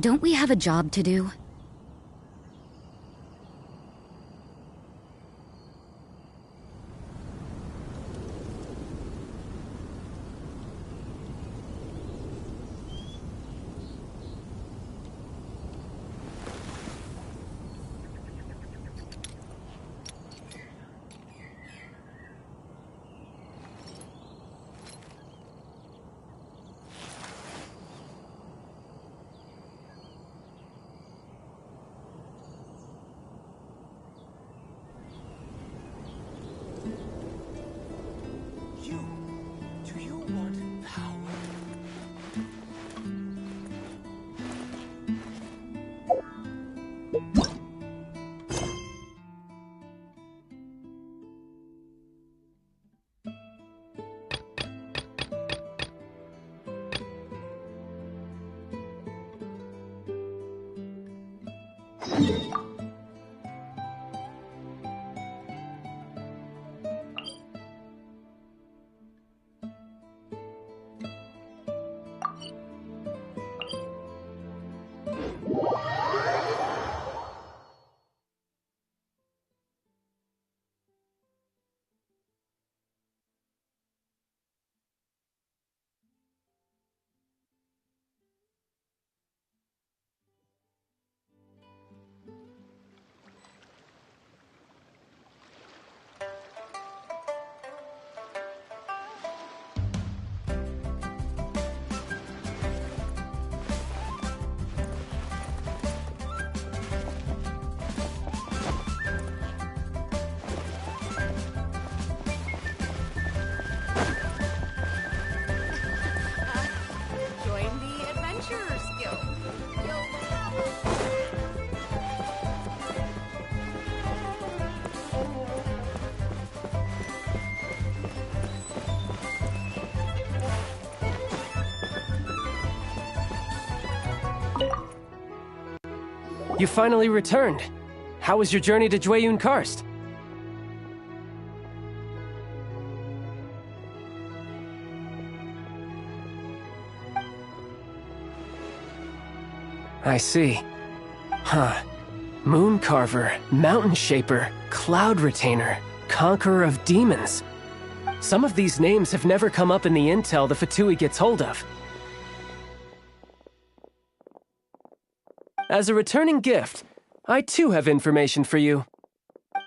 Don't we have a job to do? Do you want power? Join the Adventurers Guild. You finally returned. How was your journey to Jueyun Karst? I see. Huh. Moon Carver, Mountain Shaper, Cloud Retainer, Conqueror of Demons. Some of these names have never come up in the intel the Fatui gets hold of. As a returning gift, I too have information for you.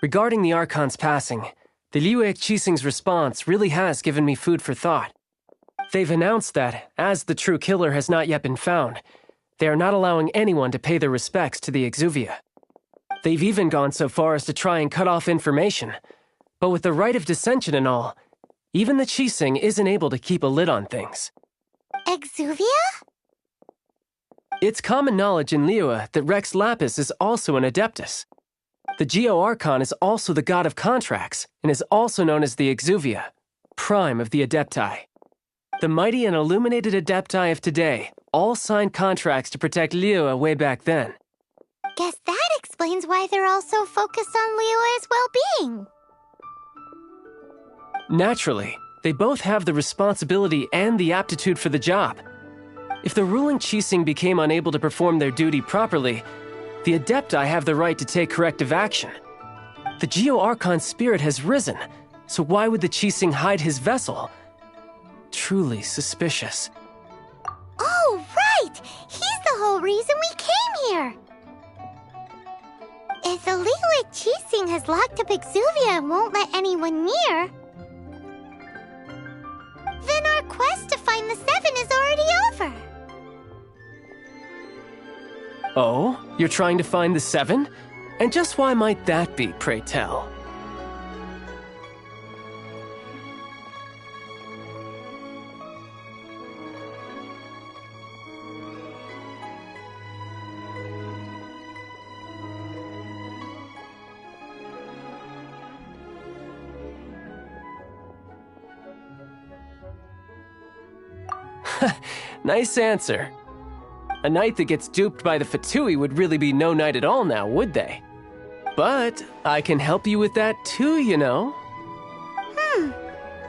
Regarding the Archon's passing, the Liu Qixing's response really has given me food for thought. They've announced that, as the true killer has not yet been found, they are not allowing anyone to pay their respects to the Exuvia. They've even gone so far as to try and cut off information. But with the right of dissension and all, even the Qixing isn't able to keep a lid on things. Exuvia? It's common knowledge in Liyue that Rex Lapis is also an Adeptus. The Geo-Archon is also the god of contracts, and is also known as the Exuvia, prime of the Adepti. The mighty and illuminated Adepti of today all signed contracts to protect Liyue way back then. Guess that explains why they're all so focused on Liyue's well-being. Naturally, they both have the responsibility and the aptitude for the job. If the ruling Qixing became unable to perform their duty properly, the Adepti have the right to take corrective action. The Geo-Archon's spirit has risen, so why would the Qixing hide his vessel? Truly suspicious. Oh, right! He's the whole reason we came here! If the Liyue Qixing has locked up Exuvia and won't let anyone near, then our quest to find the Seven is already over. Oh? You're trying to find the Seven? And just why might that be, pray tell? Nice answer. A knight that gets duped by the Fatui would really be no knight at all now, would they? But I can help you with that too, you know.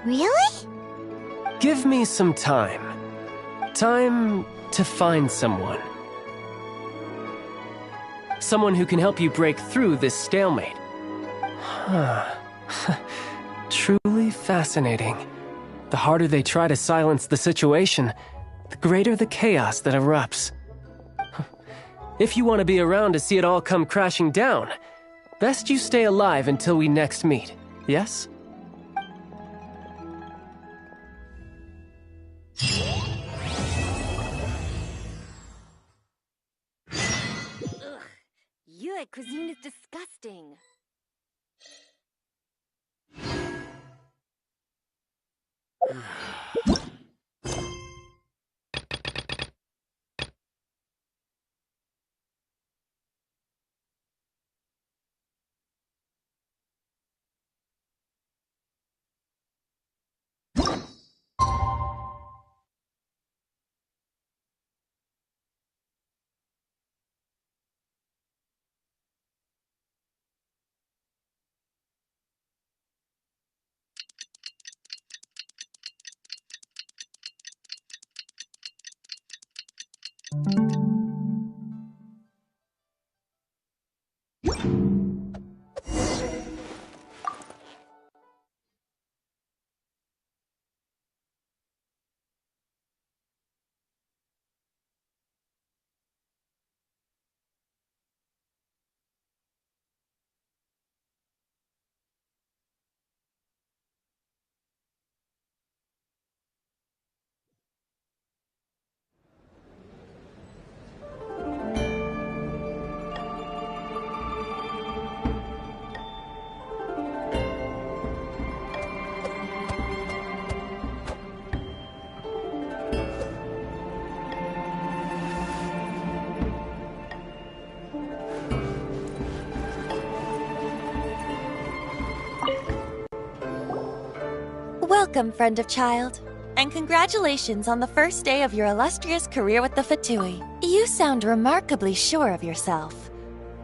Really? Give me some time. Time to find someone. Someone who can help you break through this stalemate. Huh. Truly fascinating. The harder they try to silence the situation, the greater the chaos that erupts. If you want to be around to see it all come crashing down, best you stay alive until we next meet, yes? Yue cuisine is disgusting. Welcome, friend of child, and congratulations on the first day of your illustrious career with the Fatui. You sound remarkably sure of yourself.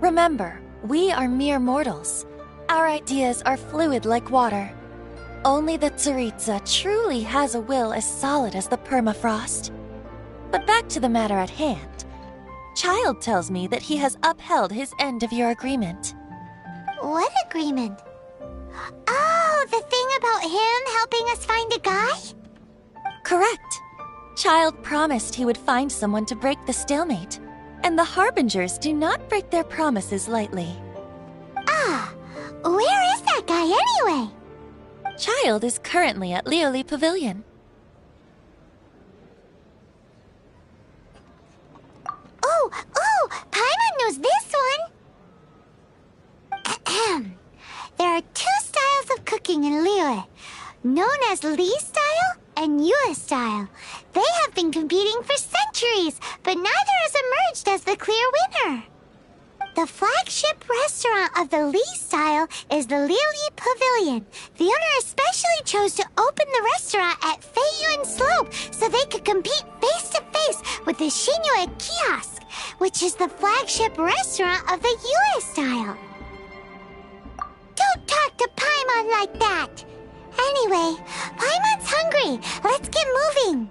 Remember, we are mere mortals. Our ideas are fluid like water. Only the Tsaritsa truly has a will as solid as the permafrost. But back to the matter at hand. Child tells me that he has upheld his end of your agreement. What agreement? Oh, the thing about him helping us find a guy? Correct. Child promised he would find someone to break the stalemate, and the Harbingers do not break their promises lightly. Ah, where is that guy anyway? Child is currently at Lioli Pavilion. Oh, Paimon knows this one! Ahem. There are two styles of cooking in Liyue, known as Li style and Yue style. They have been competing for centuries, but neither has emerged as the clear winner. The flagship restaurant of the Li style is the Liuli Pavilion. The owner especially chose to open the restaurant at Feiyuan Slope so they could compete face to face with the Shinyue Kiosk, which is the flagship restaurant of the Yue style. Don't talk to Paimon like that! Anyway, Paimon's hungry. Let's get moving.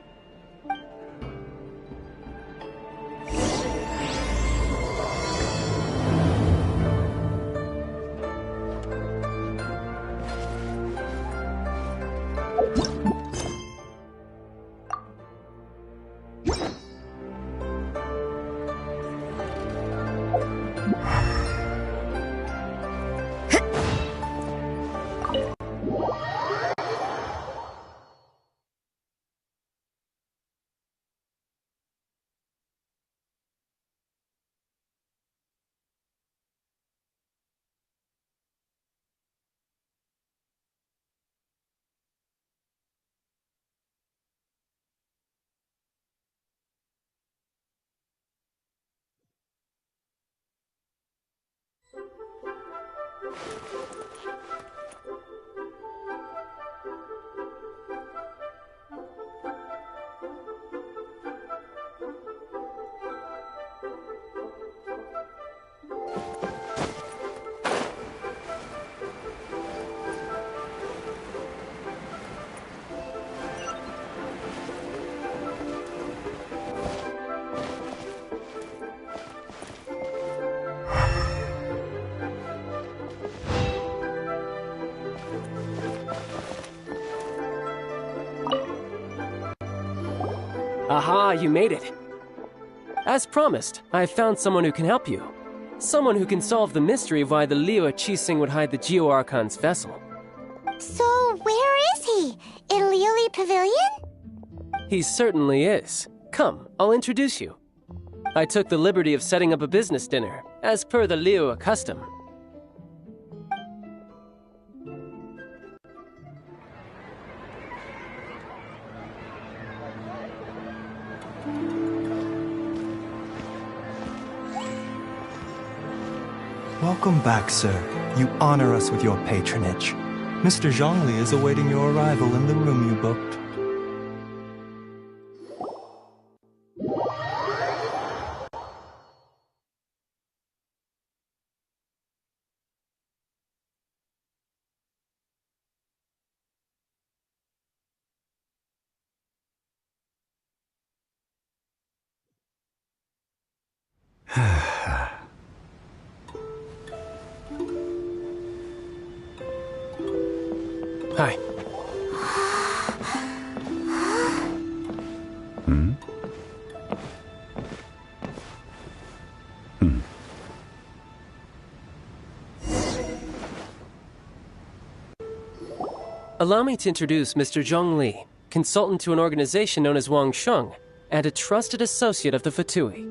Aha, you made it. As promised, I have found someone who can help you. Someone who can solve the mystery of why the Liu Qixing would hide the Geo-Archon's vessel. So, where is he? In Liuli Pavilion? He certainly is. Come, I'll introduce you. I took the liberty of setting up a business dinner, as per the Liu custom. Welcome back, sir. You honor us with your patronage. Mr. Zhongli is awaiting your arrival in the room you booked. Hi. Allow me to introduce Mr. Zhong Li, consultant to an organization known as Wang Sheng, and a trusted associate of the Fatui.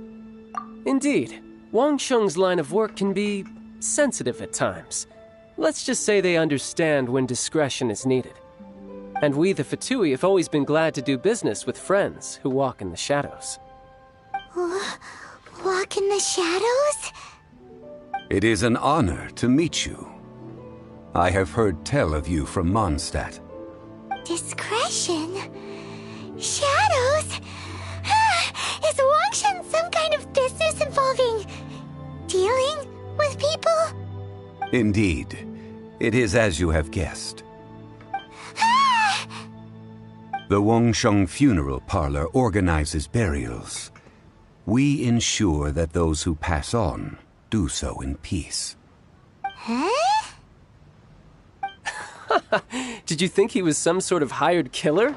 Indeed, Wang Sheng's line of work can be sensitive at times. Let's just say they understand when discretion is needed. And we, the Fatui, have always been glad to do business with friends who walk in the shadows. Walk in the shadows? It is an honor to meet you. I have heard tell of you from Mondstadt. Discretion? Shadows? Is Wangshan some kind of business involving dealing with people? Indeed. It is as you have guessed. The Wangsheng Funeral Parlor organizes burials. We ensure that those who pass on do so in peace. Huh? Did you think he was some sort of hired killer?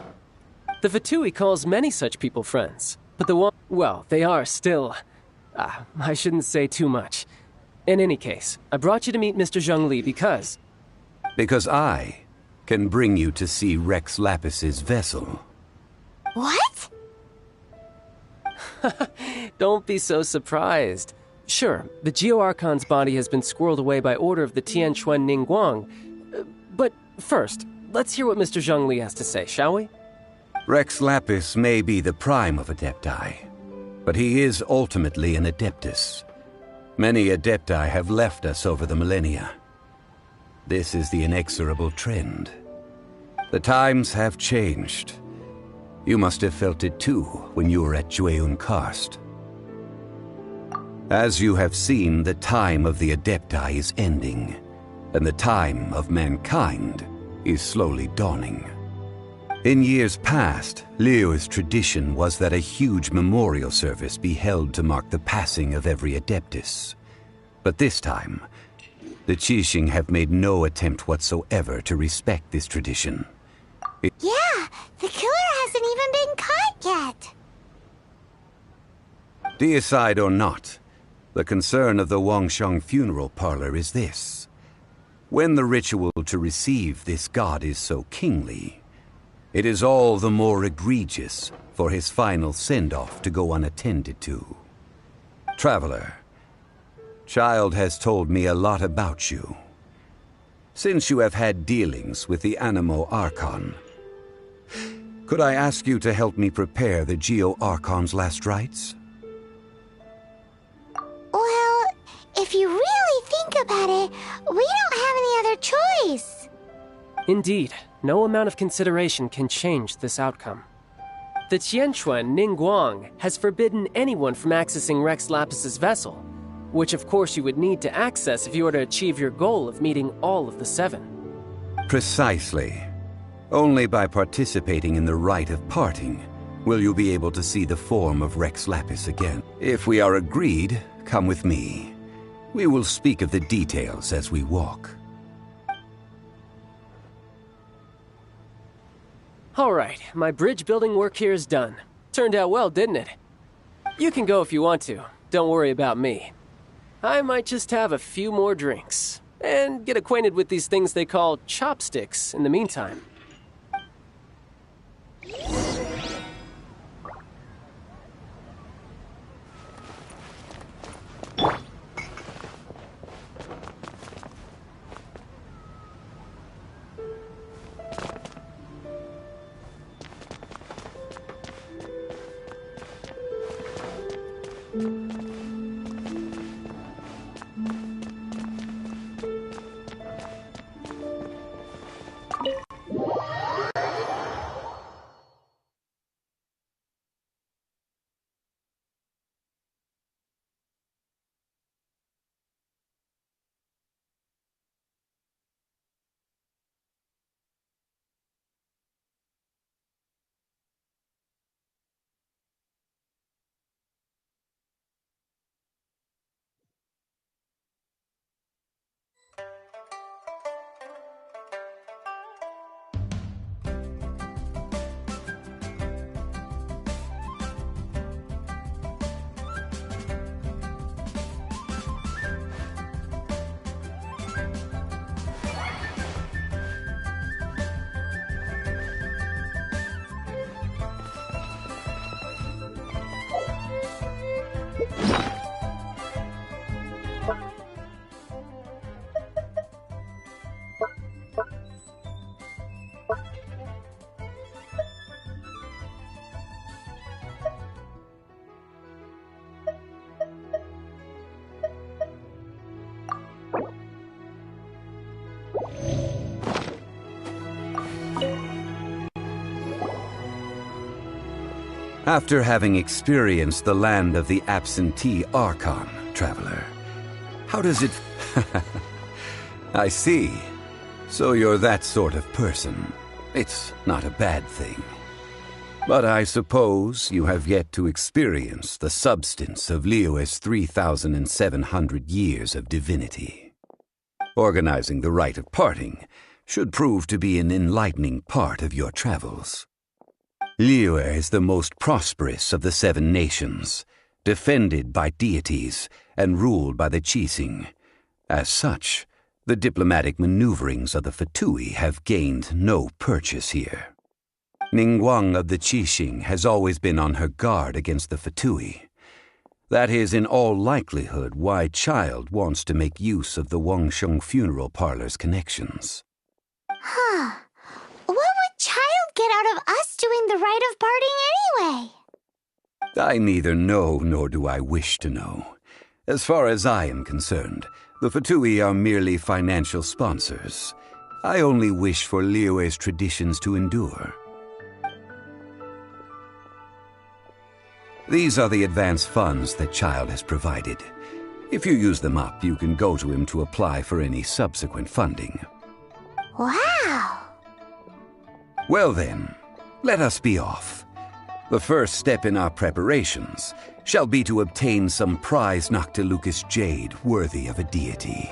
The Fatui calls many such people friends, but well, they are still... I shouldn't say too much. In any case, I brought you to meet Mr. Zhong Li because... Because I can bring you to see Rex Lapis's vessel. What? Don't be so surprised. Sure, the Geo-Archon's body has been squirreled away by order of the Tianquan Ningguang. But first, let's hear what Mr. Zhong Li has to say, shall we? Rex Lapis may be the prime of Adepti, but he is ultimately an Adeptus. Many Adepti have left us over the millennia. This is the inexorable trend. The times have changed. You must have felt it too when you were at Jueyun Karst. As you have seen, the time of the Adepti is ending, and the time of mankind is slowly dawning. In years past, Liu's tradition was that a huge memorial service be held to mark the passing of every Adeptus. But this time, the Qixing have made no attempt whatsoever to respect this tradition. Yeah, the killer hasn't even been caught yet. Deicide or not, the concern of the Wangsheng Funeral Parlor is this. When the ritual to receive this god is so kingly, it is all the more egregious for his final send-off to go unattended to. Traveler, Child has told me a lot about you. Since you have had dealings with the Animo Archon, could I ask you to help me prepare the Geo-Archon's last rites? Well, if you really think about it, we don't have any other choice. Indeed, no amount of consideration can change this outcome. The Tianquan Ningguang has forbidden anyone from accessing Rex Lapis's vessel, which of course you would need to access if you were to achieve your goal of meeting all of the seven. Precisely. Only by participating in the rite of parting will you be able to see the form of Rex Lapis again. If we are agreed, come with me. We will speak of the details as we walk. All right, my bridge building work here is done. Turned out well, didn't it? You can go if you want to. Don't worry about me. I might just have a few more drinks and get acquainted with these things they call chopsticks in the meantime. After having experienced the land of the absentee Archon, traveler, how does it... I see. So you're that sort of person. It's not a bad thing. But I suppose you have yet to experience the substance of Liyue's 3,700 years of divinity. Organizing the rite of parting should prove to be an enlightening part of your travels. Liyue is the most prosperous of the 7 nations, defended by deities and ruled by the Qixing. As such, the diplomatic maneuverings of the Fatui have gained no purchase here. Ningguang of the Qixing has always been on her guard against the Fatui. That is in all likelihood why Child wants to make use of the Wangsheng funeral parlor's connections. Huh. What would Child get out of us doing the rite of parting anyway? I neither know nor do I wish to know. As far as I am concerned, the Fatui are merely financial sponsors. I only wish for Liyue's traditions to endure. These are the advance funds that Child has provided. If you use them up, you can go to him to apply for any subsequent funding. Wow! Well then, let us be off. The first step in our preparations shall be to obtain some prize Noctilucous jade worthy of a deity.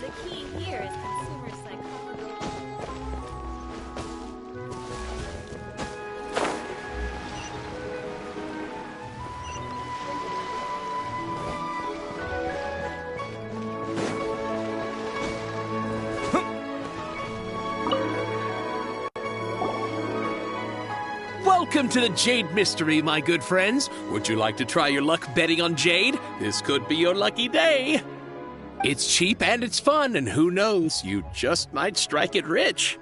The key here is consumer psychology. Welcome to the Jade Mystery, my good friends. Would you like to try your luck betting on Jade? This could be your lucky day. It's cheap and it's fun, and who knows, you just might strike it rich.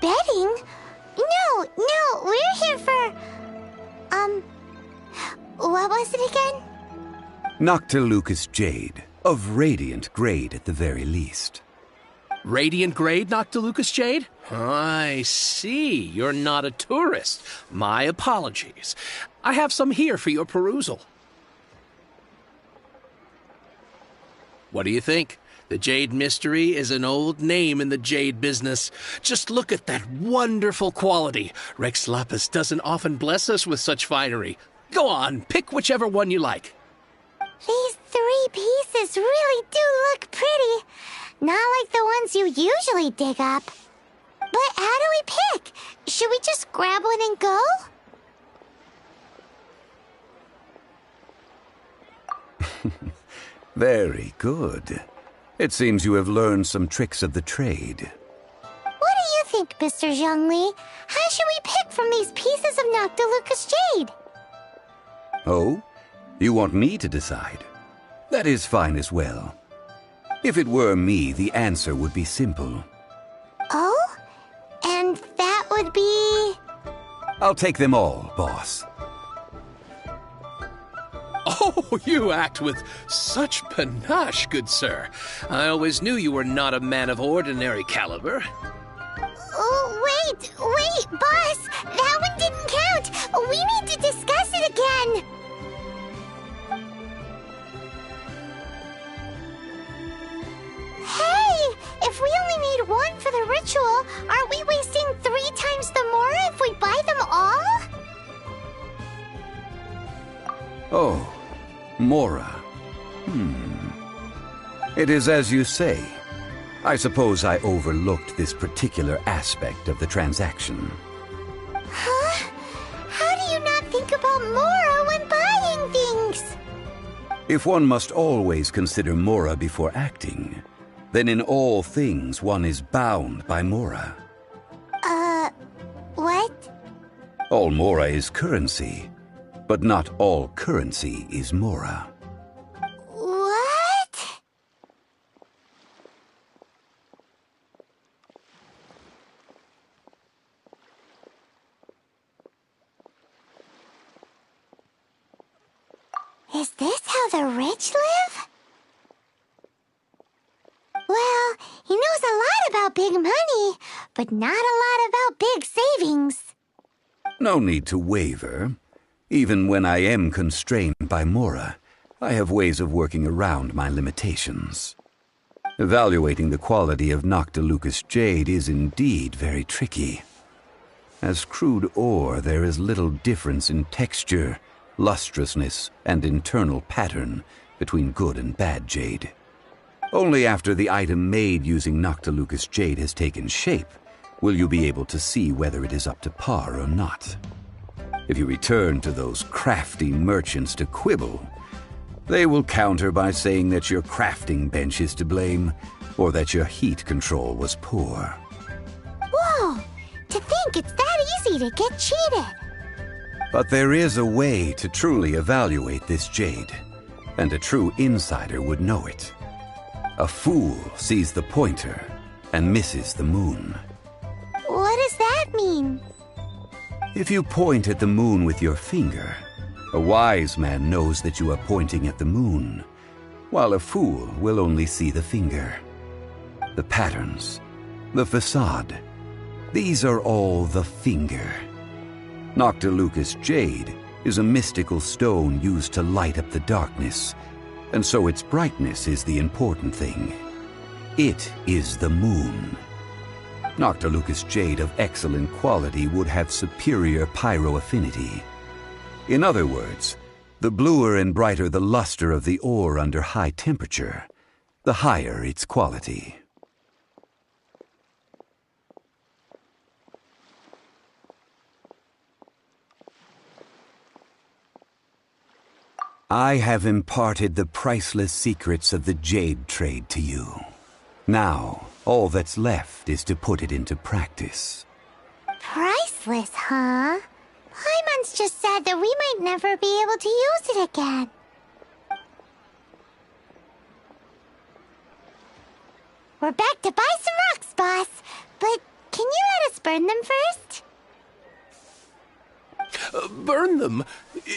Betting? No, we're here for... what was it again? Noctilucous jade, of radiant grade at the very least. Radiant grade, Noctilucous Jade? I see. You're not a tourist. My apologies. I have some here for your perusal. What do you think? The Jade Mystery is an old name in the jade business. Just look at that wonderful quality. Rex Lapis doesn't often bless us with such finery. Go on, pick whichever one you like. These 3 pieces really do look pretty. Not like the ones you usually dig up. But how do we pick? Should we just grab one and go? Very good. It seems you have learned some tricks of the trade. What do you think, Mr. Zhongli? How should we pick from these pieces of Noctilucous Jade? Oh? You want me to decide? That is fine as well. If it were me, the answer would be simple. Oh? And that would be... I'll take them all, boss. Oh, you act with such panache, good sir. I always knew you were not a man of ordinary caliber. Oh, wait, boss! That one didn't count! We need to discuss it again! Hey! If we only need one for the ritual, aren't we wasting 3 times the Mora if we buy them all? Oh, Mora. It is as you say. I suppose I overlooked this particular aspect of the transaction. Huh? How do you not think about Mora when buying things? If one must always consider Mora before acting, then in all things one is bound by Mora. What? All Mora is currency, but not all currency is Mora. What? Is this how the rich live? Well, he knows a lot about big money, but not a lot about big savings. No need to waver. Even when I am constrained by Mora, I have ways of working around my limitations. Evaluating the quality of Noctilucous Jade is indeed very tricky. As crude ore, there is little difference in texture, lustrousness, and internal pattern between good and bad jade. Only after the item made using Noctilucous Jade has taken shape will you be able to see whether it is up to par or not. If you return to those crafty merchants to quibble, they will counter by saying that your crafting bench is to blame, or that your heat control was poor. Whoa! To think it's that easy to get cheated! But there is a way to truly evaluate this jade, and a true insider would know it. A fool sees the pointer and misses the moon. What does that mean? If you point at the moon with your finger, a wise man knows that you are pointing at the moon, while a fool will only see the finger. The patterns, the facade, these are all the finger. Noctilucous Jade is a mystical stone used to light up the darkness, and so its brightness is the important thing. It is the moon. Noctilucous Jade of excellent quality would have superior pyroaffinity. In other words, the bluer and brighter the luster of the ore under high temperature, the higher its quality. I have imparted the priceless secrets of the jade trade to you. Now, all that's left is to put it into practice. Priceless, huh? Paimon's just said that we might never be able to use it again. We're back to buy some rocks, boss. But can you let us burn them first? Burn them?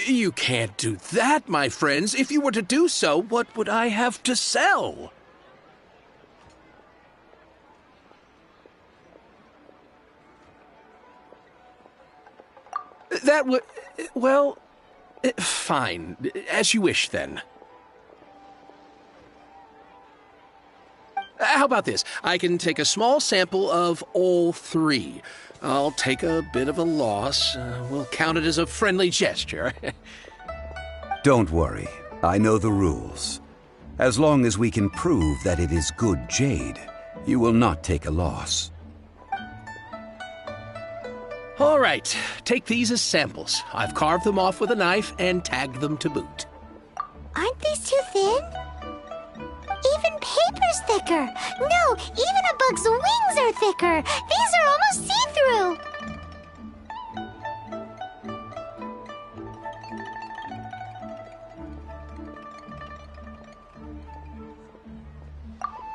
You can't do that, my friends. If you were to do so, what would I have to sell? That would... well... fine. As you wish, then. How about this? I can take a small sample of all three. I'll take a bit of a loss. We'll count it as a friendly gesture. Don't worry. I know the rules. As long as we can prove that it is good jade, you will not take a loss. All right. Take these as samples. I've carved them off with a knife and tagged them to boot. Aren't these too thin? Even paper's thicker. No, even a bug's wings are thicker. These are almost see-through.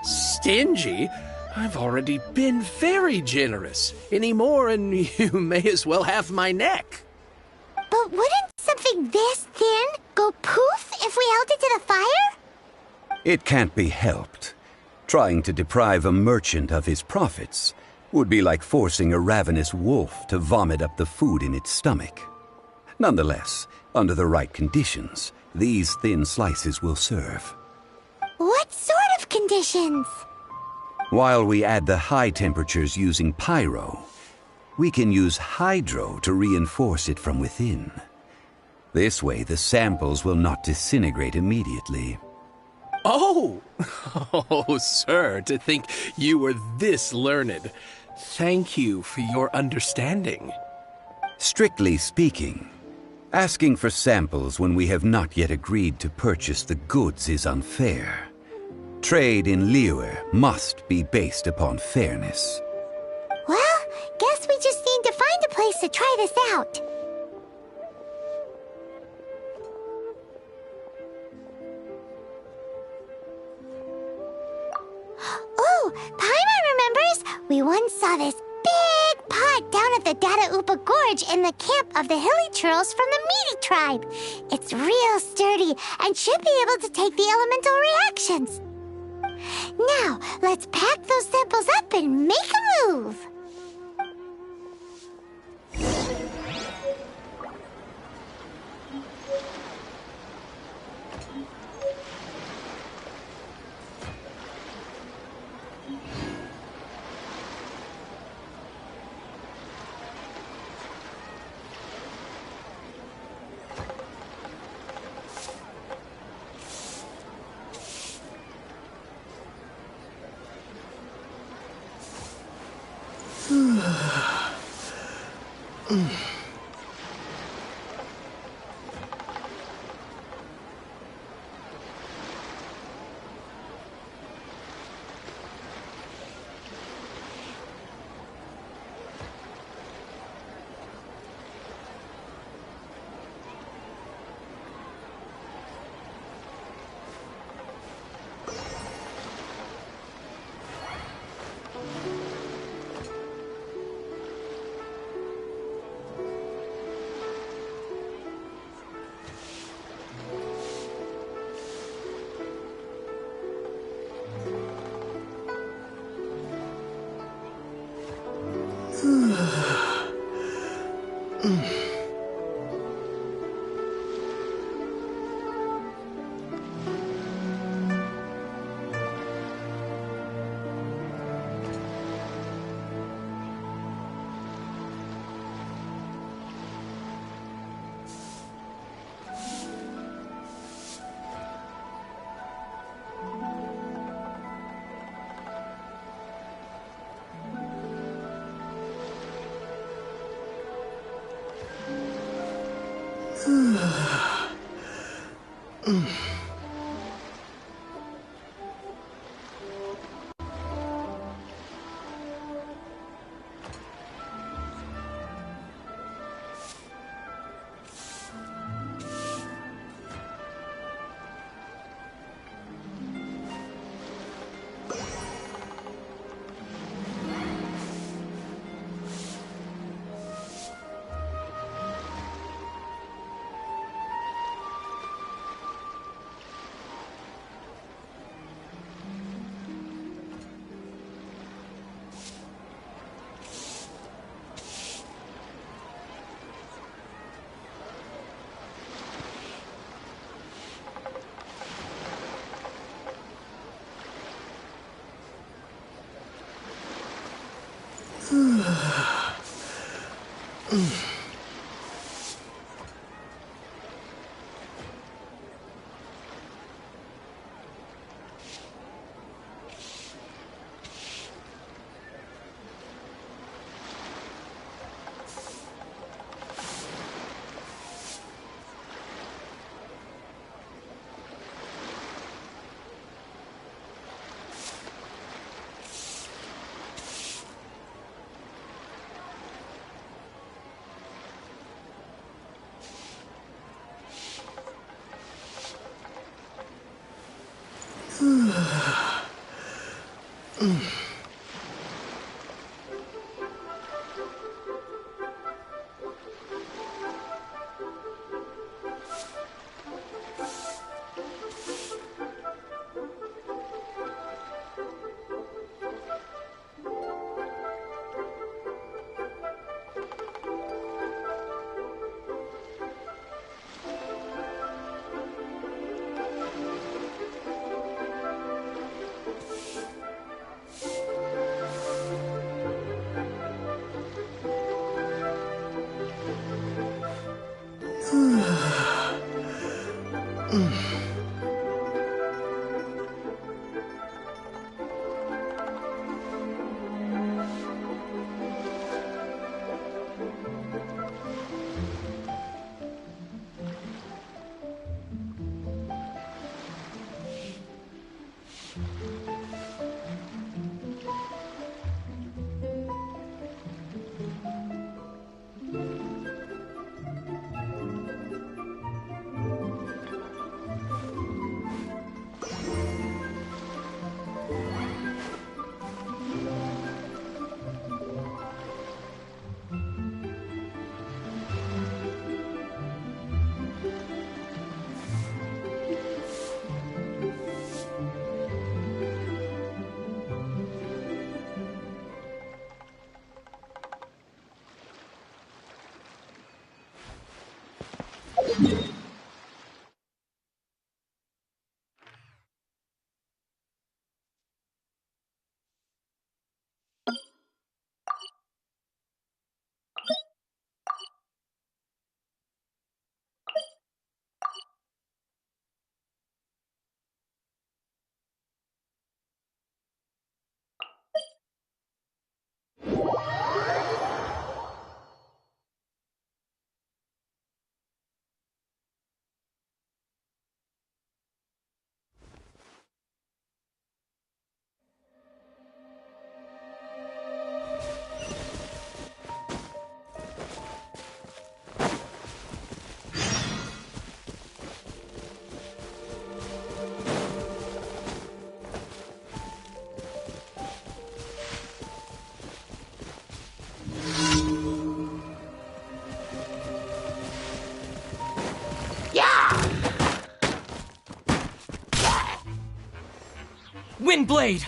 Stingy? I've already been very generous. Any more and you may as well have my neck. But wouldn't something this thin go poof if we held it to the fire? It can't be helped. Trying to deprive a merchant of his profits would be like forcing a ravenous wolf to vomit up the food in its stomach. Nonetheless, under the right conditions, these thin slices will serve. What sort of conditions? While we add the high temperatures using pyro, we can use hydro to reinforce it from within. This way, the samples will not disintegrate immediately. Oh! Oh, sir, to think you were this learned. Thank you for your understanding. Strictly speaking, asking for samples when we have not yet agreed to purchase the goods is unfair. Trade in Liyue must be based upon fairness. Well, guess we just need to find a place to try this out. Oh, Paimon remembers! We once saw this big pot down at the Dada Upa Gorge in the camp of the hilly churls from the Meaty tribe. It's real sturdy and should be able to take the elemental reactions. Now, let's pack those samples up and make a move. Windblade!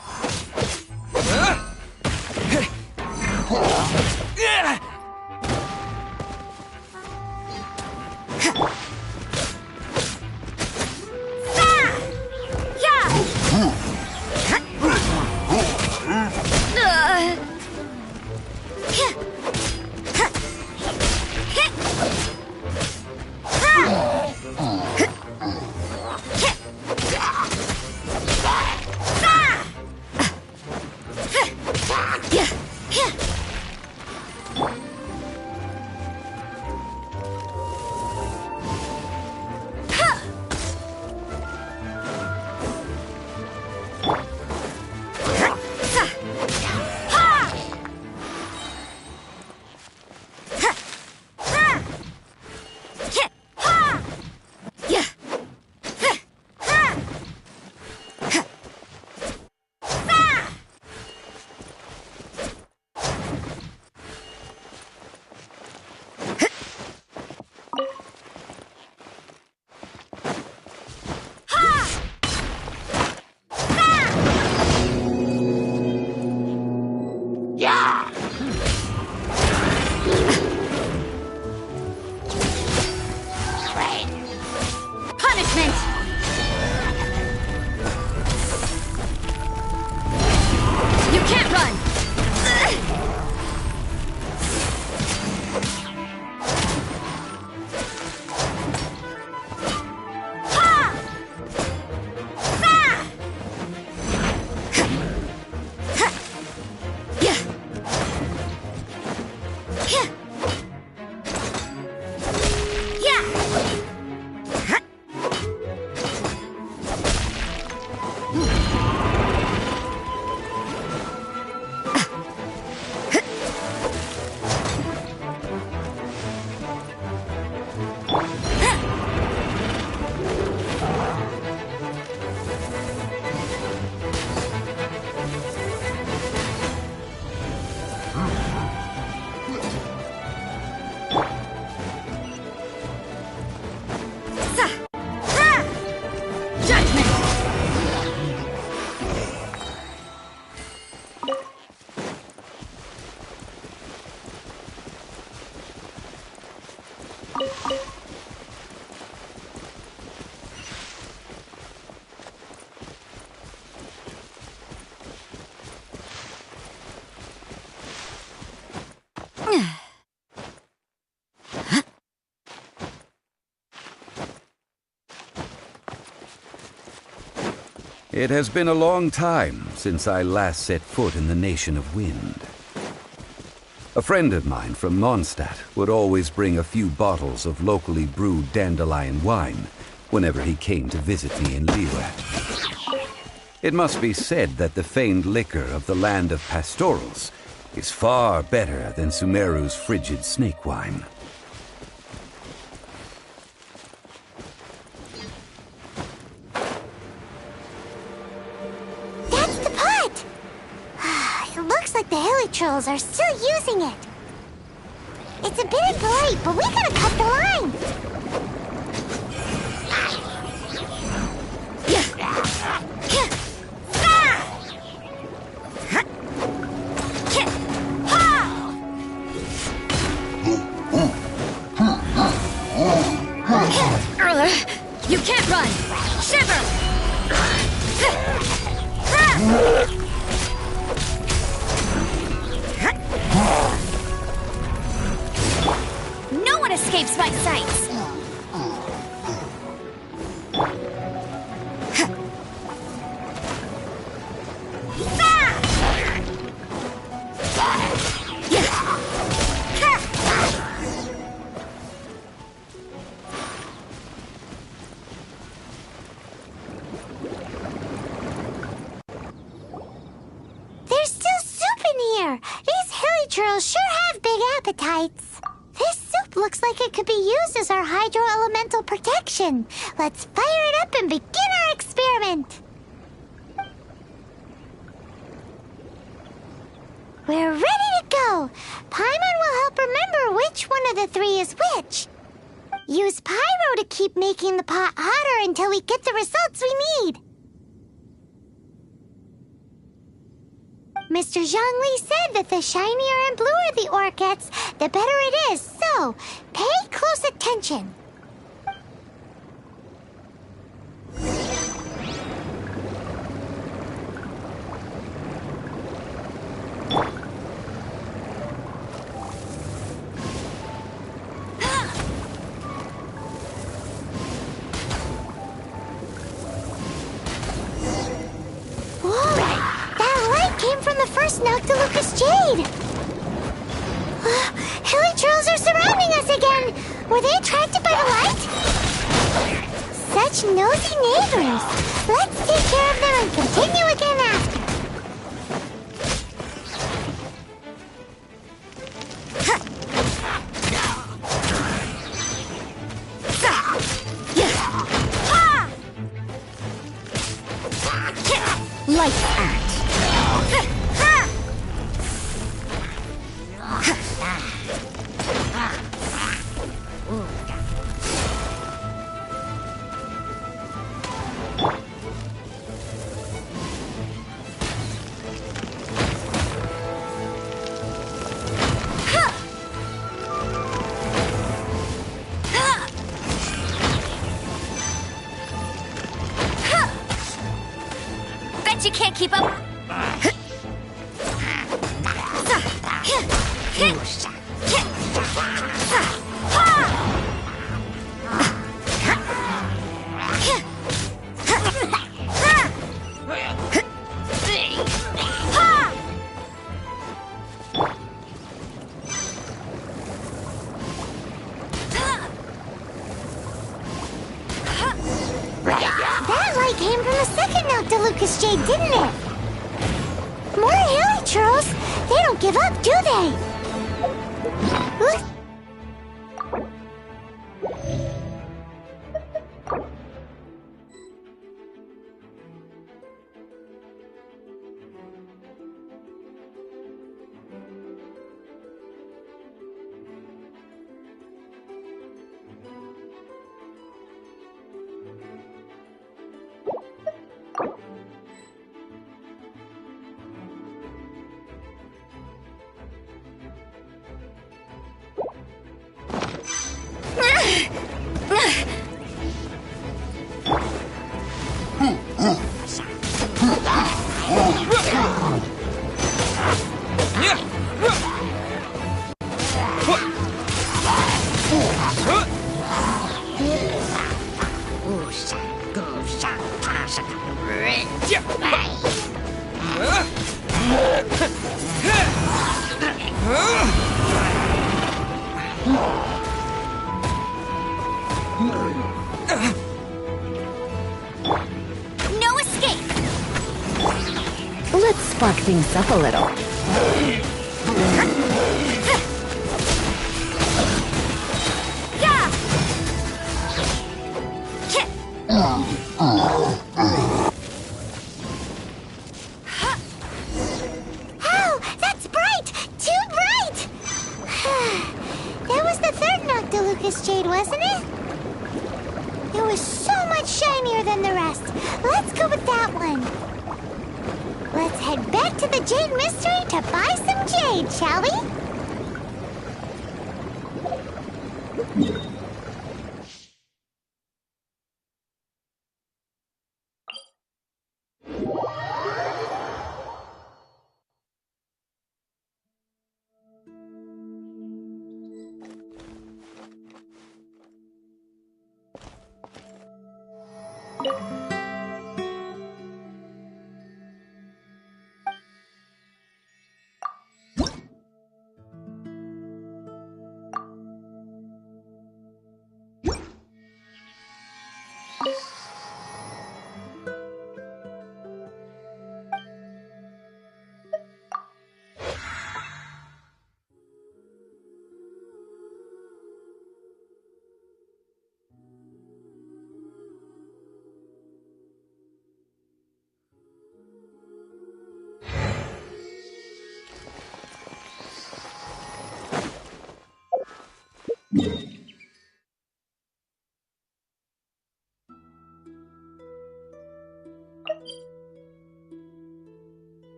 It has been a long time since I last set foot in the Nation of Wind. A friend of mine from Mondstadt would always bring a few bottles of locally brewed dandelion wine whenever he came to visit me in Liyue. It must be said that the famed liquor of the land of pastorals is far better than Sumeru's frigid snake wine. Trolls are still using it. It's a bit impolite, but we gotta cut the line. You can't run! Shiver! No one escapes my sights! There's still soup in here! These hilly churls sure have big appetites. This soup looks like it could be used as our hydro-elemental protection. Let's fire it up and begin our experiment. We're ready to go. Paimon will help remember which one of the three is which. Use pyro to keep making the pot hotter until we get the results we need. Mr. Zhongli said that the shinier and bluer the ore gets, the better it is, so pay close attention. From the first Noctilucous Jade. Hilly trolls are surrounding us again. Were they attracted by the light? Such nosy neighbors. Let's take care of them and continue again after. Light art. Bet you can't keep up. That light came from the second Noctilucous Jade, didn't it? More hilly trolls. They don't give up, do they? No escape! Let's spark things up a little. Yeah! Oh, that's bright! Too bright! That was the third Noctilucous Jade, wasn't it? It was so much shinier than the rest. Let's go with that one. Let's head back to the Jade Mystery to buy some jade, shall we?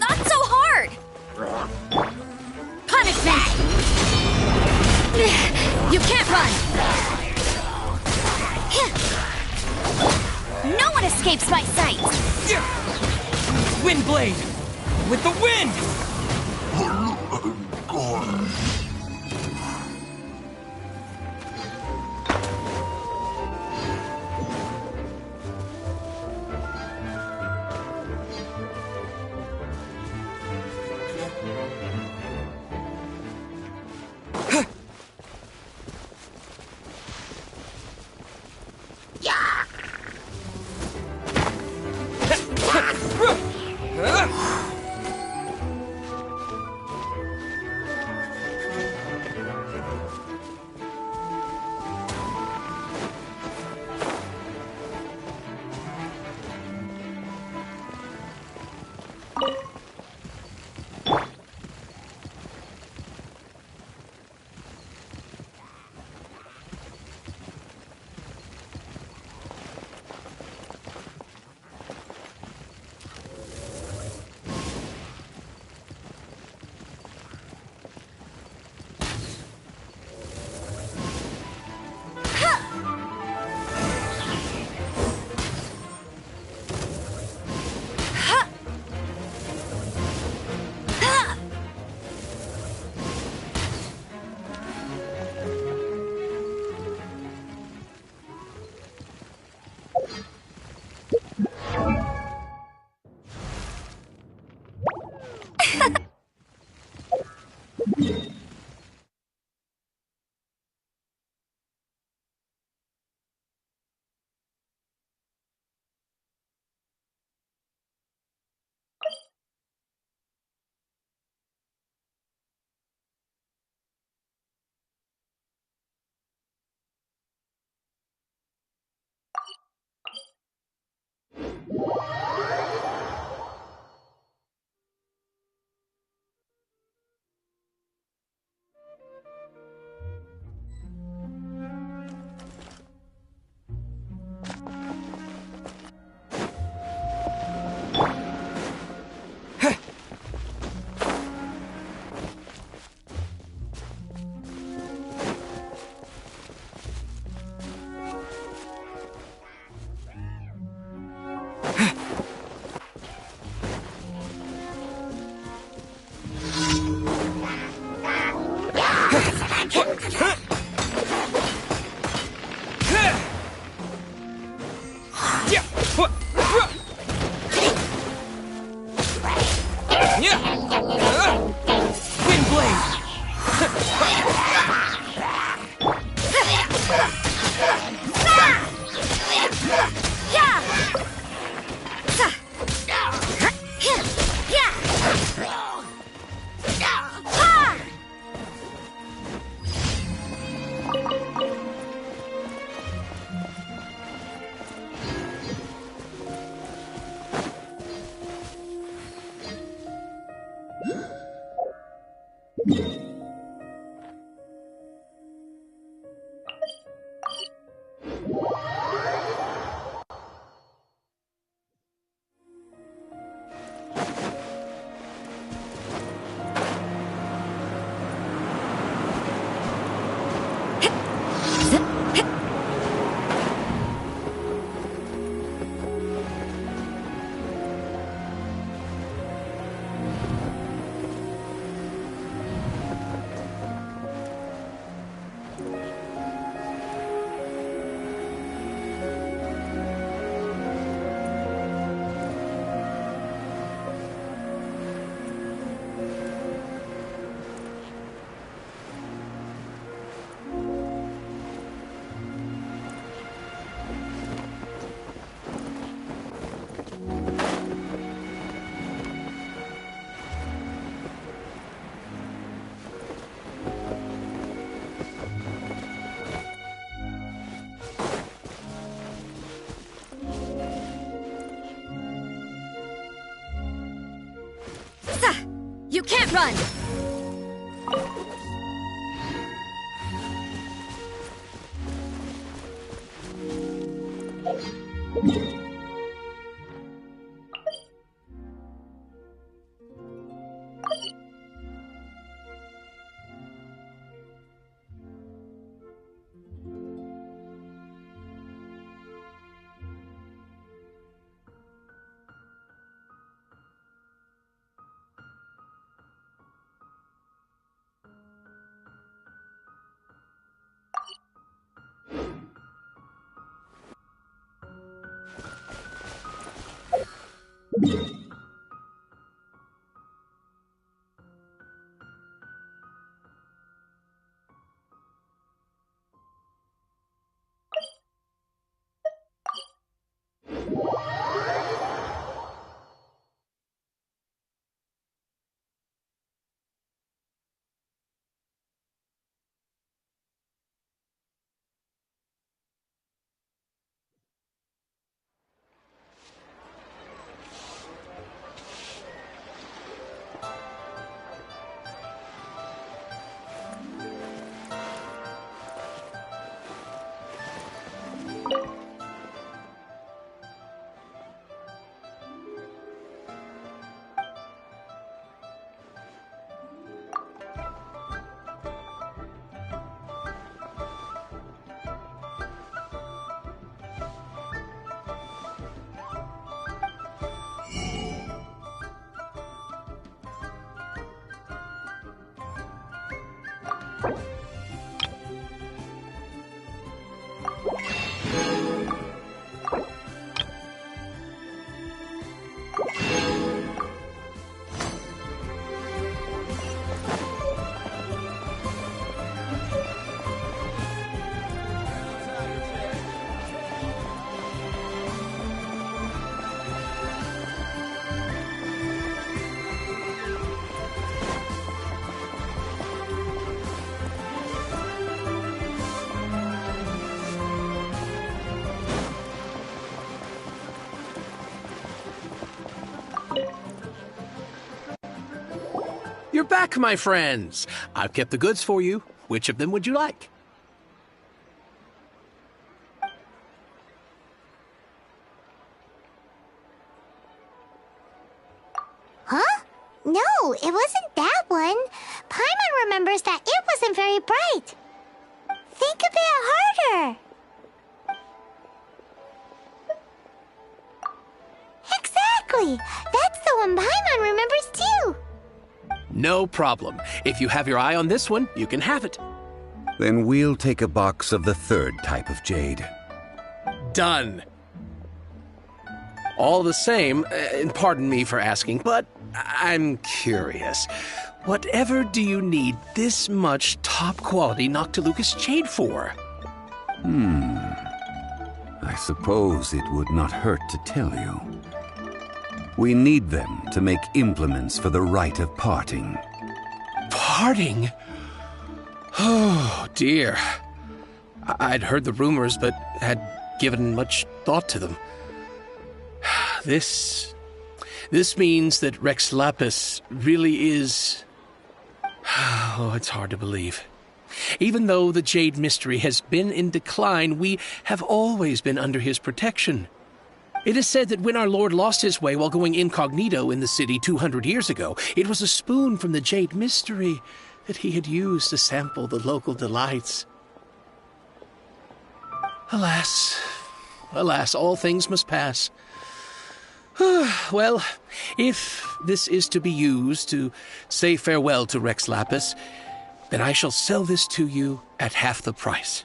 Not so hard! Punishment! You can't run! No one escapes my sight! Windblade! With the wind! Wind blade! You can't run! You're back, my friends. I've kept the goods for you. Which of them would you like? Huh? No, it wasn't that one. Paimon remembers that it wasn't very bright. Think a bit harder. Exactly. That's the one Paimon remembers too. No problem. If you have your eye on this one, you can have it. Then we'll take a box of the third type of jade. Done. All the same, and pardon me for asking, but I'm curious. Whatever do you need this much top-quality Noctilucous jade for? I suppose it would not hurt to tell you. We need them to make implements for the rite of parting. Parting? Oh, dear. I'd heard the rumors, but had given much thought to them. This means that Rex Lapis really is... Oh, it's hard to believe. Even though the Jade Mystery has been in decline, we have always been under his protection. It is said that when our Lord lost his way while going incognito in the city 200 years ago, it was a spoon from the Jade Mystery that he had used to sample the local delights. Alas, all things must pass. Well, if this is to be used to say farewell to Rex Lapis, then I shall sell this to you at half the price.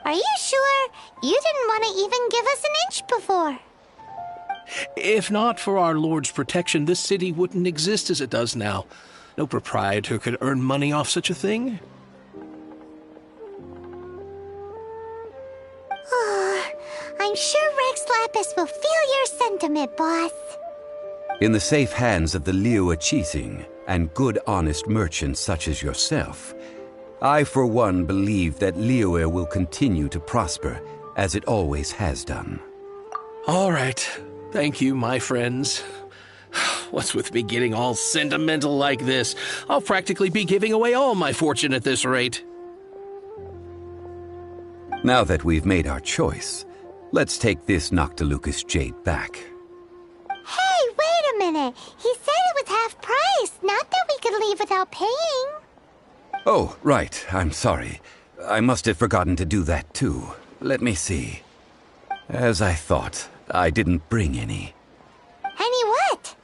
Are you sure? You didn't want to even give us an inch before. If not for our Lord's protection, this city wouldn't exist as it does now. No proprietor could earn money off such a thing. I'm sure Rex Lapis will feel your sentiment, boss. In the safe hands of the Liu Chising and good honest merchants such as yourself, I for one believe that Liyue will continue to prosper as it always has done. All right. Thank you, my friends. What's with me getting all sentimental like this? I'll practically be giving away all my fortune at this rate. Now that we've made our choice, let's take this Noctilucous jade back. Hey, wait a minute. He said it was half price, not that we could leave without paying. Oh, right. I'm sorry. I must have forgotten to do that too. Let me see. As I thought, I didn't bring any. Any what?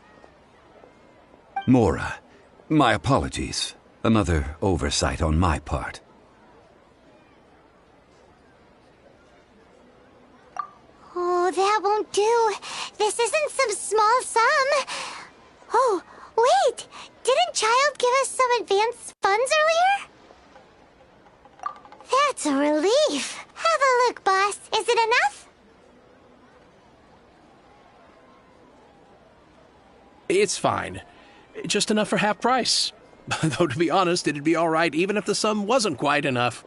Mora, my apologies. Another oversight on my part. Oh, that won't do. This isn't some small sum. Oh, wait! Didn't Child give us some advance funds earlier? That's a relief. Have a look, boss. Is it enough? It's fine. Just enough for half price. Though, to be honest, it'd be all right even if the sum wasn't quite enough.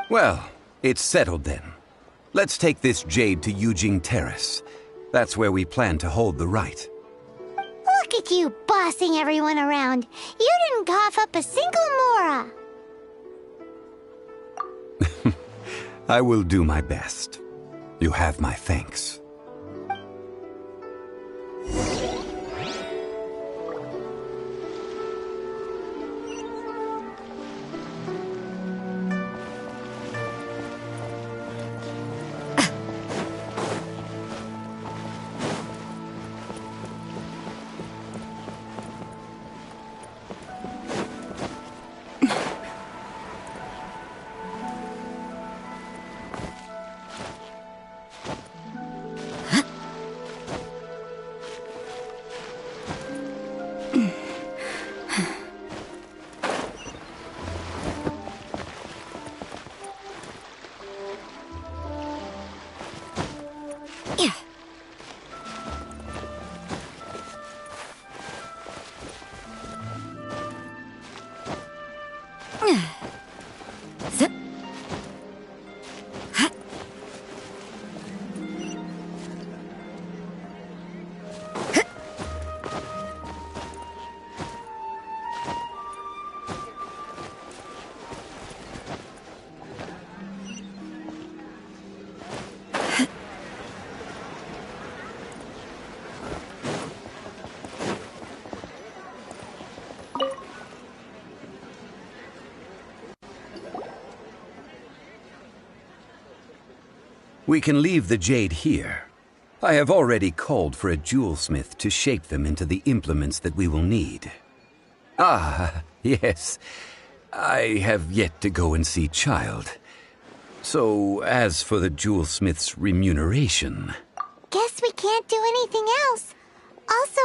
Well, it's settled then. Let's take this jade to Yujing Terrace. That's where we plan to hold the rite. Look at you bossing everyone around. You didn't cough up a single mora. I will do my best. You have my thanks. We can leave the jade here. I have already called for a jewelsmith to shape them into the implements that we will need. Ah, yes. I have yet to go and see Child. So, as for the jewelsmith's remuneration... guess we can't do anything else. Also,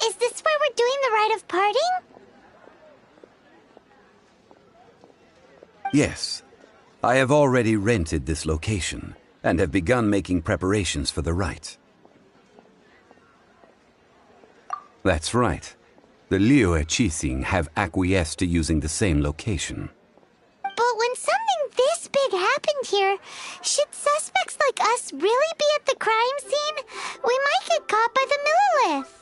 is this where we're doing the rite of parting? Yes. I have already rented this location, and have begun making preparations for the rite. That's right. The Liyue Qixing have acquiesced to using the same location. But when something this big happened here, should suspects like us really be at the crime scene? We might get caught by the Millilith.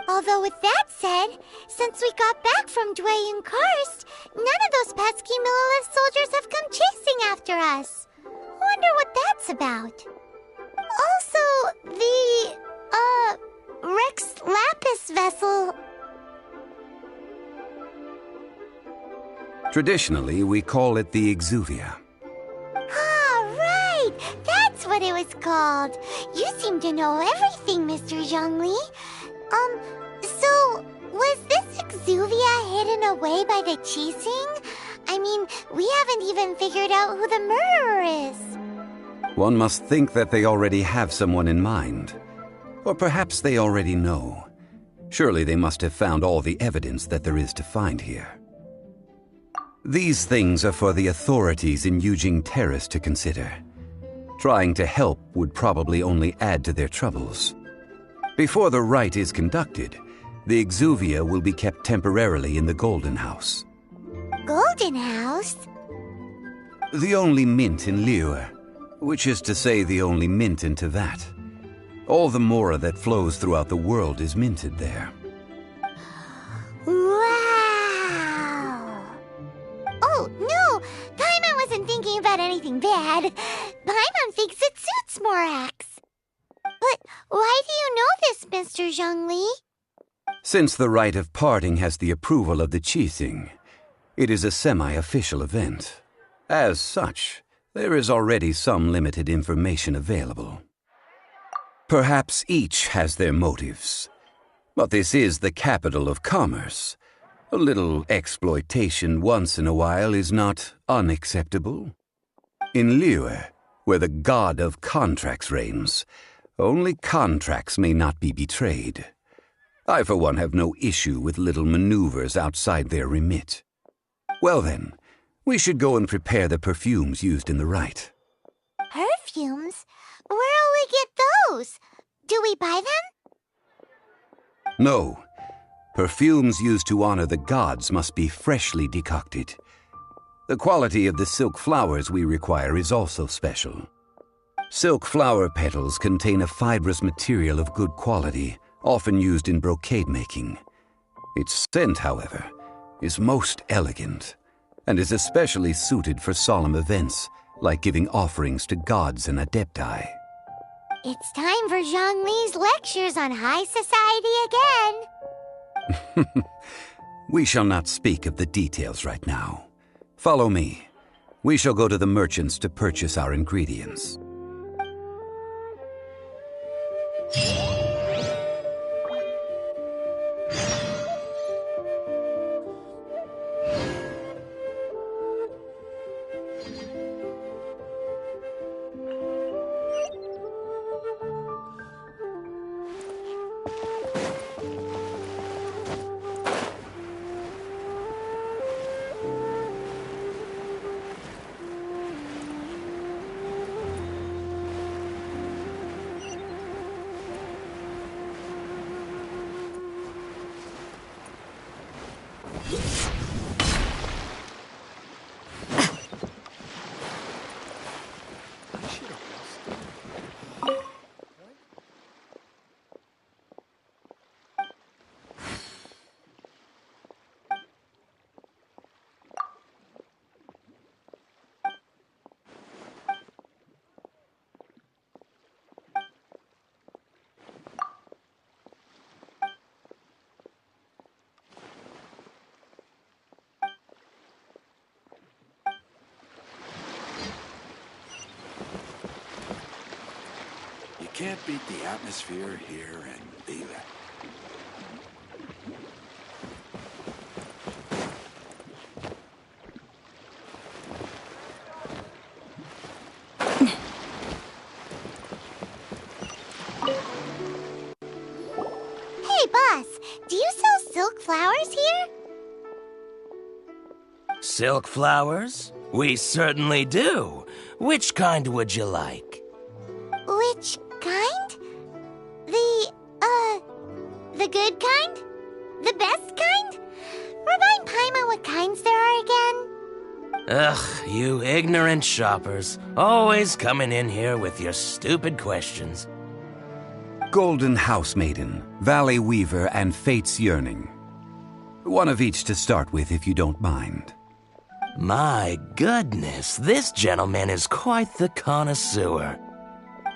Although with that said, since we got back from Dway and Karst, none of those pesky Millilith soldiers have come chasing after us. Wonder what that's about. Also, the, Rex Lapis vessel. Traditionally, we call it the Exuvia. Ah, right! That's what it was called. You seem to know everything, Mr. Zhongli. So, was this Exuvia hidden away by the Qixing? I mean, we haven't even figured out who the murderer is. One must think that they already have someone in mind. Or perhaps they already know. Surely they must have found all the evidence that there is to find here. These things are for the authorities in Yujing Terrace to consider. Trying to help would probably only add to their troubles. Before the rite is conducted, the Exuvia will be kept temporarily in the Golden House. Golden House? The only mint in Liyue, which is to say the only mint in Tevat. All the mora that flows throughout the world is minted there. Wow! Oh, no! Paimon wasn't thinking about anything bad. Paimon thinks it suits Morax. But why do you know this, Mr. Zhongli? Since the rite of parting has the approval of the Qixing, it is a semi-official event. As such, there is already some limited information available. Perhaps each has their motives, but this is the capital of commerce. A little exploitation once in a while is not unacceptable. In Liyue, where the god of contracts reigns, only contracts may not be betrayed. I, for one, have no issue with little maneuvers outside their remit. Well then, we should go and prepare the perfumes used in the rite. Perfumes? Where'll we get those? Do we buy them? No. Perfumes used to honor the gods must be freshly decocted. The quality of the silk flowers we require is also special. Silk flower petals contain a fibrous material of good quality, often used in brocade making. Its scent, however, is most elegant, and is especially suited for solemn events, like giving offerings to gods and adepti. It's time for Zhongli's lectures on high society again. We shall not speak of the details right now. Follow me. We shall go to the merchants to purchase our ingredients. Can't beat the atmosphere here in Liyue. Silk flowers? We certainly do. Which kind would you like? Which kind? The good kind? The best kind? Remind Paimon what kinds there are again. Ugh, you ignorant shoppers. Always coming in here with your stupid questions. Golden Housemaiden, Valley Weaver, and Fate's Yearning. One of each to start with, if you don't mind. My goodness, this gentleman is quite the connoisseur.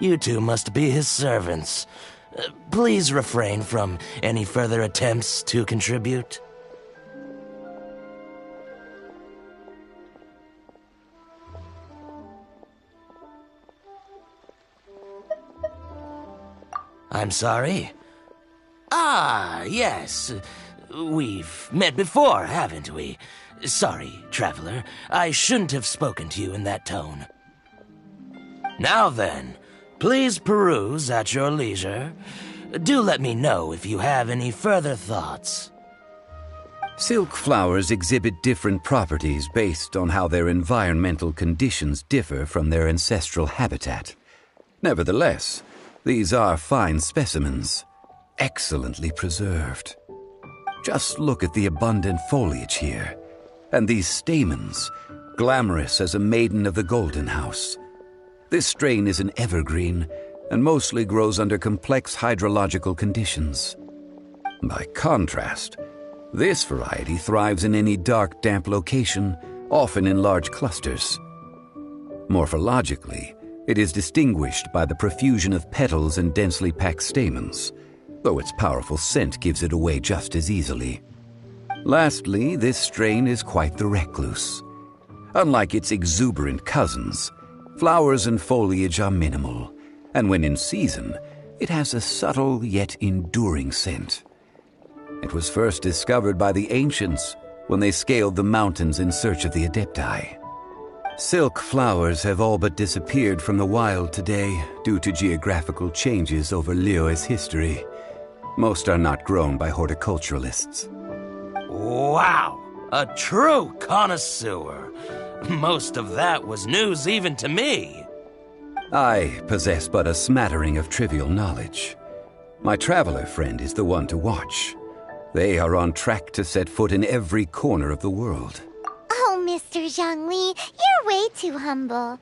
You two must be his servants. Please refrain from any further attempts to contribute. I'm sorry? Ah, yes. We've met before, haven't we? Sorry, traveler. I shouldn't have spoken to you in that tone. Now then, please peruse at your leisure. Do let me know if you have any further thoughts. Silk flowers exhibit different properties based on how their environmental conditions differ from their ancestral habitat. Nevertheless, these are fine specimens, excellently preserved. Just look at the abundant foliage here, and these stamens, glamorous as a maiden of the Golden House. This strain is an evergreen, and mostly grows under complex hydrological conditions. By contrast, this variety thrives in any dark, damp location, often in large clusters. Morphologically, it is distinguished by the profusion of petals and densely packed stamens, though its powerful scent gives it away just as easily. Lastly, this strain is quite the recluse. Unlike its exuberant cousins, flowers and foliage are minimal, and when in season, it has a subtle yet enduring scent. It was first discovered by the ancients when they scaled the mountains in search of the Adepti. Silk flowers have all but disappeared from the wild today due to geographical changes over Liyue's history. Most are not grown by horticulturalists. Wow! A true connoisseur! Most of that was news even to me. I possess but a smattering of trivial knowledge. My traveler friend is the one to watch. They are on track to set foot in every corner of the world. Oh, Mr. Zhongli, you're way too humble.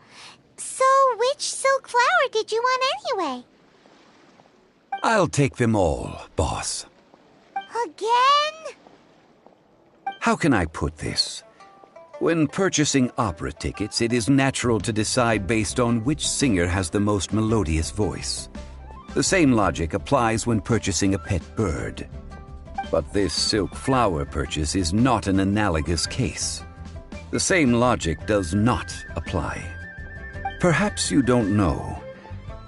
So, which silk flower did you want anyway? I'll take them all, boss. Again? How can I put this? When purchasing opera tickets, it is natural to decide based on which singer has the most melodious voice. The same logic applies when purchasing a pet bird. But this silk flower purchase is not an analogous case. The same logic does not apply. Perhaps you don't know.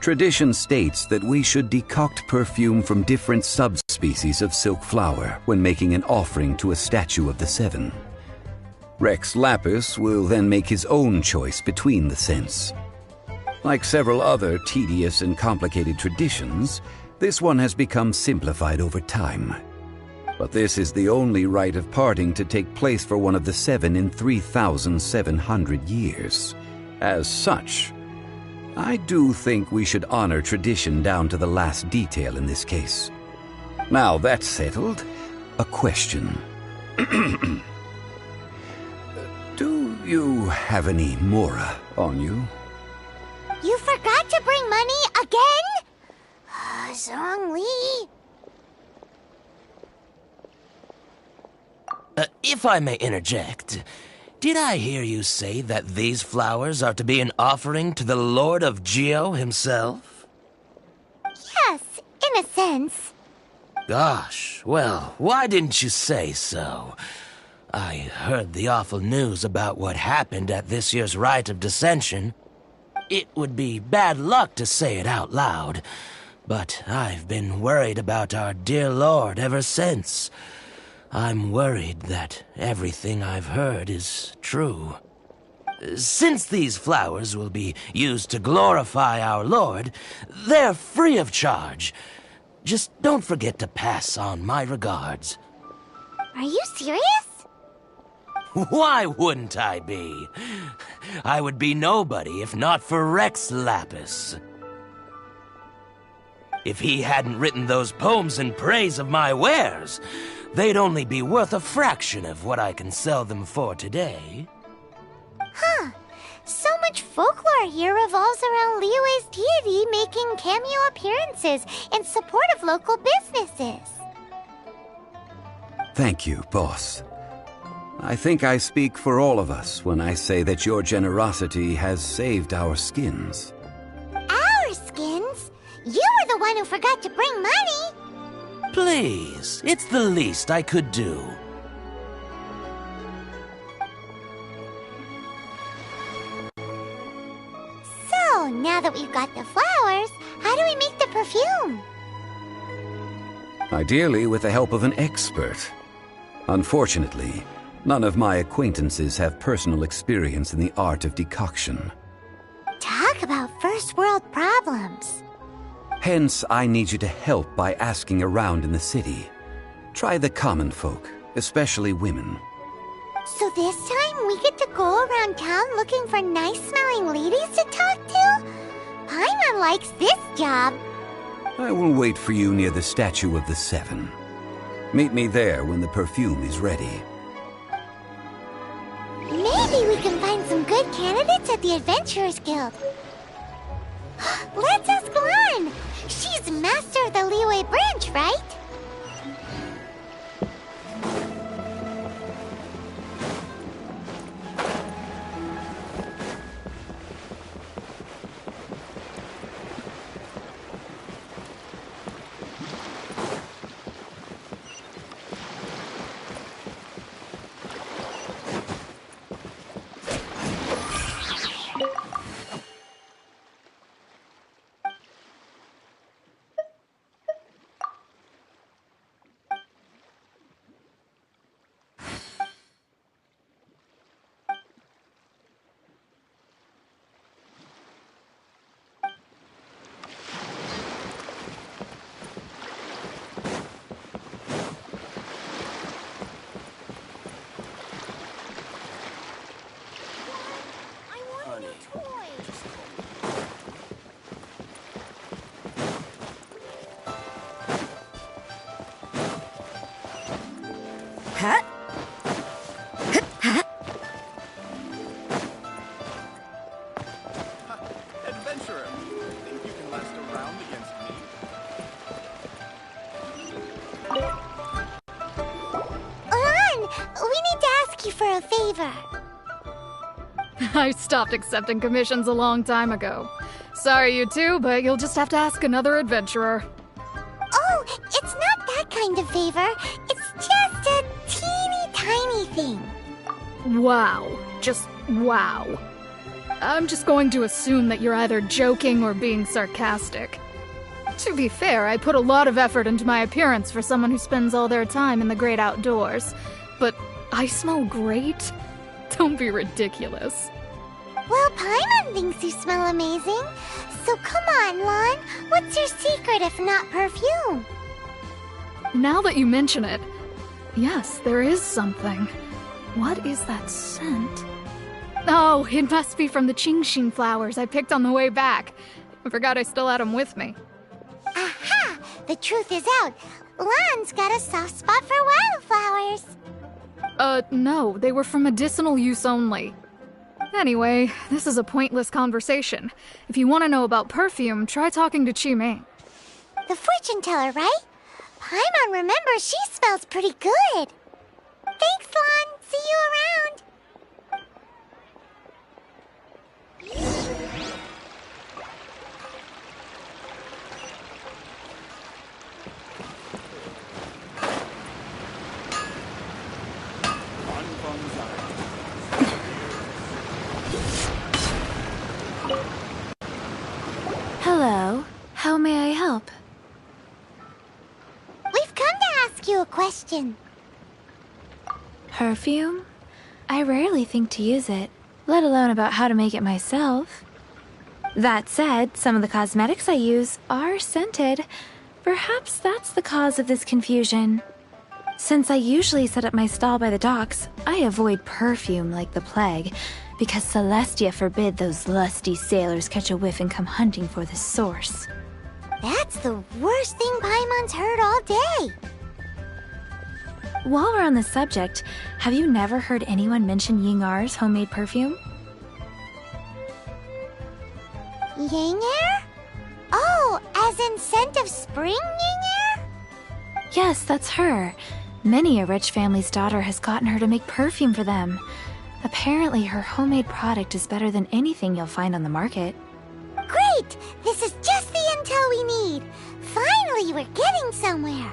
Tradition states that we should decoct perfume from different subspecies of silk flower when making an offering to a statue of the Seven. Rex Lapis will then make his own choice between the scents. Like several other tedious and complicated traditions, this one has become simplified over time. But this is the only rite of parting to take place for one of the Seven in 3,700 years. As such, I do think we should honor tradition down to the last detail in this case. Now that's settled, a question. Do you have any mora on you? You forgot to bring money again? Zhongli. If I may interject, did I hear you say that these flowers are to be an offering to the Lord of Geo himself? Yes, in a sense. Gosh, well, why didn't you say so? I heard the awful news about what happened at this year's Rite of Dissension. It would be bad luck to say it out loud, but I've been worried about our dear Lord ever since. I'm worried that everything I've heard is true. Since these flowers will be used to glorify our Lord, they're free of charge. Just don't forget to pass on my regards. Are you serious? Why wouldn't I be? I would be nobody if not for Rex Lapis. If he hadn't written those poems in praise of my wares, they'd only be worth a fraction of what I can sell them for today. Huh. So much folklore here revolves around Liyue's deity making cameo appearances in support of local businesses. Thank you, boss. I think I speak for all of us when I say that your generosity has saved our skins. Our skins? You were the one who forgot to bring money! Please, it's the least I could do. So, now that we've got the flowers, how do we make the perfume? Ideally with the help of an expert. Unfortunately, none of my acquaintances have personal experience in the art of decoction. Talk about first world problems. Hence, I need you to help by asking around in the city. Try the common folk, especially women. So this time we get to go around town looking for nice-smelling ladies to talk to? Paimon likes this job. I will wait for you near the Statue of the Seven. Meet me there when the perfume is ready. Maybe we can find some good candidates at the Adventurers Guild. Let's ask Lan. She's master of the Liyue branch, right? Adventurer, think you can last a round against me? Lan, we need to ask you for a favor. I stopped accepting commissions a long time ago. Sorry, you two, but you'll just have to ask another adventurer. Oh, it's not that kind of favor. It's just a teeny tiny thing. Wow. Just wow. I'm just going to assume that you're either joking or being sarcastic. To be fair, I put a lot of effort into my appearance for someone who spends all their time in the great outdoors. But I smell great? Don't be ridiculous. Well, Paimon thinks you smell amazing. So come on, Lan. What's your secret if not perfume? Now that you mention it, yes, there is something. What is that scent? Oh, it must be from the Genshin flowers I picked on the way back. I forgot I still had them with me. Aha! The truth is out. Lan's got a soft spot for wildflowers. No, they were for medicinal use only. Anyway, this is a pointless conversation. If you want to know about perfume, try talking to Chi-Ming. The fortune teller, right? Paimon remembers she smells pretty good. Thanks, Lan. See you around. Hello. How may I help? We've come to ask you a question. Perfume? I rarely think to use it, let alone about how to make it myself. That said, some of the cosmetics I use are scented. Perhaps that's the cause of this confusion. Since I usually set up my stall by the docks, I avoid perfume like the plague, because Celestia forbid those lusty sailors catch a whiff and come hunting for the source. That's the worst thing Paimon's heard all day. While we're on the subject, have you never heard anyone mention Yingar's homemade perfume? Yingar? Oh, as in scent of spring, Yingar? Yes, that's her. Many a rich family's daughter has gotten her to make perfume for them. Apparently, her homemade product is better than anything you'll find on the market. Great! This is just the intel we need. Finally, we're getting somewhere.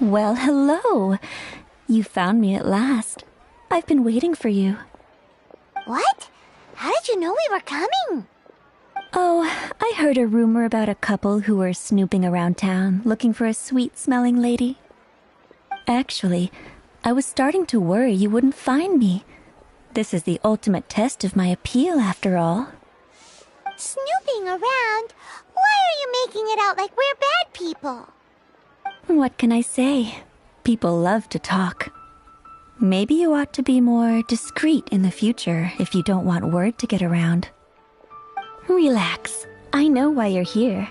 Well, hello. You found me at last. I've been waiting for you. What? How did you know we were coming? Oh, I heard a rumor about a couple who were snooping around town looking for a sweet-smelling lady. Actually, I was starting to worry you wouldn't find me. This is the ultimate test of my appeal, after all. Snooping around? Why are you making it out like we're bad people? What can I say? People love to talk. Maybe you ought to be more discreet in the future if you don't want word to get around. Relax. I know why you're here.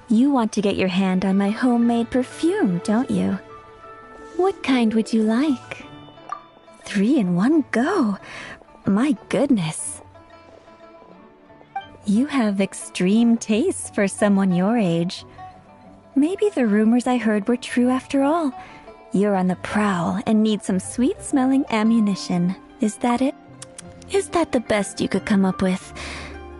You want to get your hand on my homemade perfume, don't you? What kind would you like? 3 in one go. My goodness. You have extreme tastes for someone your age. Maybe the rumors I heard were true after all. You're on the prowl and need some sweet-smelling ammunition. Is that it? Is that the best you could come up with?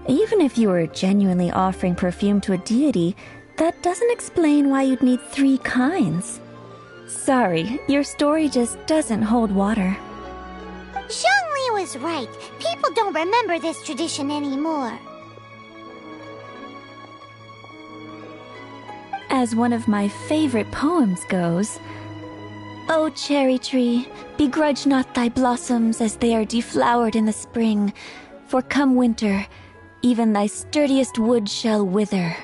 Even if you were genuinely offering perfume to a deity, that doesn't explain why you'd need 3 kinds. Sorry, your story just doesn't hold water. Zhongli was right. People don't remember this tradition anymore. As one of my favorite poems goes, "O cherry tree, begrudge not thy blossoms as they are deflowered in the spring, for come winter, even thy sturdiest wood shall wither."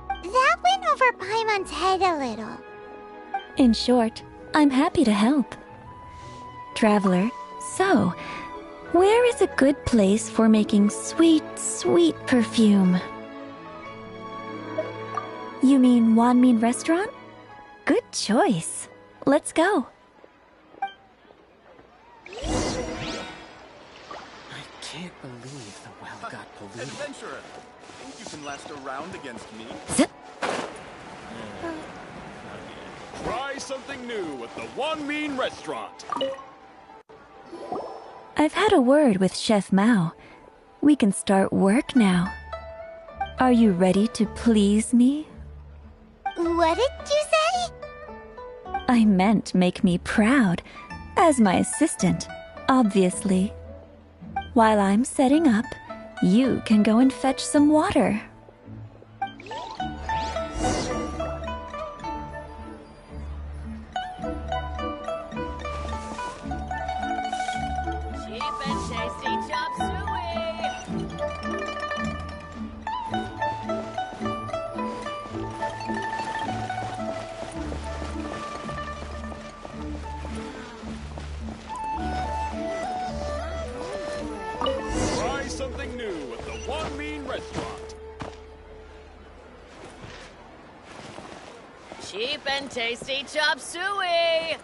That went over Paimon's head a little. In short, I'm happy to help. Traveler, so, where is a good place for making sweet, sweet perfume? You mean Wanmin Restaurant? Good choice. Let's go. I can't believe the well got polluted. Adventurer, think you can last a round against me? Try something new at the Wanmin Restaurant. I've had a word with Chef Mao. We can start work now. Are you ready to please me? What did you say? I meant make me proud. As my assistant, obviously. While I'm setting up, you can go and fetch some water. Cheap and tasty chop suey. Try something new at the Wanmin Restaurant. Cheap and tasty chop suey.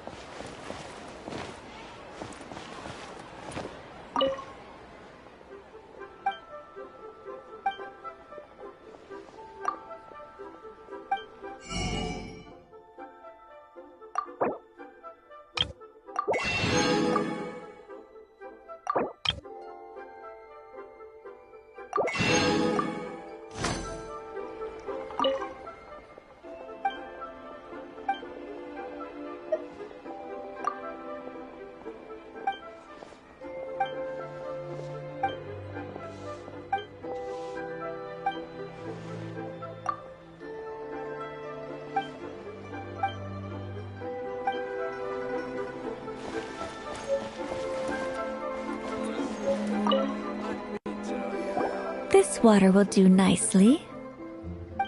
This water will do nicely.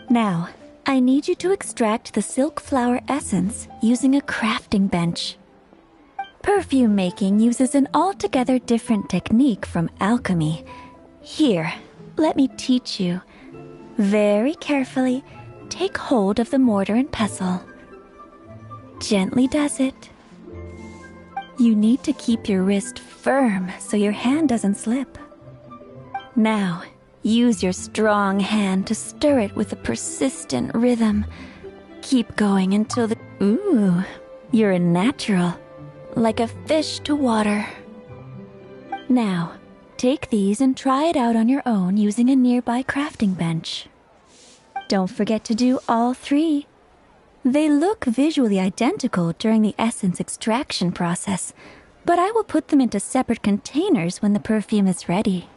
Now, I need you to extract the silk flower essence using a crafting bench. Perfume making uses an altogether different technique from alchemy. Here, let me teach you. Very carefully, take hold of the mortar and pestle. Gently does it. You need to keep your wrist firm so your hand doesn't slip. Now, use your strong hand to stir it with a persistent rhythm. Keep going until the... Ooh, you're a natural. Like a fish to water. Now, take these and try it out on your own using a nearby crafting bench. Don't forget to do all 3. They look visually identical during the essence extraction process, but I will put them into separate containers when the perfume is ready.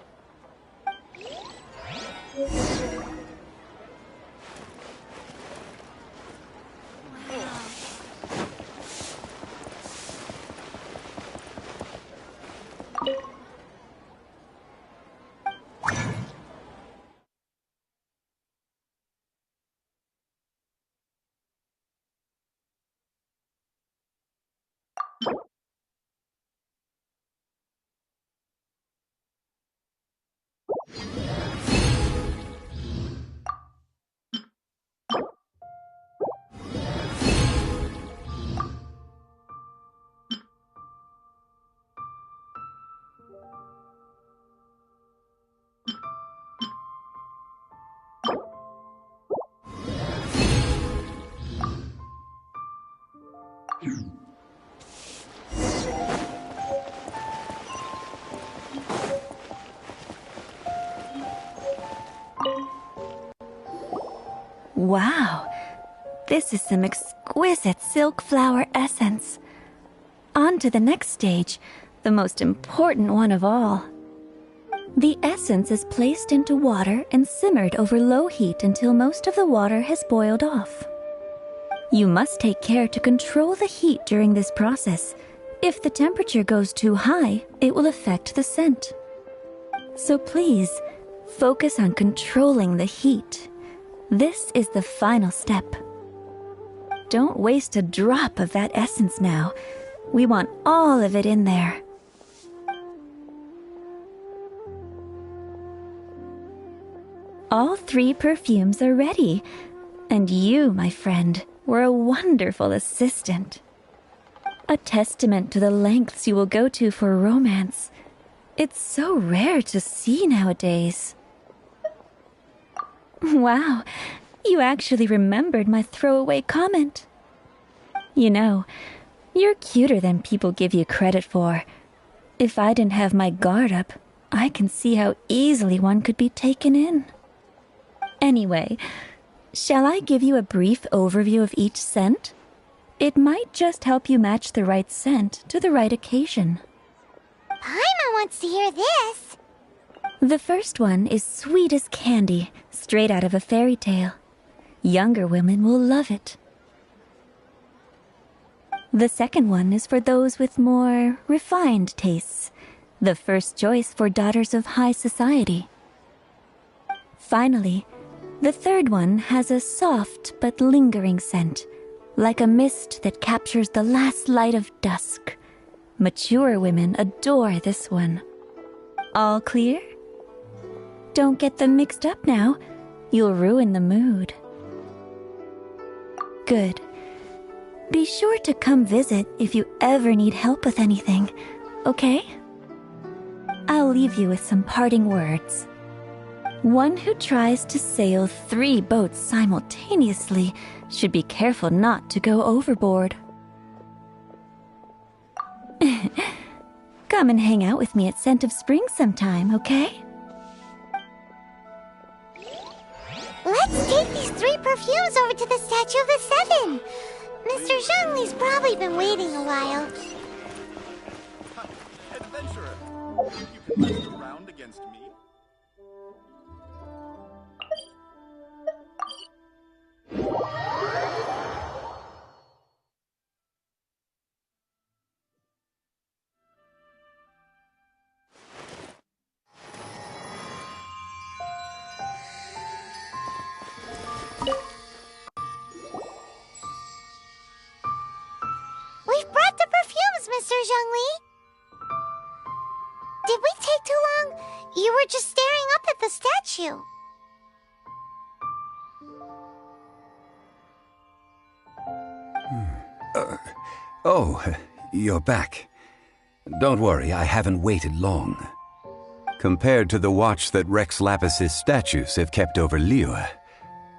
Wow, this is some exquisite silk flower essence. On to the next stage, the most important one of all. The essence is placed into water and simmered over low heat until most of the water has boiled off. You must take care to control the heat during this process. If the temperature goes too high, it will affect the scent. So please, focus on controlling the heat. This is the final step. Don't waste a drop of that essence now. We want all of it in there. All 3 perfumes are ready. And you, my friend, were a wonderful assistant. A testament to the lengths you will go to for romance. It's so rare to see nowadays. Wow, you actually remembered my throwaway comment. You know, you're cuter than people give you credit for. If I didn't have my guard up, I can see how easily one could be taken in. Anyway, shall I give you a brief overview of each scent? It might just help you match the right scent to the right occasion. Paimon wants to hear this. The first one is sweet as candy, straight out of a fairy tale. Younger women will love it. The second one is for those with more refined tastes. The first choice for daughters of high society. Finally, the third one has a soft but lingering scent, like a mist that captures the last light of dusk. Mature women adore this one. All clear? Don't get them mixed up now. You'll ruin the mood. Good. Be sure to come visit if you ever need help with anything, okay? I'll leave you with some parting words. One who tries to sail 3 boats simultaneously should be careful not to go overboard. Come and hang out with me at Scent of Spring sometime, okay? Let's take these 3 perfumes over to the Statue of the Seven. Mr. Zhongli's probably been waiting a while. Adventurer, you can rest around against me? Oh, you're back. Don't worry, I haven't waited long. Compared to the watch that Rex Lapis's statues have kept over Liyue,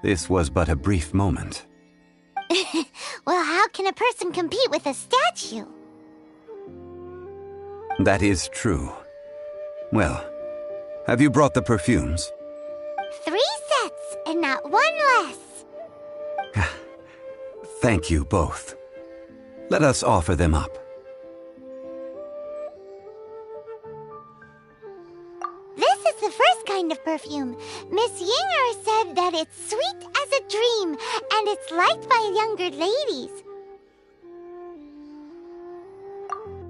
this was but a brief moment. Well, how can a person compete with a statue? That is true. Well, have you brought the perfumes? 3 sets, and not one less. Thank you both. Let us offer them up. This is the first kind of perfume. Miss Yinger said that it's sweet as a dream, and it's liked by younger ladies.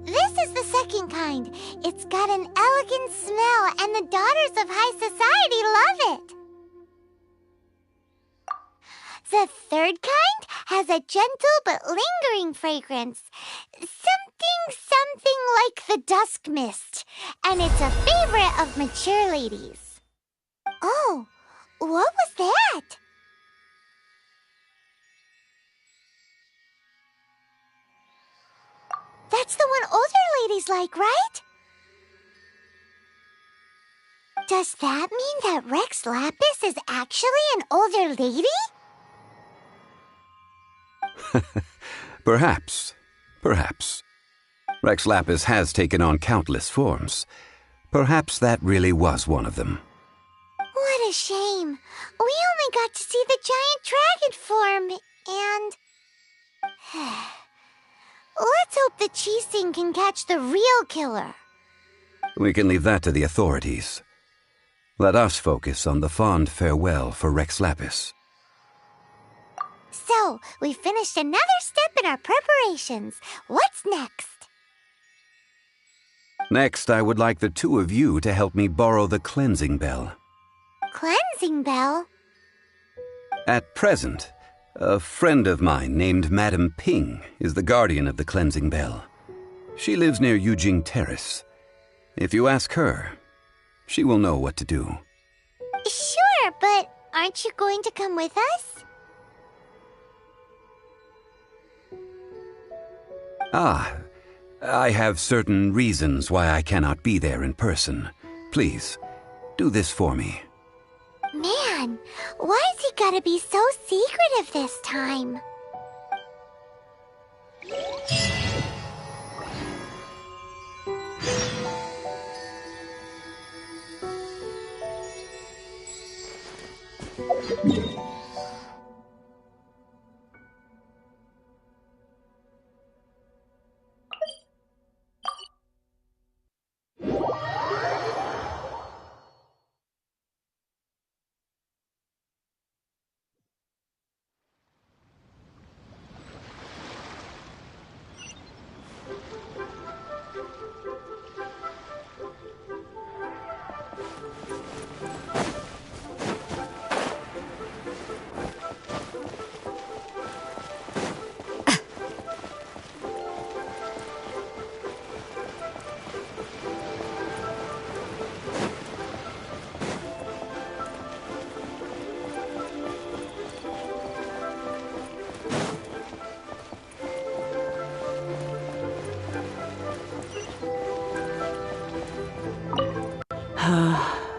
This is the second kind. It's got an elegant smell, and the daughters of high society love it. The third kind has a gentle but lingering fragrance. Something like the dusk mist. And it's a favorite of mature ladies. Oh, what was that? That's the one older ladies like, right? Does that mean that Rex Lapis is actually an older lady? Perhaps. Rex Lapis has taken on countless forms. Perhaps that really was one of them. What a shame. We only got to see the giant dragon form, and... Let's hope the Chising can catch the real killer. We can leave that to the authorities. Let us focus on the fond farewell for Rex Lapis. So, we finished another step in our preparations. What's next? Next, I would like the two of you to help me borrow the cleansing bell. Cleansing bell? At present, a friend of mine named Madame Ping is the guardian of the cleansing bell. She lives near Yujing Terrace. If you ask her, she will know what to do. Sure, but aren't you going to come with us? Ah, I have certain reasons why I cannot be there in person. Please, do this for me. Man, why has he gotta be so secretive this time?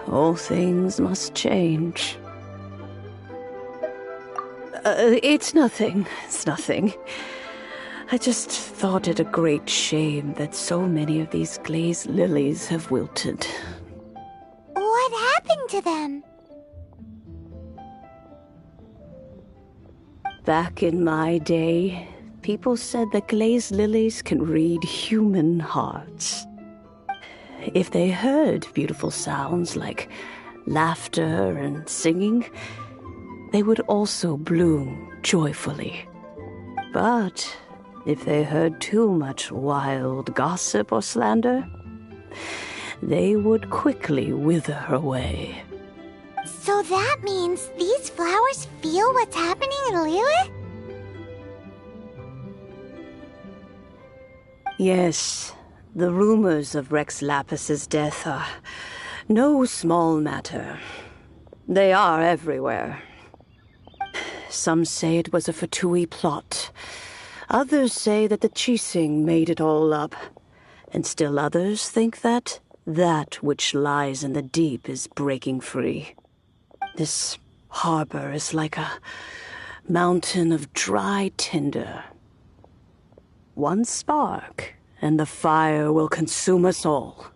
All things must change. It's nothing. I just thought it a great shame that so many of these glazed lilies have wilted. What happened to them? Back in my day, people said that glazed lilies can read human hearts. If they heard beautiful sounds like laughter and singing, they would also bloom joyfully. But if they heard too much wild gossip or slander, they would quickly wither away. So that means these flowers feel what's happening in Liyue? Yes, the rumors of Rex Lapis's death are no small matter. They are everywhere. Some say it was a Fatui plot. Others say that the Chising made it all up, and still others think that that which lies in the deep is breaking free. This harbor is like a mountain of dry tinder. One spark, and the fire will consume us all.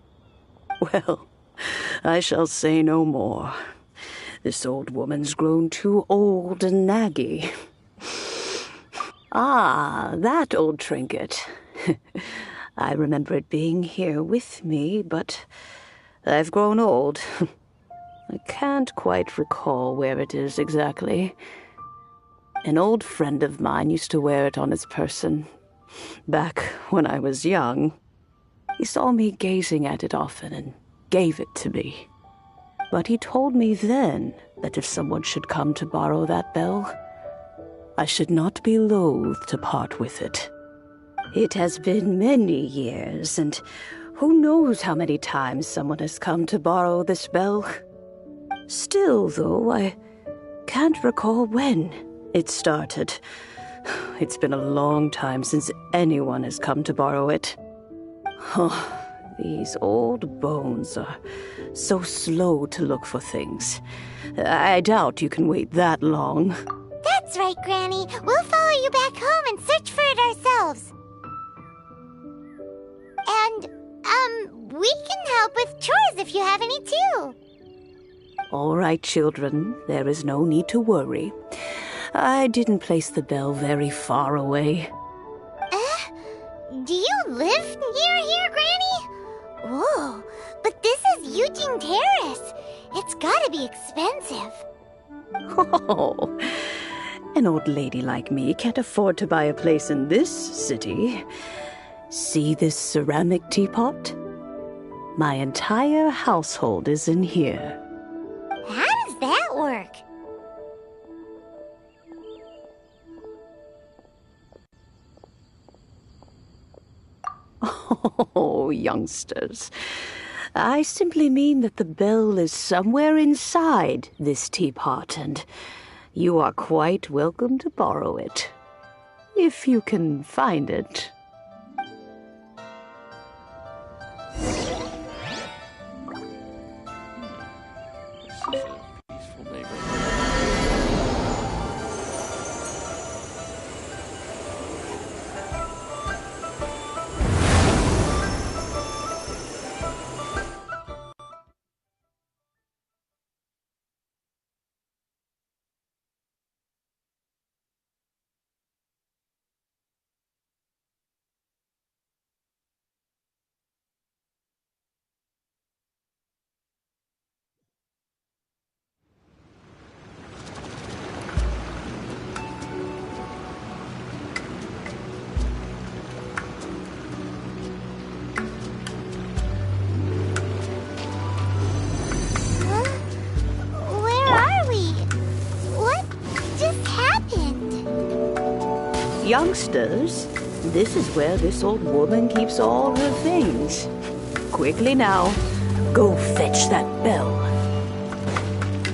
Well, I shall say no more. This old woman's grown too old and naggy. Ah, that old trinket. I remember it being here with me, but I've grown old. I can't quite recall where it is exactly. An old friend of mine used to wear it on his person, back when I was young. He saw me gazing at it often and gave it to me. But he told me then that if someone should come to borrow that bell, I should not be loath to part with it. It has been many years, and who knows how many times someone has come to borrow this bell. Still, though, I can't recall when it started. It's been a long time since anyone has come to borrow it. Oh, these old bones are so slow to look for things. I doubt you can wait that long. That's right, Granny. We'll follow you back home and search for it ourselves. And, we can help with chores if you have any too. All right, children. There is no need to worry. I didn't place the bell very far away. Do you live near here, Granny? Whoa, but this is Eugene Terrace. It's gotta be expensive. Oh, an old lady like me can't afford to buy a place in this city. See this ceramic teapot? My entire household is in here. How does that work? Oh, youngsters. I simply mean that the bell is somewhere inside this teapot, and you are quite welcome to borrow it, if you can find it. Youngsters, this is where this old woman keeps all her things. Quickly now, go fetch that bell.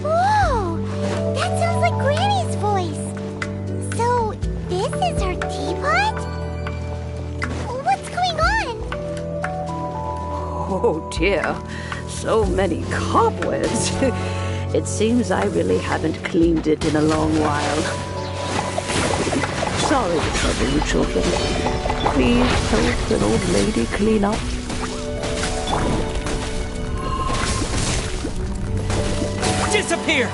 Whoa! That sounds like Granny's voice. So, this is her teapot? What's going on? Oh dear, so many cobwebs. It seems I really haven't cleaned it in a long while. Sorry to trouble you, children. Please help an old lady clean up. Disappear!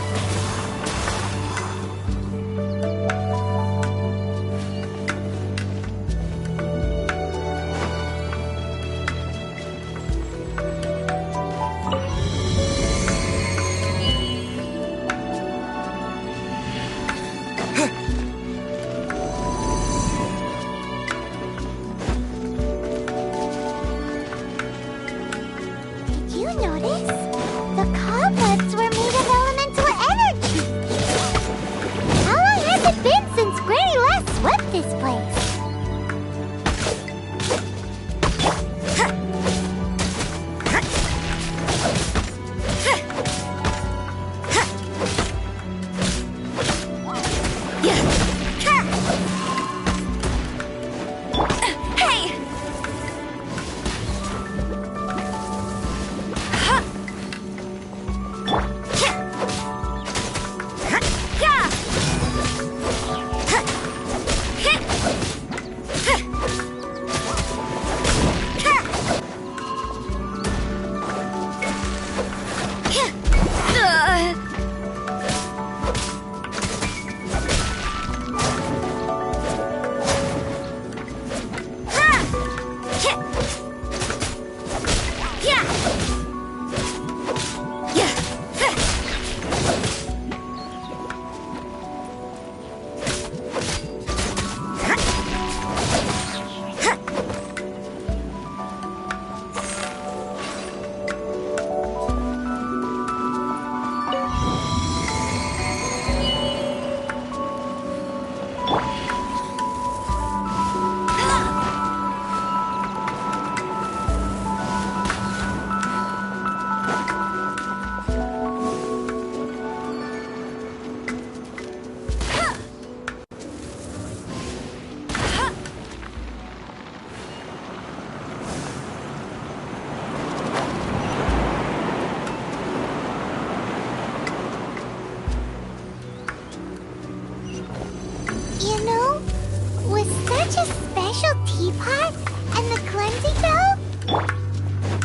such a special teapot and the cleansing bell?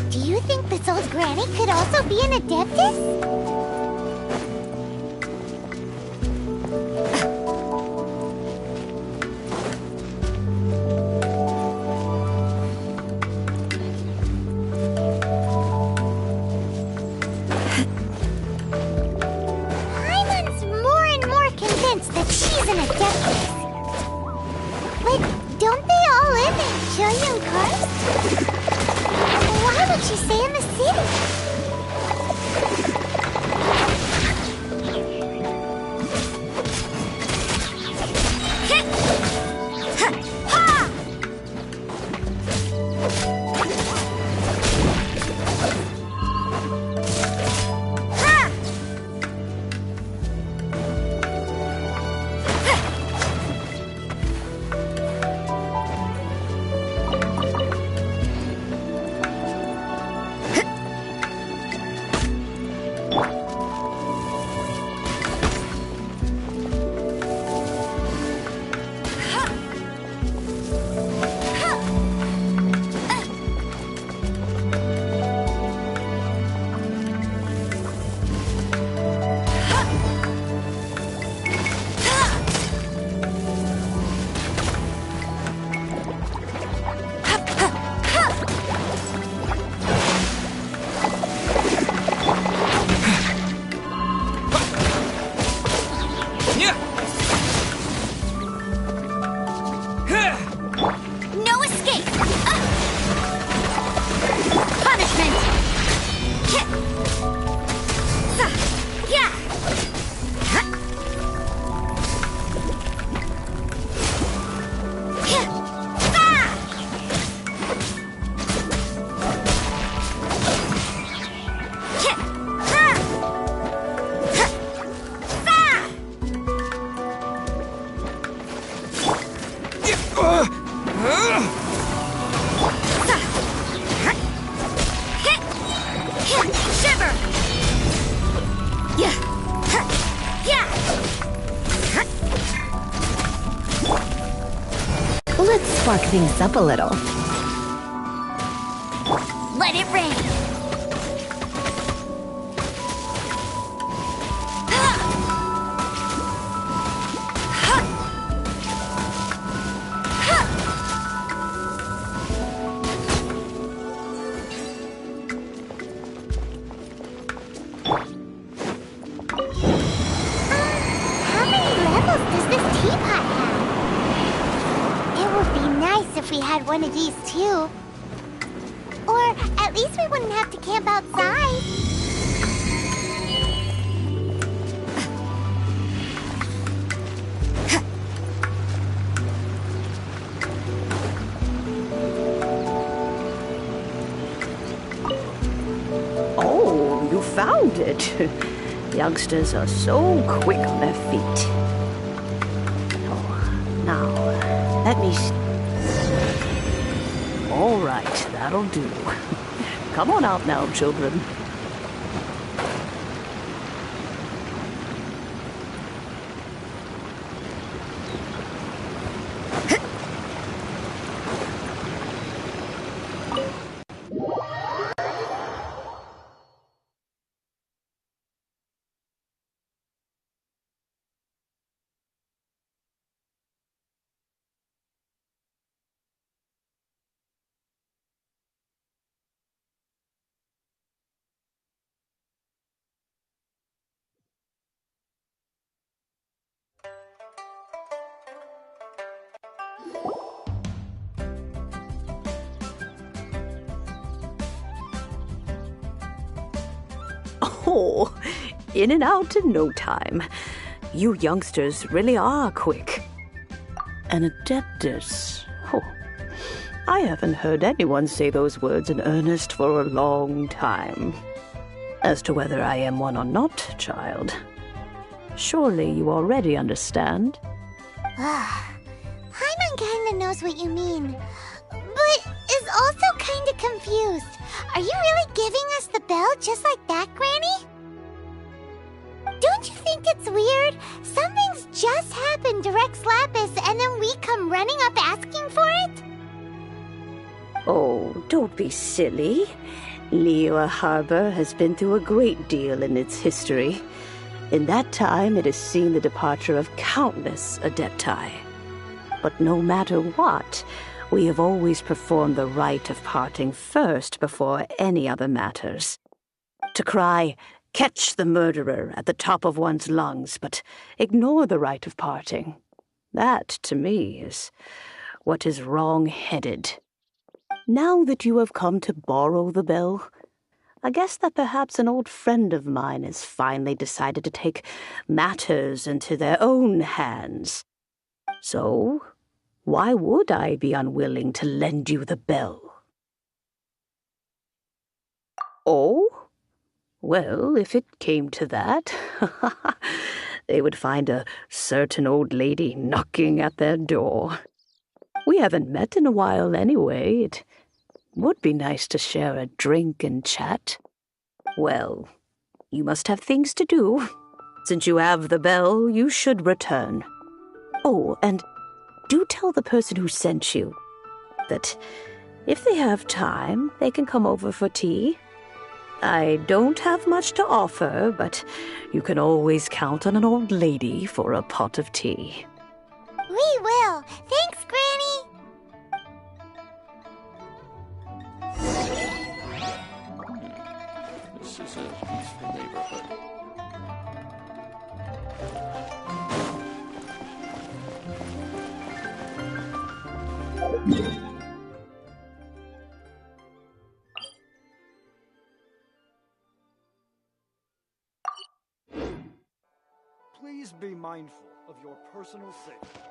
Do you think this old granny could also be an adeptus? Paimon's more and more convinced that she's an adeptus. But don't they all live in Chilean Karst? Why would she stay in the city? No escape! Punishment! Yeah! Shiver! Let's spark things up a little. Let it rain! How many levels does this teapot have? It would be nice if we had one of these too. Or at least we wouldn't have to camp outside. Oh, you found it. Youngsters are so quick on their feet. Oh, now, let me see. All right, that'll do. Come on out now, children. Oh, in and out in no time. You youngsters really are quick. An adeptus. Oh, I haven't heard anyone say those words in earnest for a long time. As to whether I am one or not, child, surely you already understand. Paimon kinda knows what you mean, but is also kinda confused. Are you really giving us the bell just like that, Granny? Don't you think it's weird? Something's just happened to Rex Lapis and then we we come running up asking for it? Oh, don't be silly. Liyue Harbor has been through a great deal in its history. In that time, it has seen the departure of countless Adepti. But no matter what, we have always performed the rite of parting first before any other matters. To cry, "Catch the murderer," at the top of one's lungs, but ignore the rite of parting. That, to me, is what is wrong-headed. Now that you have come to borrow the bell, I guess that perhaps an old friend of mine has finally decided to take matters into their own hands. So, why would I be unwilling to lend you the bell? Oh? Well, if it came to that, they would find a certain old lady knocking at their door. We haven't met in a while anyway. It would be nice to share a drink and chat. Well, you must have things to do. Since you have the bell, you should return. Oh, and do tell the person who sent you that if they have time, they can come over for tea. I don't have much to offer, but you can always count on an old lady for a pot of tea. We will. Thanks, Granny. This is a peaceful neighborhood. Please be mindful of your personal safety.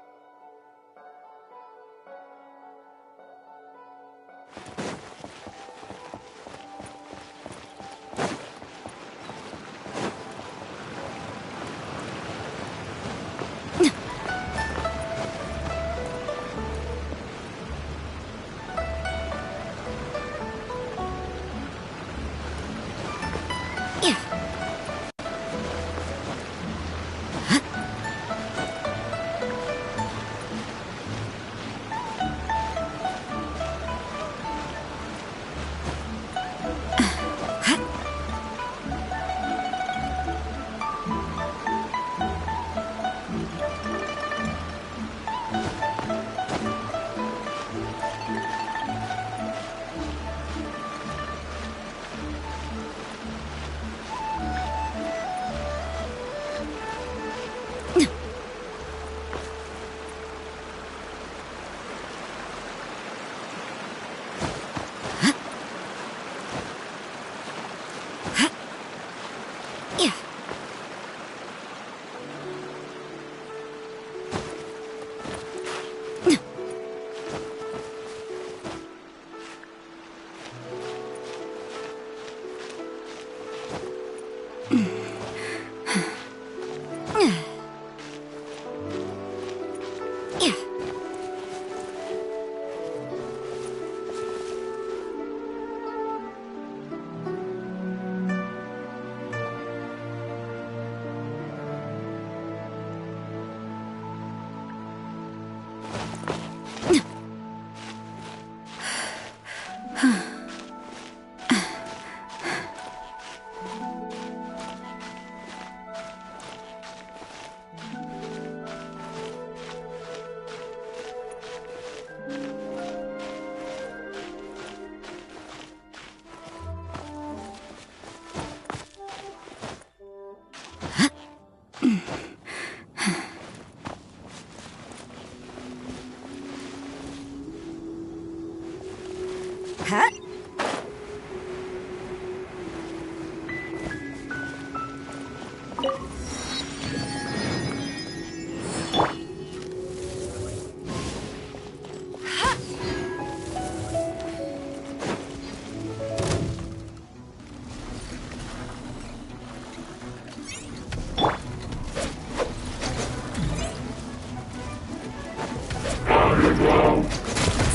Huh?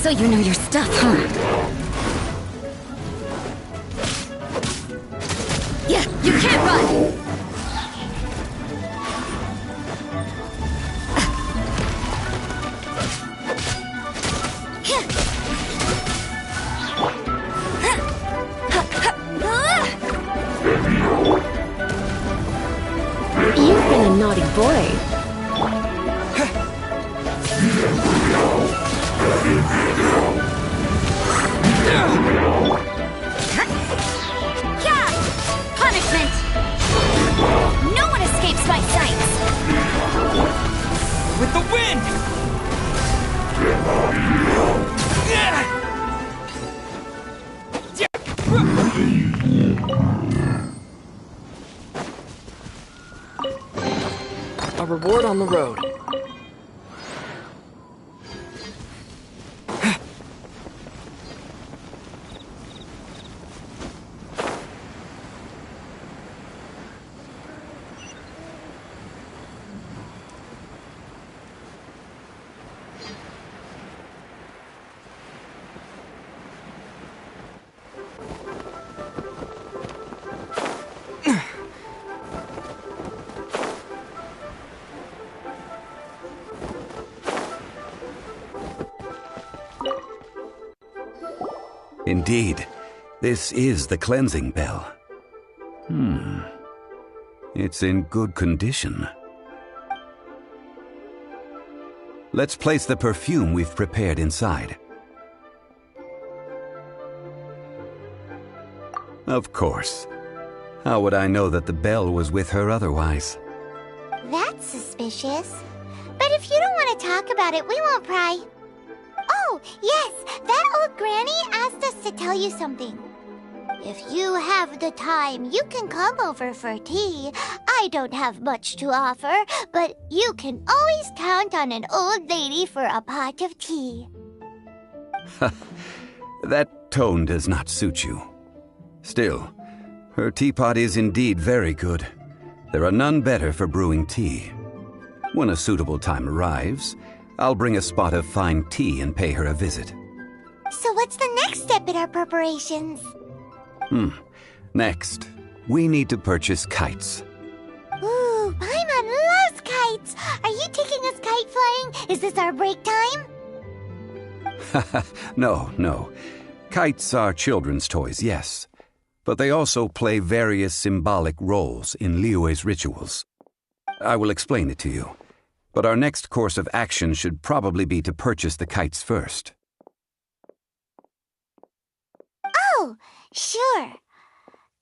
So you know your stuff, huh? Yeah, you can't run! Punishment! No one escapes my sights! With the wind! A reward on the road. Indeed, this is the cleansing bell. It's in good condition. Let's place the perfume we've prepared inside. Of course. How would I know that the bell was with her otherwise? That's suspicious. But if you don't want to talk about it, we won't pry. Oh, yes, that old granny asked us to tell you something. If you have the time, you can come over for tea. I don't have much to offer, but you can always count on an old lady for a pot of tea. That tone does not suit you. Still, her teapot is indeed very good. There are none better for brewing tea. When a suitable time arrives, I'll bring a spot of fine tea and pay her a visit. So what's the next step in our preparations? Next, we need to purchase kites. Ooh, Paimon loves kites! Are you taking us kite flying? Is this our break time? No. Kites are children's toys, yes. But they also play various symbolic roles in Liyue's rituals. I will explain it to you. But our next course of action should probably be to purchase the kites first. Oh, sure.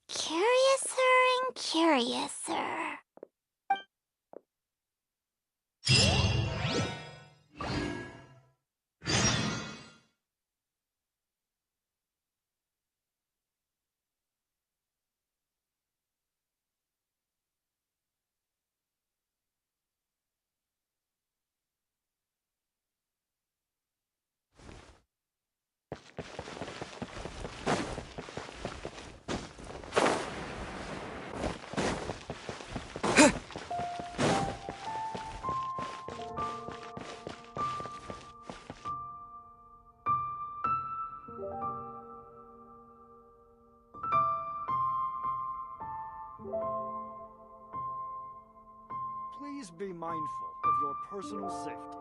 Curiouser and curiouser. Please be mindful of your personal safety.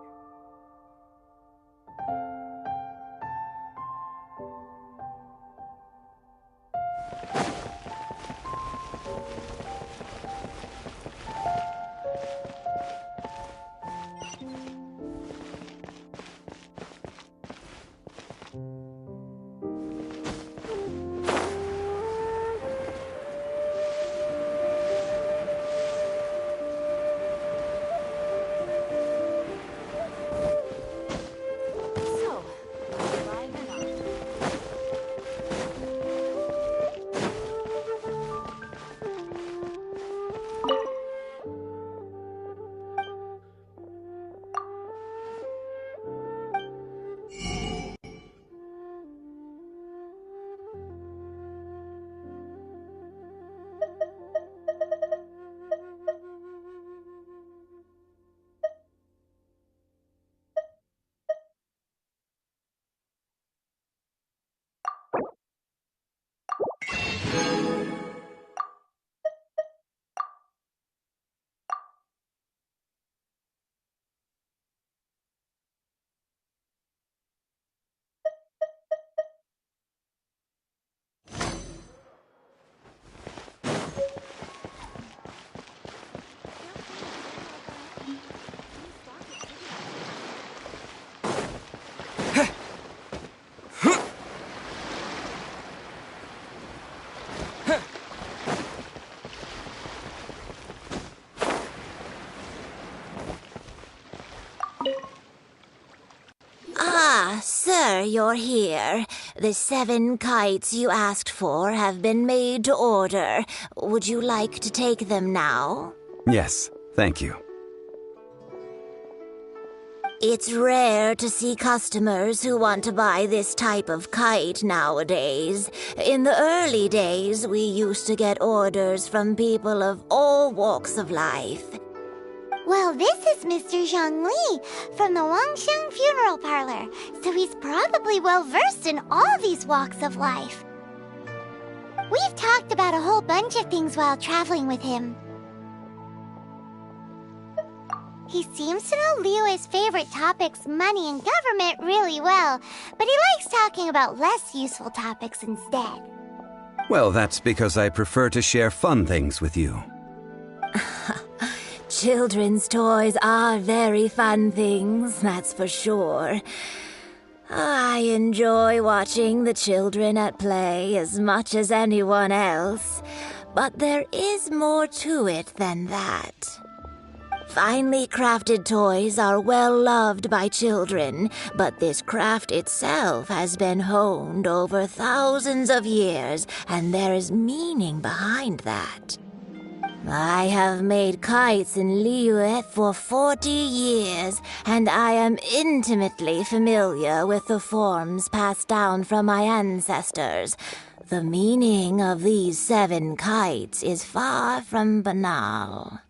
wonder you're here. The 7 kites you asked for have been made to order. Would you like to take them now? Yes, thank you. It's rare to see customers who want to buy this type of kite nowadays. In the early days, we used to get orders from people of all walks of life. Well, this is Mr. Zhongli from the Wangsheng Funeral Parlor, so he's probably well-versed in all these walks of life. We've talked about a whole bunch of things while traveling with him. He seems to know Liyue's favorite topics, money and government, really well, but he likes talking about less useful topics instead. Well, that's because I prefer to share fun things with you. Children's toys are very fun things, that's for sure. I enjoy watching the children at play as much as anyone else, but there is more to it than that. Finely crafted toys are well loved by children, but this craft itself has been honed over thousands of years, and there is meaning behind that. I have made kites in Liyue for 40 years, and I am intimately familiar with the forms passed down from my ancestors. The meaning of these 7 kites is far from banal.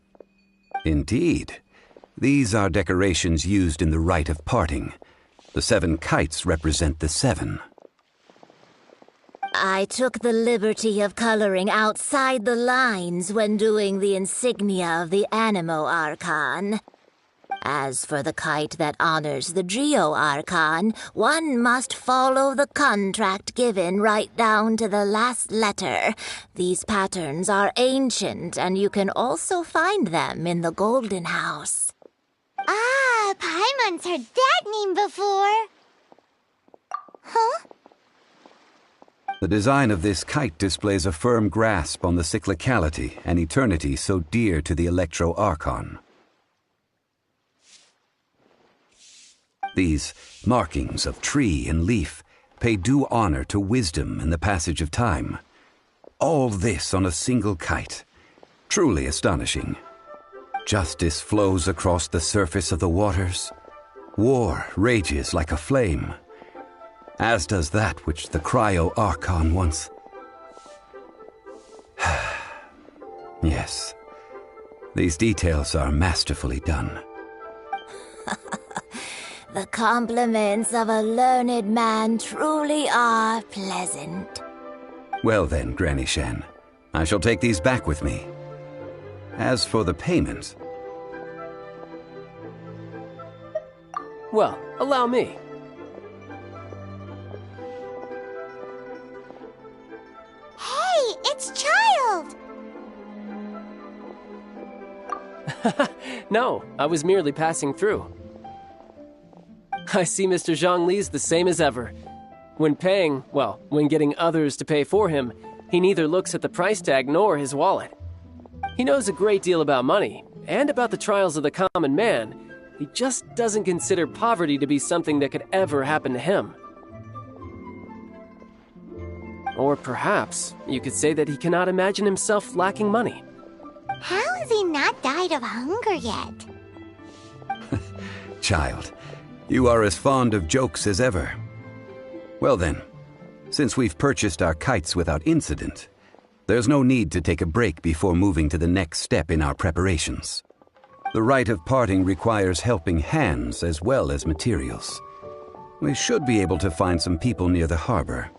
Indeed. These are decorations used in the rite of parting. The 7 kites represent the 7. I took the liberty of coloring outside the lines when doing the insignia of the Animo Archon. As for the kite that honors the Geo Archon, one must follow the contract given right down to the last letter. These patterns are ancient, and you can also find them in the Golden House. Ah, Paimon's heard that name before. Huh? The design of this kite displays a firm grasp on the cyclicality and eternity so dear to the Electro Archon. These markings of tree and leaf pay due honor to wisdom and the passage of time. All this on a single kite. Truly astonishing. Justice flows across the surface of the waters. War rages like a flame. As does that which the Cryo Archon once... Yes, these details are masterfully done. The compliments of a learned man truly are pleasant. Well then, Granny Shen, I shall take these back with me. As for the payment... Well, allow me. Hey, it's Child! No, I was merely passing through. I see Mr. Zhongli's the same as ever. When paying, well, when getting others to pay for him, he neither looks at the price tag nor his wallet. He knows a great deal about money, and about the trials of the common man. He just doesn't consider poverty to be something that could ever happen to him. Or perhaps you could say that he cannot imagine himself lacking money. How has he not died of hunger yet? Child, you are as fond of jokes as ever. Well then, since we've purchased our kites without incident, there's no need to take a break before moving to the next step in our preparations. The rite of parting requires helping hands as well as materials. We should be able to find some people near the harbor.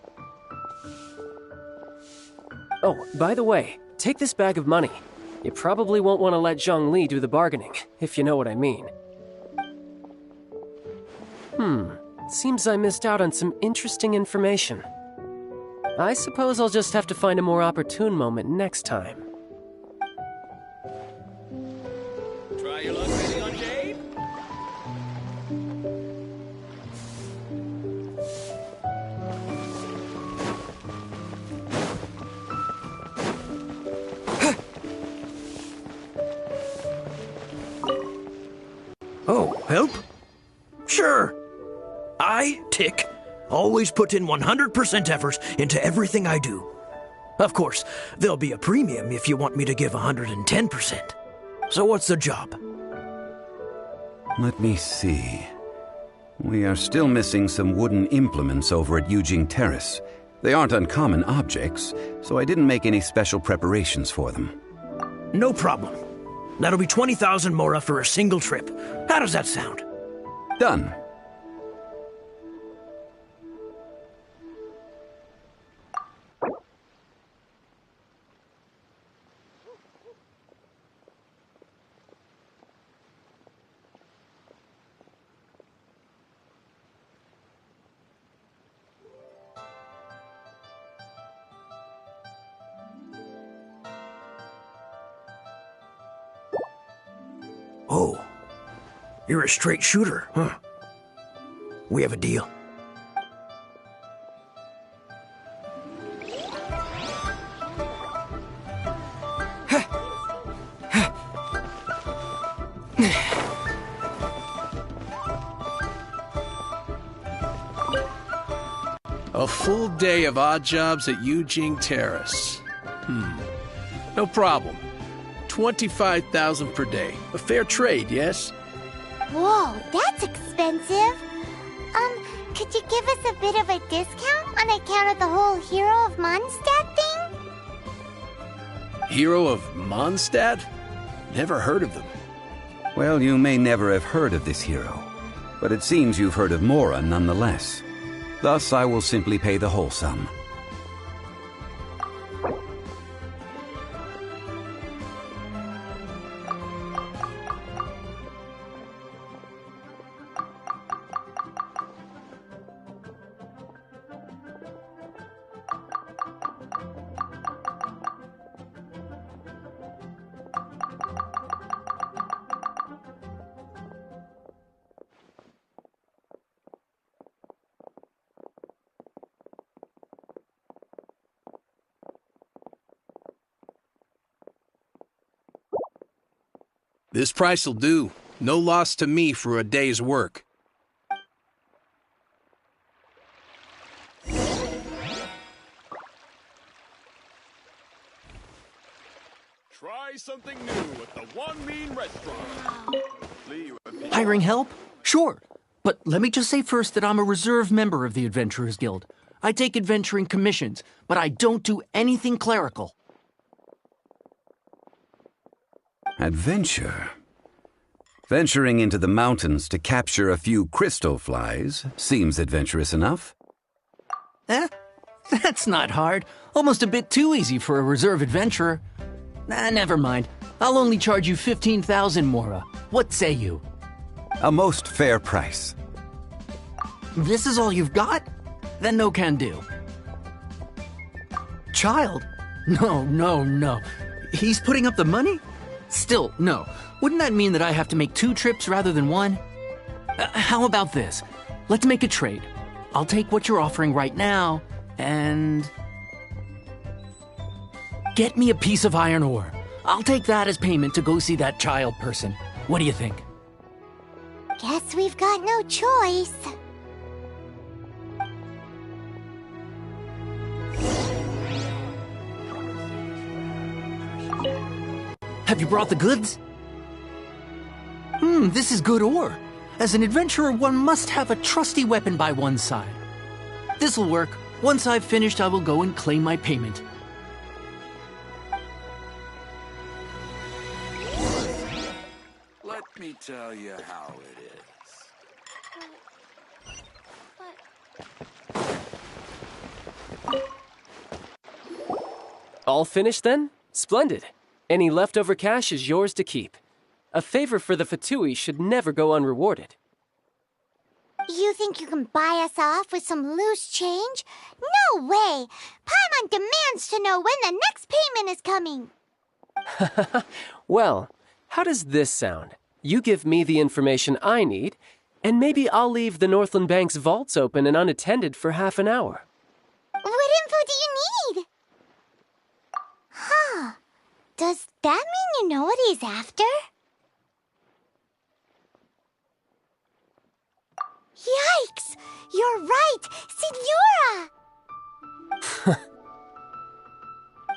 Oh, by the way, take this bag of money. You probably won't want to let Zhongli do the bargaining, if you know what I mean. Seems I missed out on some interesting information. I suppose I'll just have to find a more opportune moment next time. Try your luck betting on Jade? Oh, help? Sure. I tick Always put in 100% effort into everything I do. Of course, there'll be a premium if you want me to give 110%. So what's the job? Let me see. We are still missing some wooden implements over at Yujing Terrace. They aren't uncommon objects, so I didn't make any special preparations for them. No problem. That'll be 20,000 mora for a single trip. How does that sound? Done. Oh, you're a straight shooter, huh? We have a deal. A full day of odd jobs at Yujing Terrace. No problem. 25,000 per day. A fair trade, yes? Whoa, that's expensive. Could you give us a bit of a discount on account of the whole Hero of Mondstadt thing? Hero of Mondstadt? Never heard of them. Well, you may never have heard of this hero, but it seems you've heard of Mora nonetheless. Thus, I will simply pay the whole sum. This price'll do. No loss to me for a day's work. Try something new at the One Mean Restaurant. Hiring help? Sure. But let me just say first that I'm a reserve member of the Adventurers Guild. I take adventuring commissions, but I don't do anything clerical. Adventure? Venturing into the mountains to capture a few crystal flies seems adventurous enough. That's not hard. Almost a bit too easy for a reserve adventurer. Never mind. I'll only charge you 15,000 mora. What say you? A most fair price. This is all you've got? Then no can do. Child? No. He's putting up the money? Still, no. Wouldn't that mean that I have to make 2 trips rather than 1? How about this? Let's make a trade. I'll take what you're offering right now, and... get me a piece of iron ore. I'll take that as payment to go see that child person. What do you think? Guess we've got no choice. Have you brought the goods? This is good ore. As an adventurer, one must have a trusty weapon by one's side. This'll work. Once I've finished, I will go and claim my payment. Let me tell you how it is. All finished then? Splendid. Any leftover cash is yours to keep. A favor for the Fatui should never go unrewarded. You think you can buy us off with some loose change? No way! Paimon demands to know when the next payment is coming. Well, how does this sound? You give me the information I need, and maybe I'll leave the Northland Bank's vaults open and unattended for half an hour. What info do you need? Huh. Does that mean you know what he's after? Yikes! You're right! Signora!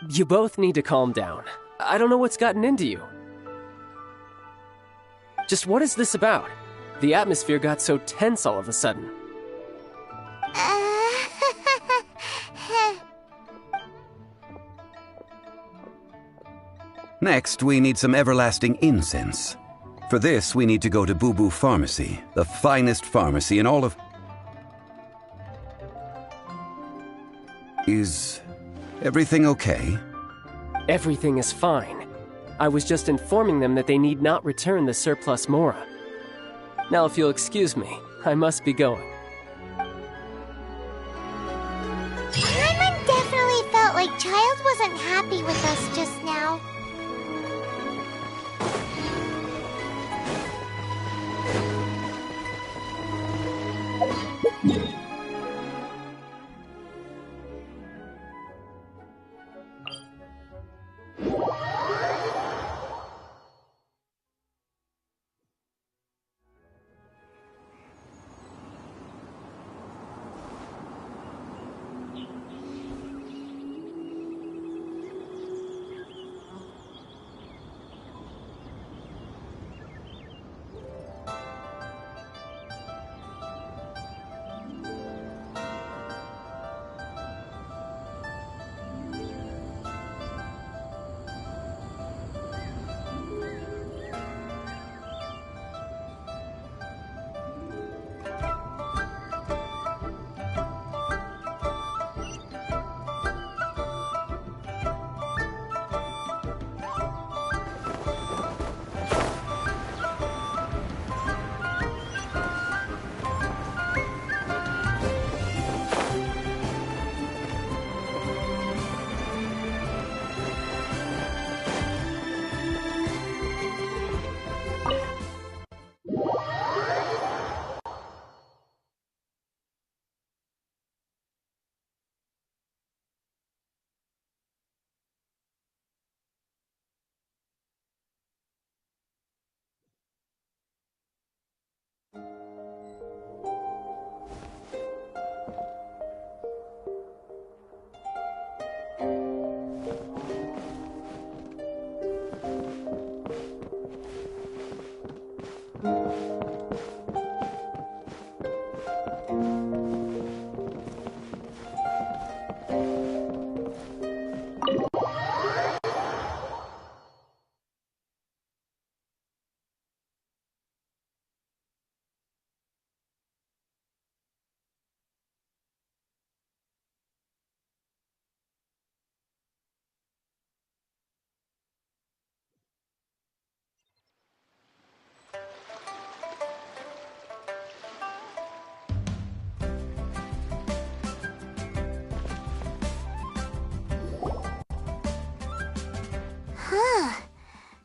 You both need to calm down. I don't know what's gotten into you. Just what is this about? The atmosphere got so tense all of a sudden. Next, we need some everlasting incense. For this, we need to go to Boo Boo Pharmacy, the finest pharmacy in all of... Is everything okay? Everything is fine. I was just informing them that they need not return the surplus Mora. Now, if you'll excuse me, I must be going. Paimon definitely felt like Child wasn't happy with us just now.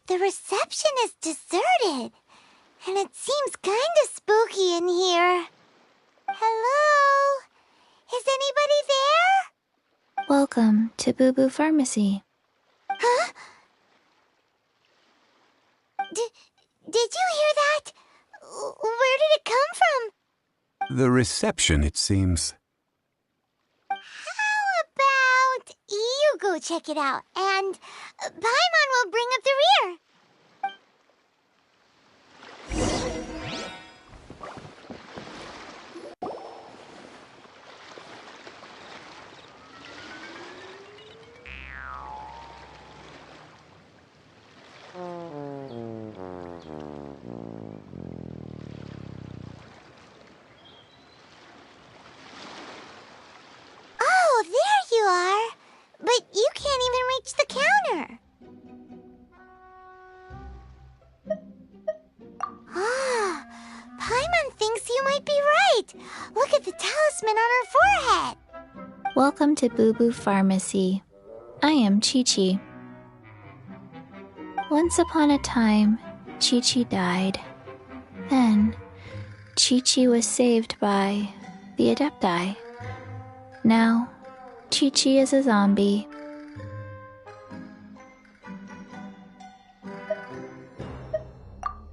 The reception is deserted, and it seems kinda spooky in here. Hello? Is anybody there? Welcome to Boo Boo Pharmacy. Huh? Did you hear that? Where did it come from? The reception, it seems. How about you go check it out, and Paimon will bring up the rear. Oh, there you are. But you can't even reach the counter. Ah, Paimon thinks you might be right. Look at the talisman on her forehead. Welcome to Boo Boo Pharmacy. I am Chi-Chi. Once upon a time, Chi-Chi died. Then, Chi-Chi was saved by the Adepti. Now, Chi-Chi is a zombie.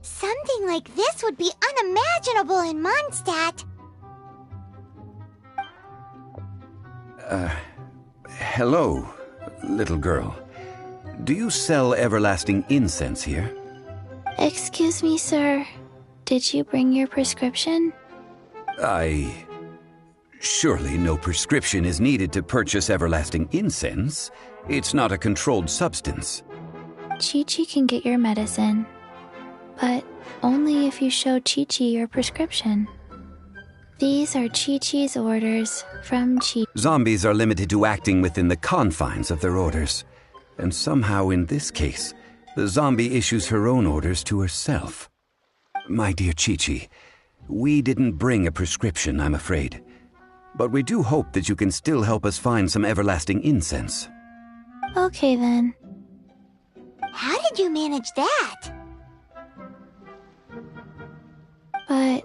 Something like this would be unimaginable in Mondstadt. Hello, little girl. Do you sell everlasting incense here? Excuse me, sir. Did you bring your prescription? Surely no prescription is needed to purchase everlasting incense. It's not a controlled substance. Chi-Chi can get your medicine, but only if you show Chi-Chi your prescription. These are Chi-Chi's orders from Chi. Zombies are limited to acting within the confines of their orders. And somehow in this case, the zombie issues her own orders to herself. My dear Chi-Chi, we didn't bring a prescription, I'm afraid. But we do hope that you can still help us find some everlasting incense. Okay then. How did you manage that? But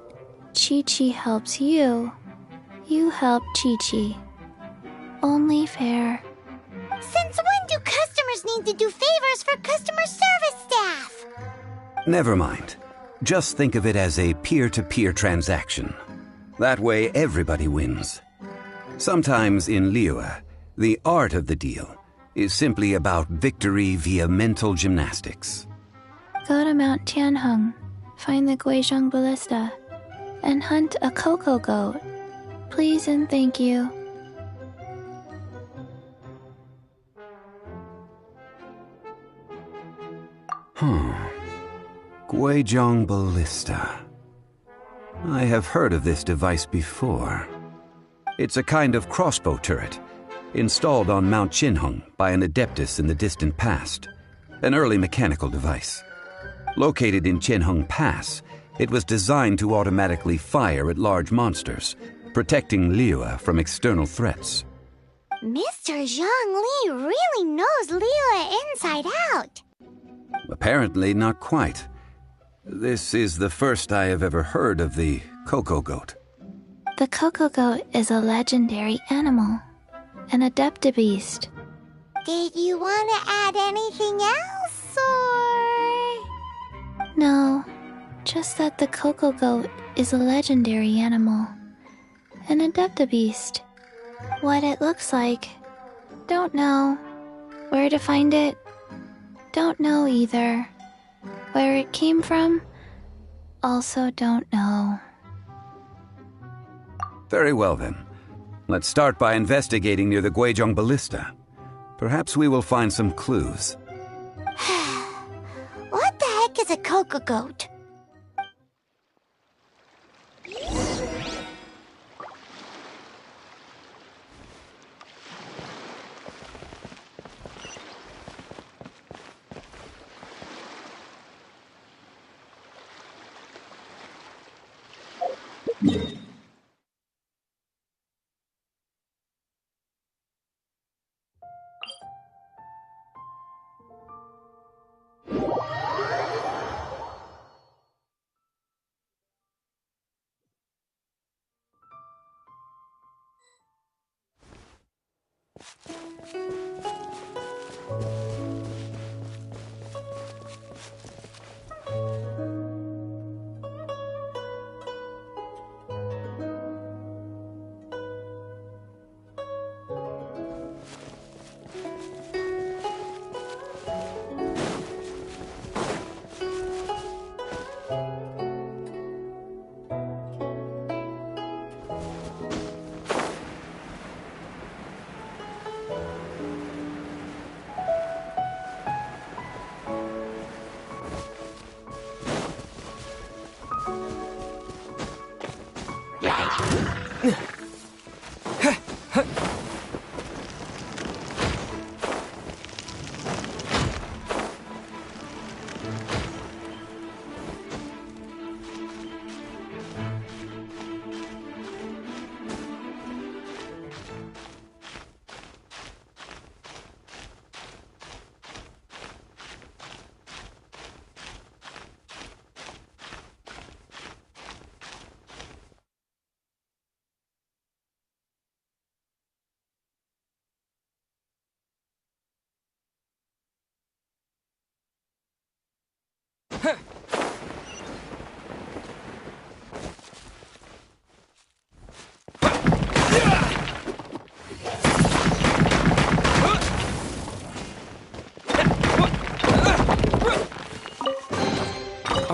Chi-Chi helps you. You help Chi-Chi. Only fair. Since when do customers need to do favors for customer service staff? Never mind. Just think of it as a peer-to-peer transaction. That way everybody wins. Sometimes in Liyue, the art of the deal is simply about victory via mental gymnastics. Go to Mount Tianheng, find the Guizhong Ballista, and hunt a cocoa goat. Please and thank you. Guizhong Ballista. I have heard of this device before. It's a kind of crossbow turret, installed on Mount Tianheng by an adeptus in the distant past, an early mechanical device. Located in Tianheng Pass, it was designed to automatically fire at large monsters, protecting Liyue from external threats. Mr. Zhang Li really knows Liyue inside out. Apparently not quite. This is the first I have ever heard of the cocoa goat. The cocoa goat is a legendary animal, an adeptabeast. Did you want to add anything else, or...? No, just that the cocoa goat is a legendary animal, an adeptabeast. What it looks like, don't know. Where to find it, don't know either. Where it came from, also don't know. Very well then. Let's start by investigating near the Guizhong Ballista. Perhaps we will find some clues. What the heck is a cocoa goat?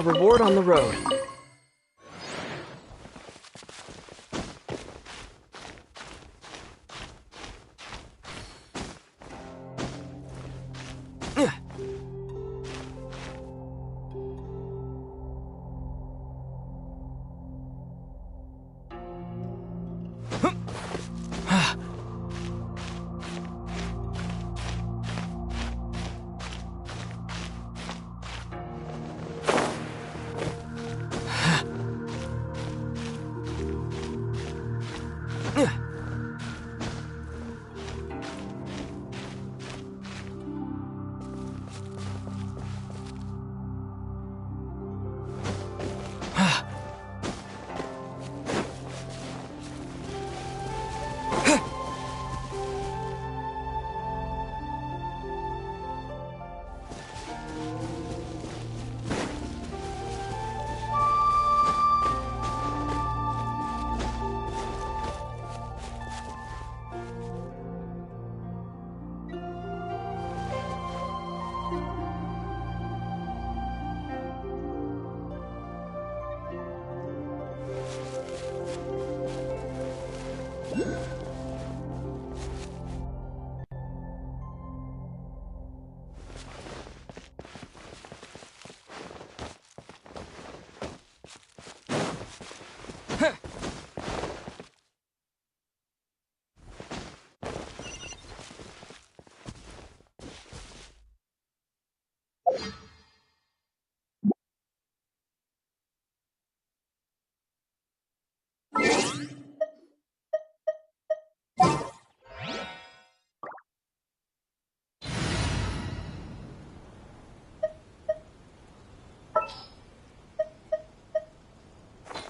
reward on the road.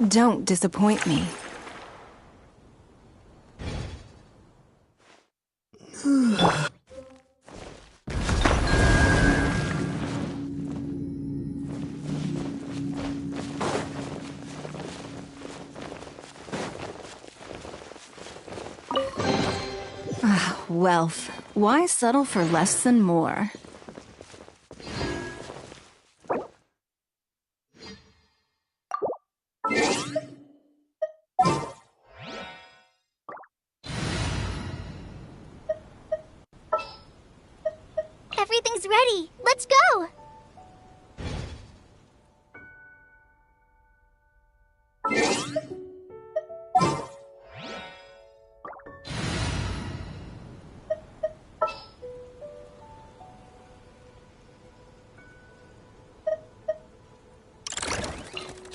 Don't disappoint me. Wealth. Why settle for less than more? Everything's ready. Let's go!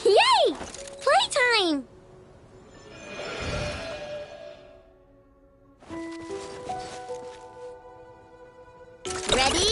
Yay! Playtime! Ready?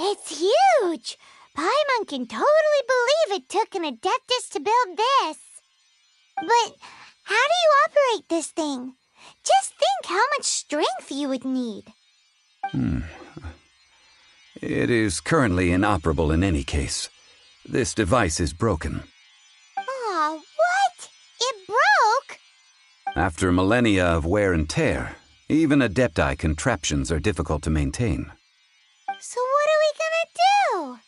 It's huge! Paimon can totally believe it took an Adeptus to build this. But how do you operate this thing? Just think how much strength you would need. It is currently inoperable in any case. This device is broken. Aw, what? It broke? After millennia of wear and tear, even Adepti contraptions are difficult to maintain. So what are we gonna do?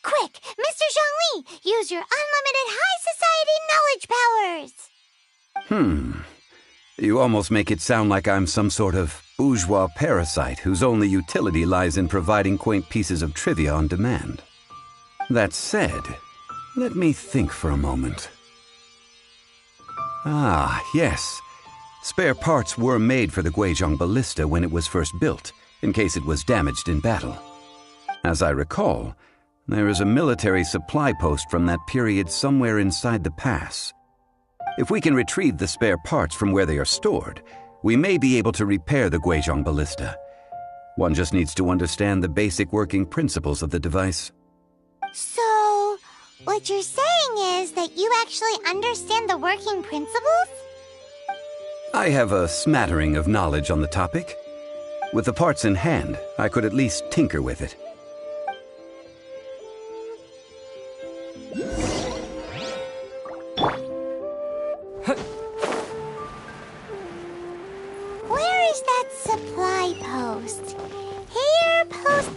Quick, Mr. Zhongli, use your unlimited high society knowledge powers! You almost make it sound like I'm some sort of bourgeois parasite whose only utility lies in providing quaint pieces of trivia on demand. That said, let me think for a moment. Ah, yes. Spare parts were made for the Guizhong ballista when it was first built, in case it was damaged in battle. As I recall, there is a military supply post from that period somewhere inside the pass. If we can retrieve the spare parts from where they are stored, we may be able to repair the Guizhong ballista. One just needs to understand the basic working principles of the device. So, what you're saying is that you actually understand the working principles? I have a smattering of knowledge on the topic. With the parts in hand, I could at least tinker with it. Where is that supply post? Here, post...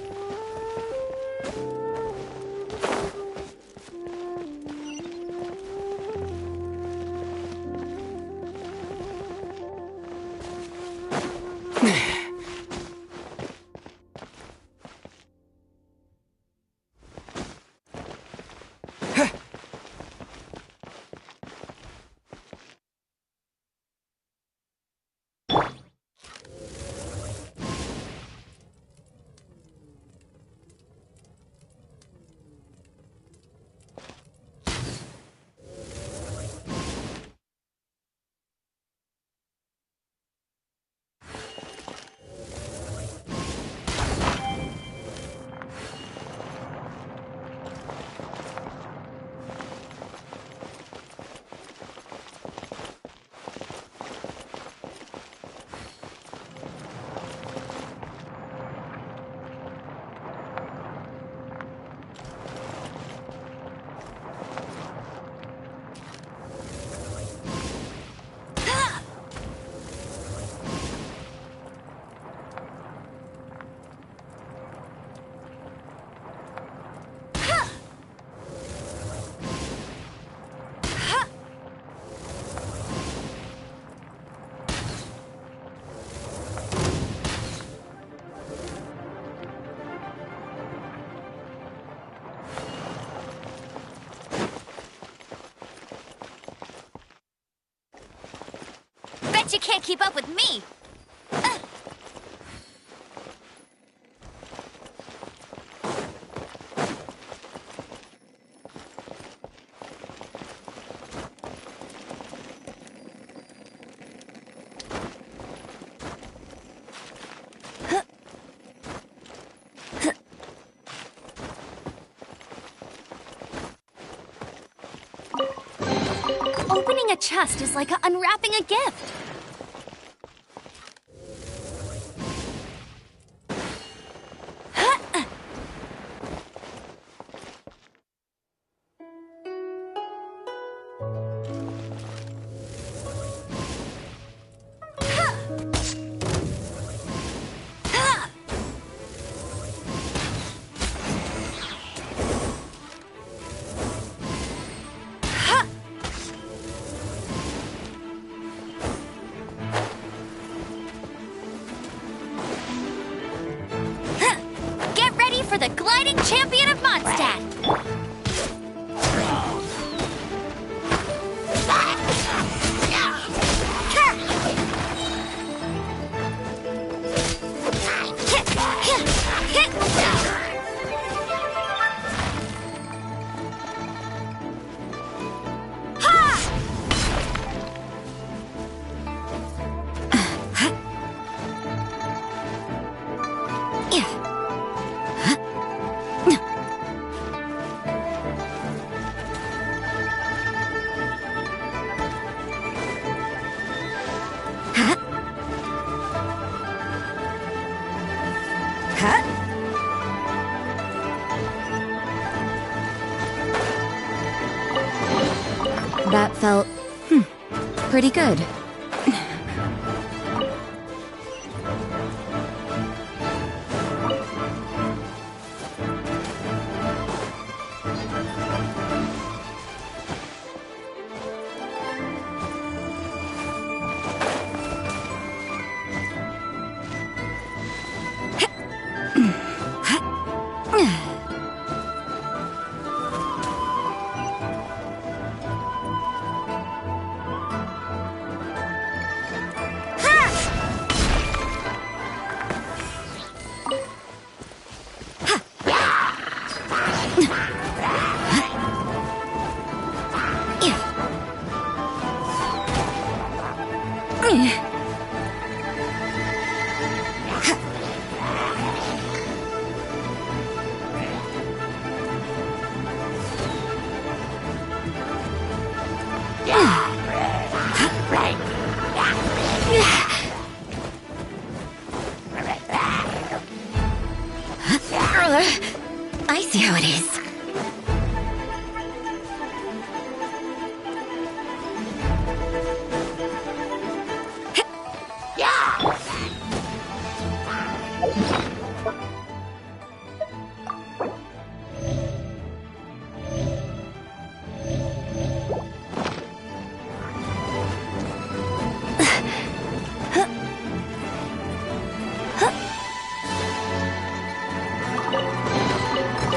Bet you can't keep up with me! Opening a chest is like unwrapping a gift. For the gliding champion of Mondstadt! That felt pretty good. I see how it is.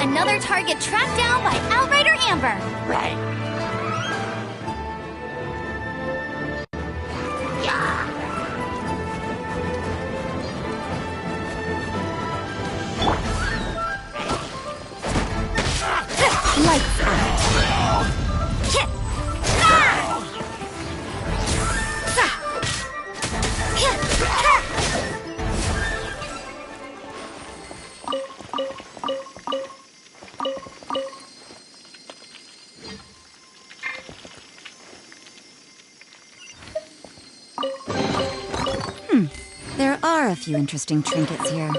Another target tracked down by Outrider Amber. Right. Lights out. There are a few interesting trinkets here.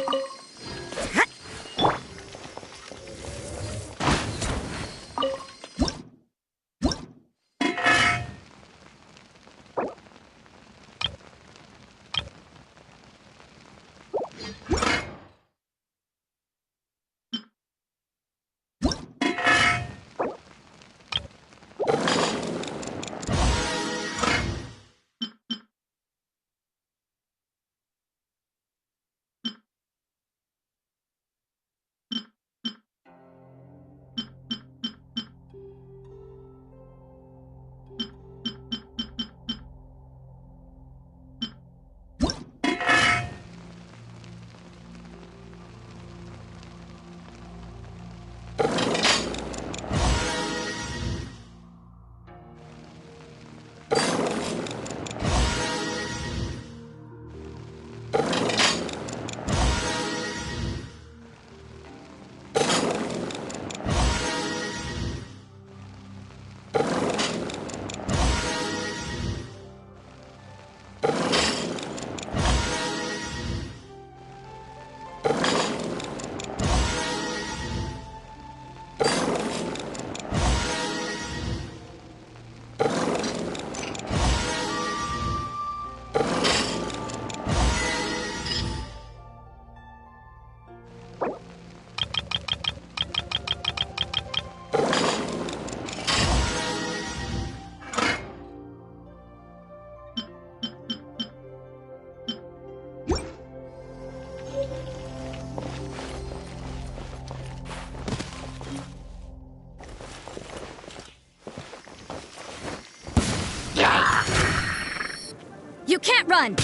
You can't run!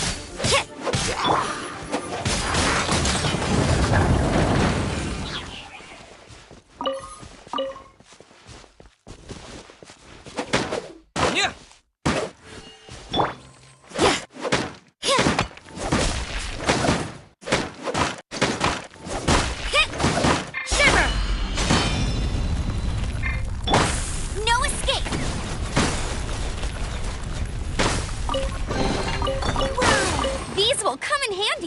These will come in handy.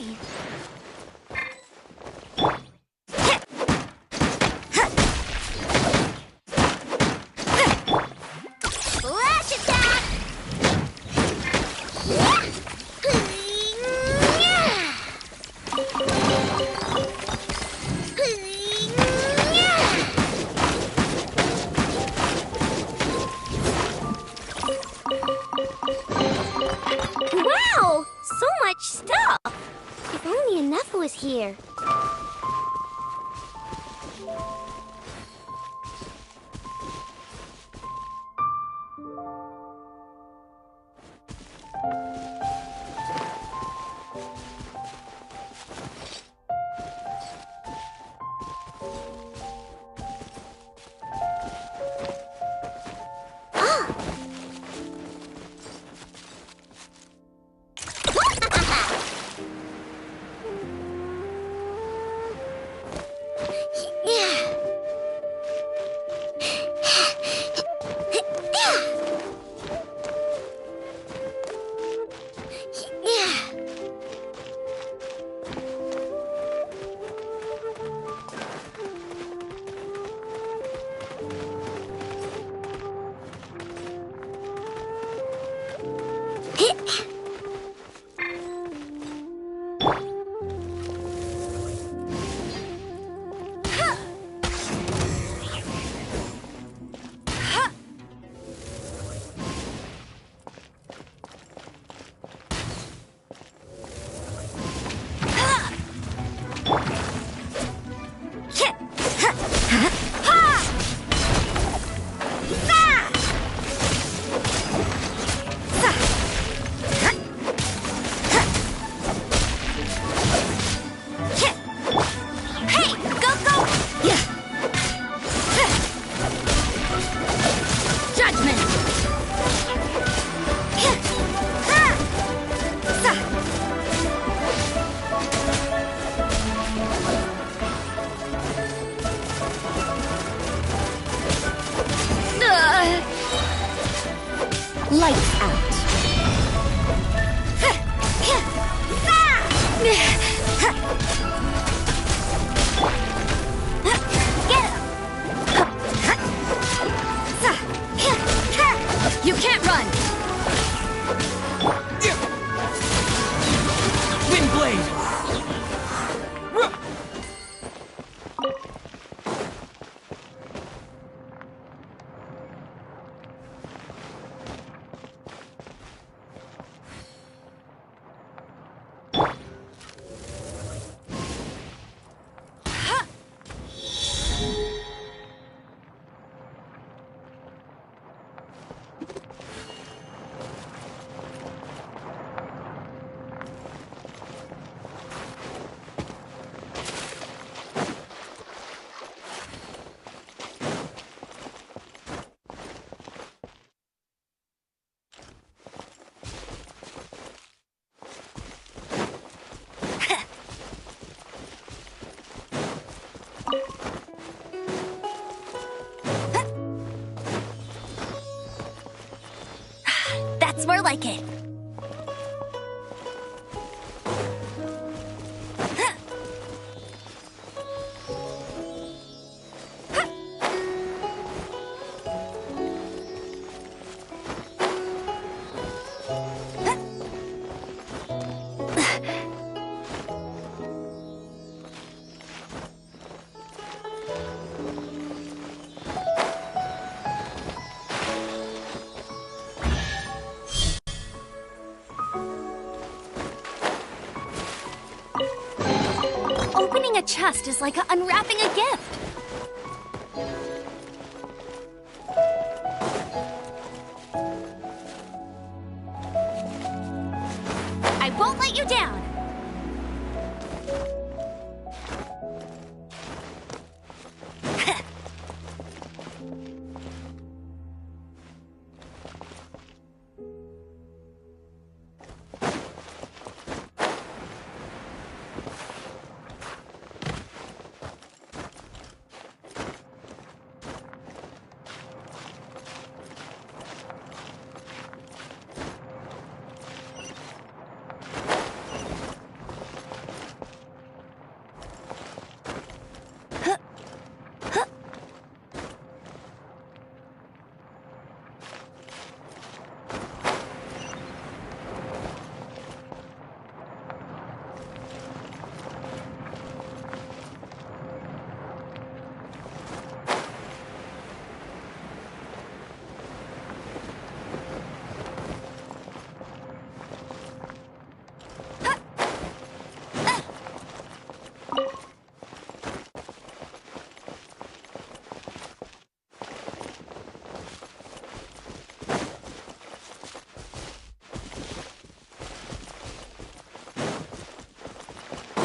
Lights out. You can't run! Windblade! That's more like it. Opening a chest is like unwrapping a gift. I won't let you down.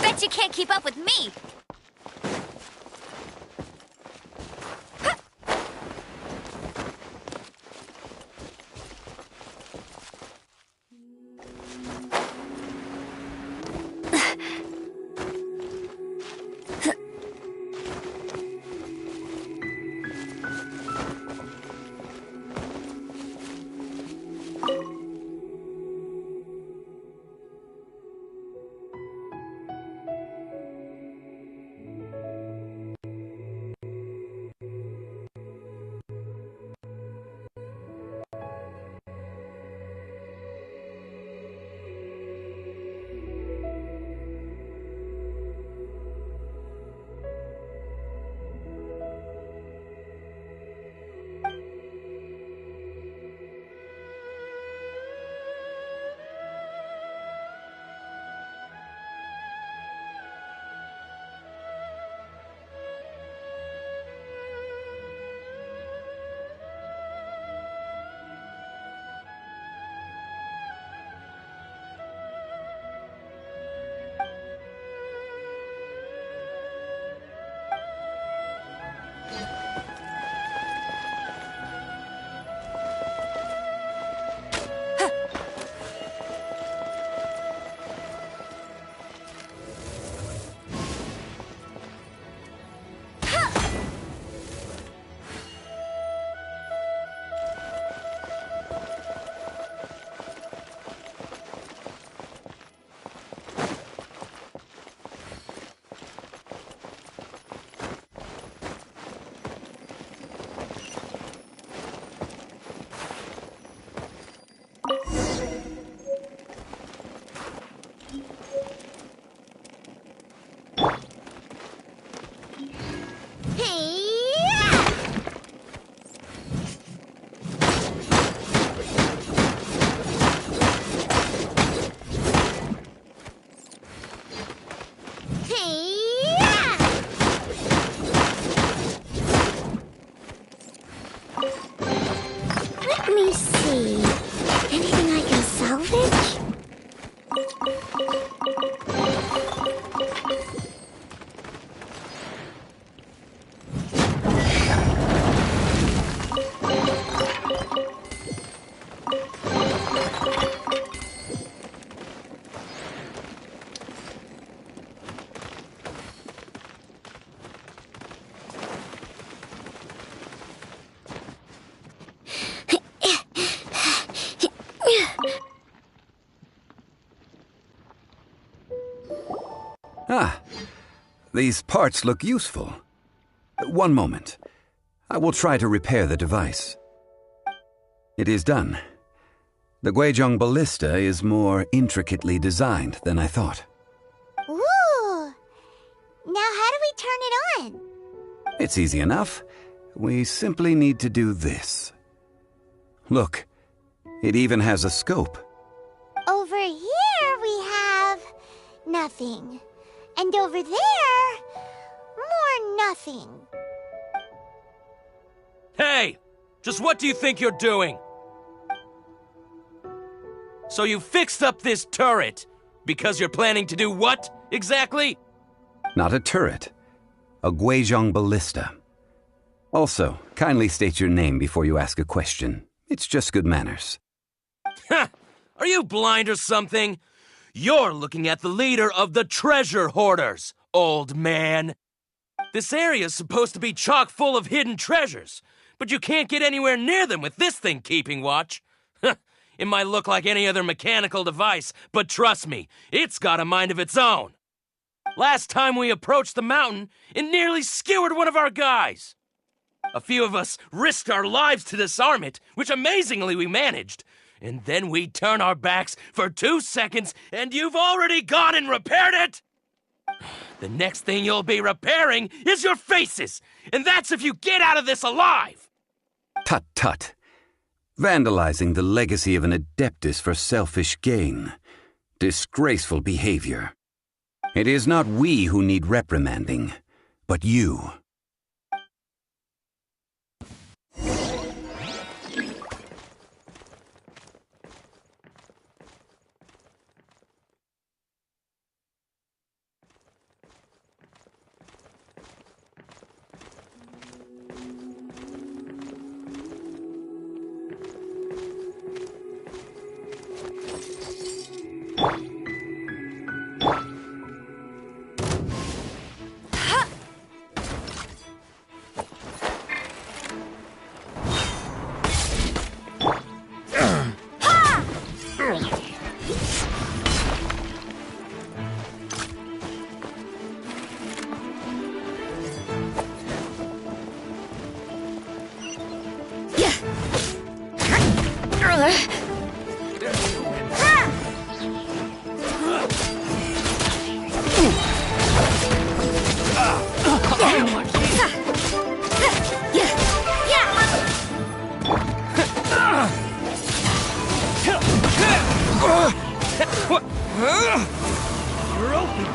Bet you can't keep up with me. These parts look useful. One moment. I will try to repair the device. It is done. The Guizhong ballista is more intricately designed than I thought. Ooh! Now how do we turn it on? It's easy enough. We simply need to do this. Look, it even has a scope. Over here we have nothing. And over there, more nothing. Hey! Just what do you think you're doing? So you fixed up this turret because you're planning to do what, exactly? Not a turret. A Guizhong ballista. Also, kindly state your name before you ask a question. It's just good manners. Ha! Are you blind or something? You're looking at the leader of the treasure hoarders, old man. This area's supposed to be chock full of hidden treasures, but you can't get anywhere near them with this thing keeping watch. It might look like any other mechanical device, but trust me, it's got a mind of its own. Last time we approached the mountain, it nearly skewered one of our guys. A few of us risked our lives to disarm it, which amazingly we managed. And then we turn our backs for 2 seconds, and you've already gone and repaired it! The next thing you'll be repairing is your faces, and that's if you get out of this alive! Tut tut. Vandalizing the legacy of an adeptus for selfish gain. Disgraceful behavior. It is not we who need reprimanding, but you. You're open.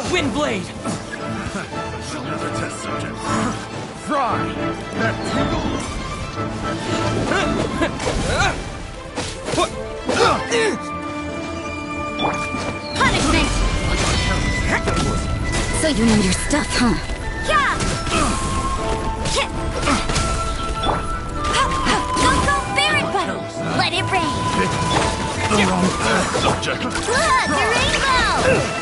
Windblade! Another test subject. Fry! That tingle! Punishment! So you know your stuff, huh? Go, Barret Button! Let it rain! The wrong test subject. Look, the rainbow!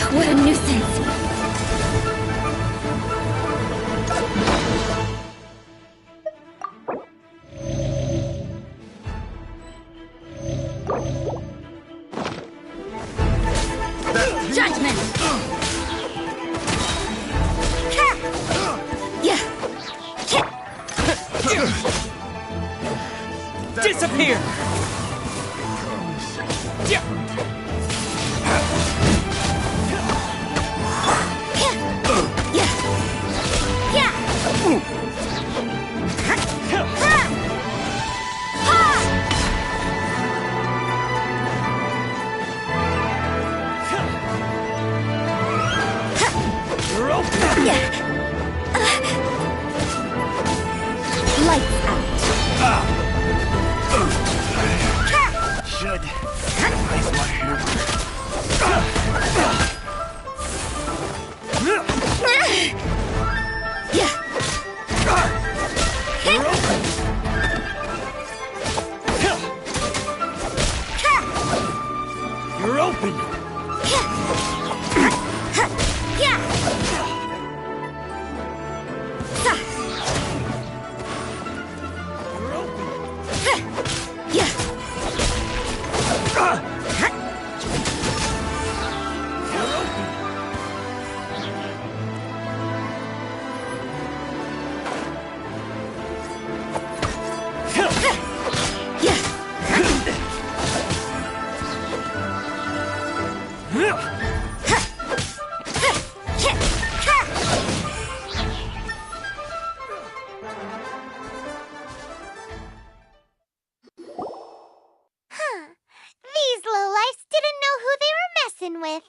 What a nuisance! Judgment! Disappear! These lowlifes didn't know who they were messing with.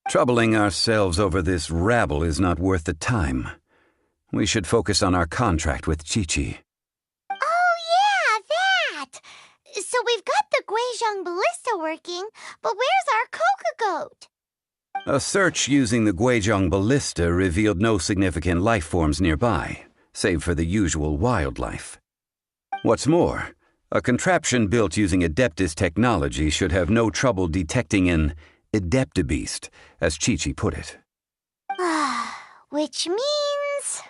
Troubling ourselves over this rabble is not worth the time. We should focus on our contract with Chi-Chi. Oh, yeah, that! So we've got the Guizhong ballista working, but where's our Coca Goat? A search using the Guizhong ballista revealed no significant life forms nearby, save for the usual wildlife. What's more, a contraption built using Adeptus technology should have no trouble detecting an Adeptabeast, as Chi-Chi put it. Which means...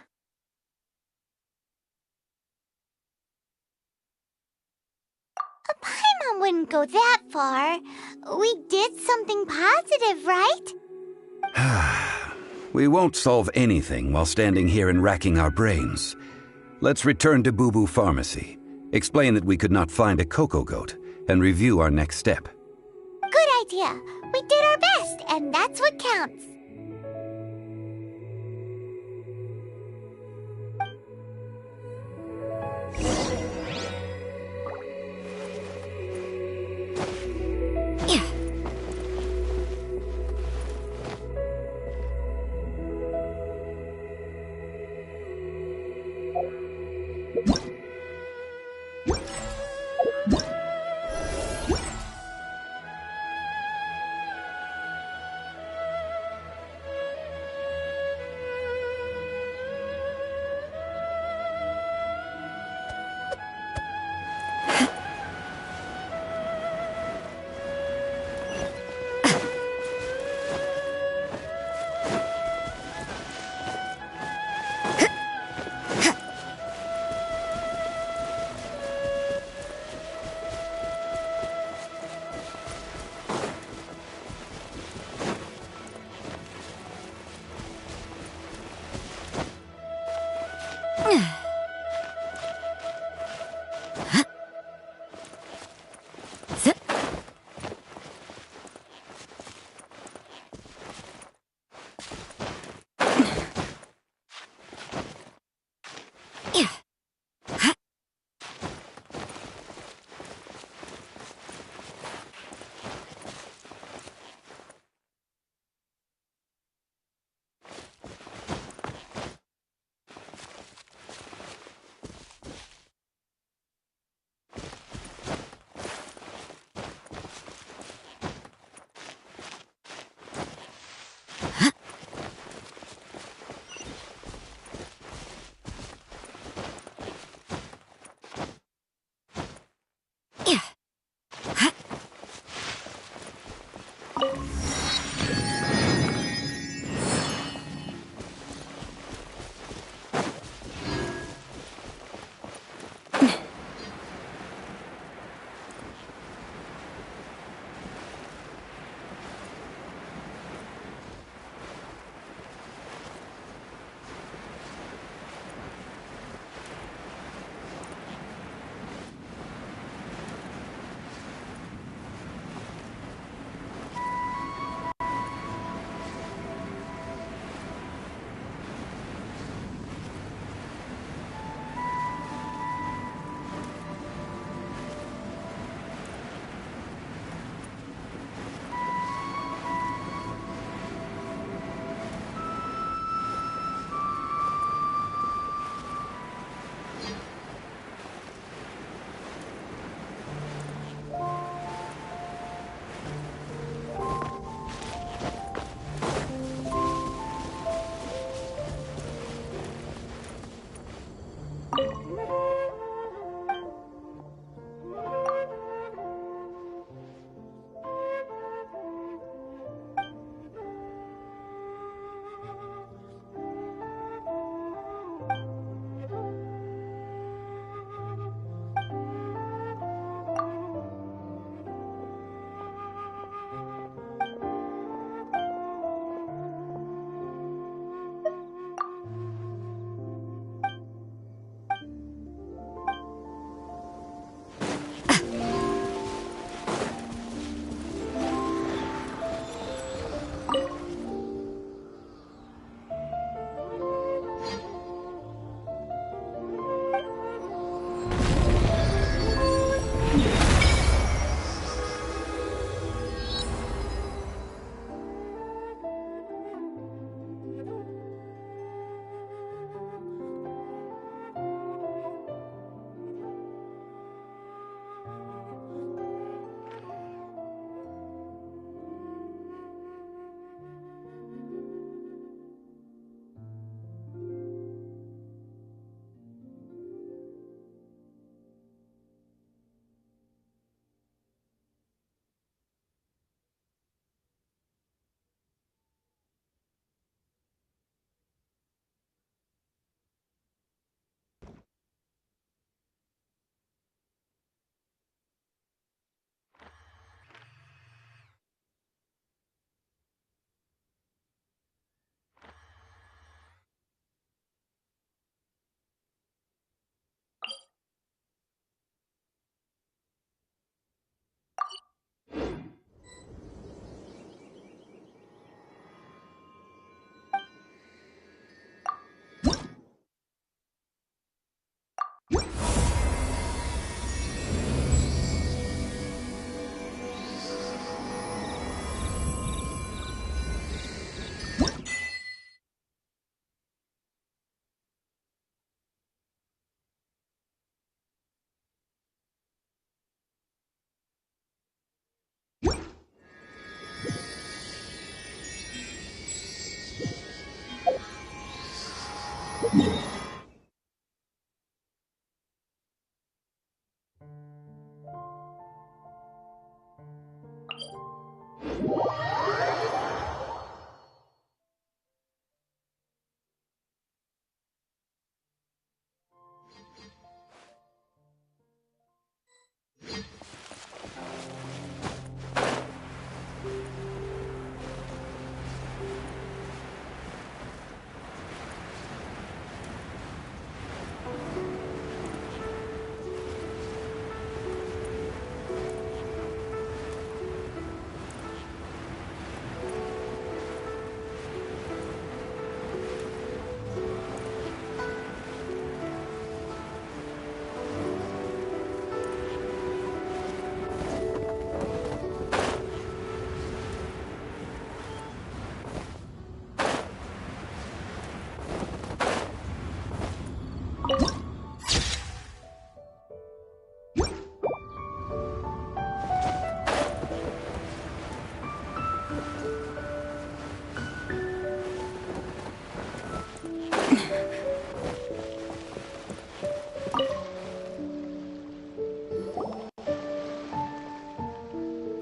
Paimon wouldn't go that far. We did something positive, right? We won't solve anything while standing here and racking our brains. Let's return to Boo Boo Pharmacy, explain that we could not find a Coco Goat, and review our next step. Good idea. We did our best, and that's what counts.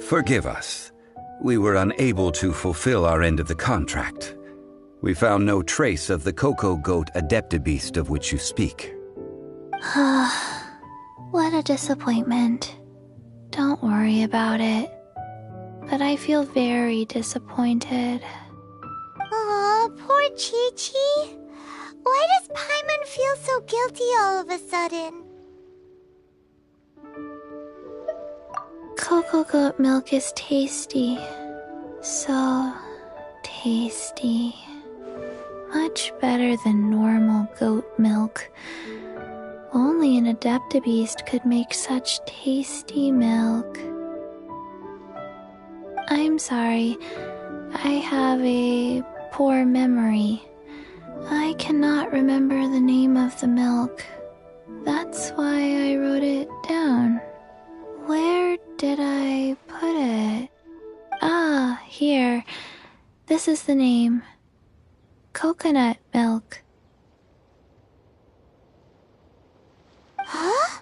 Forgive us. We were unable to fulfill our end of the contract. We found no trace of the Cocoa Goat Adeptabeast of which you speak. What a disappointment. Don't worry about it. But I feel very disappointed. Aw, poor Chi-Chi. Why does Paimon feel so guilty all of a sudden? Cocoa goat milk is tasty. So tasty. Much better than normal goat milk. Only an Adeptabeast could make such tasty milk. I'm sorry. I have a poor memory. I cannot remember the name of the milk. That's why I wrote it down. Where did I put it? Ah, here. This is the name. Coconut milk. Huh?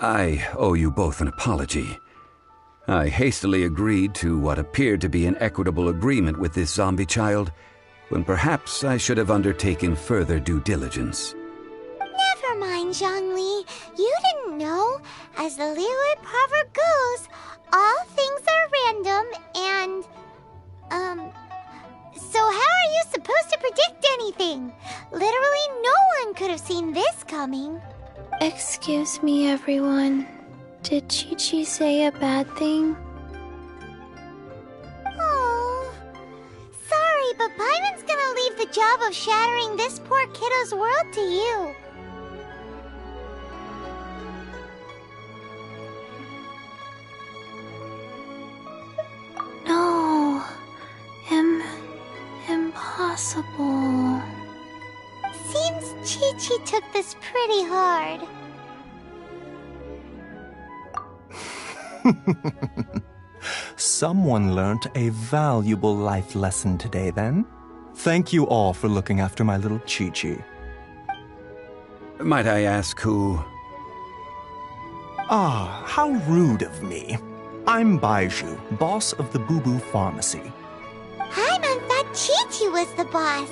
I owe you both an apology. I hastily agreed to what appeared to be an equitable agreement with this zombie child, when perhaps I should have undertaken further due diligence. Never mind, Zhongli. You didn't know. As the Liyue proverb goes, all things are random and... So how are you supposed to predict anything? Literally no one could have seen this coming. Excuse me, everyone. Did Chi-Chi say a bad thing? Oh, sorry, but Paimon's gonna leave the job of shattering this poor kiddo's world to you. No. Impossible. Seems Chi-Chi took this pretty hard. Someone learnt a valuable life lesson today, then. Thank you all for looking after my little Chi-Chi. Might I ask who... Ah, how rude of me. I'm Baiju, boss of the Boo Boo Pharmacy. Paimon thought Chi-Chi was the boss.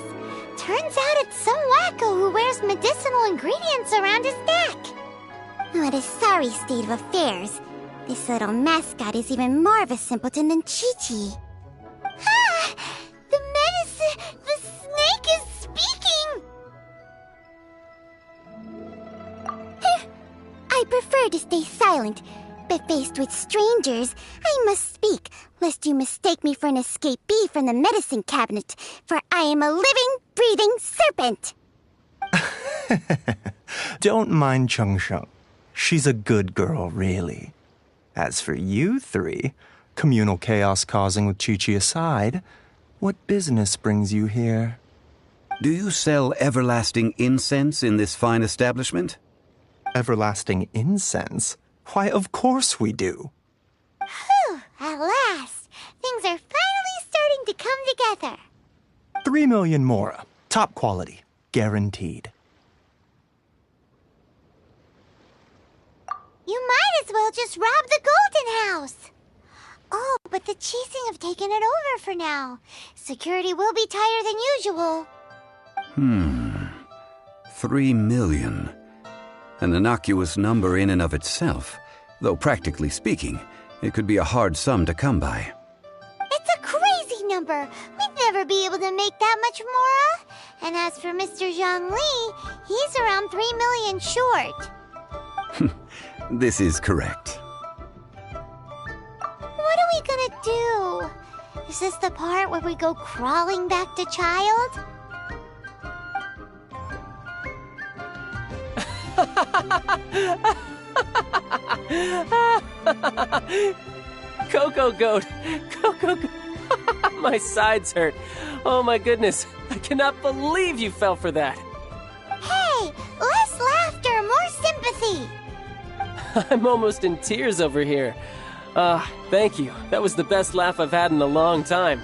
Turns out it's some wacko who wears medicinal ingredients around his neck. What a sorry state of affairs. This little mascot is even more of a simpleton than Chi-Chi. Ah! The snake is speaking! I prefer to stay silent, but faced with strangers, I must speak, lest you mistake me for an escapee from the medicine cabinet, for I am a living, breathing serpent! Don't mind Chung Sheng. She's a good girl, really. As for you three, communal chaos causing with Chi-Chi aside, what business brings you here? Do you sell everlasting incense in this fine establishment? Everlasting incense? Why, of course we do. Whew, at last. Things are finally starting to come together. 3 million mora. Top quality. Guaranteed. they'll just rob the Golden House. Oh, but the Cheesing have taken it over for now. Security will be tighter than usual. 3 million. An innocuous number in and of itself, though practically speaking, it could be a hard sum to come by. It's a crazy number. We'd never be able to make that much, Mora. And as for Mr. Zhongli, he's around 3 million short. This is correct. What are we gonna do? Is this the part where we go crawling back to Child? Coco Goat! Coco Goat! My sides hurt. Oh my goodness. I cannot believe you fell for that. Hey, less laughter, more sympathy. I'm almost in tears over here. Thank you. That was the best laugh I've had in a long time.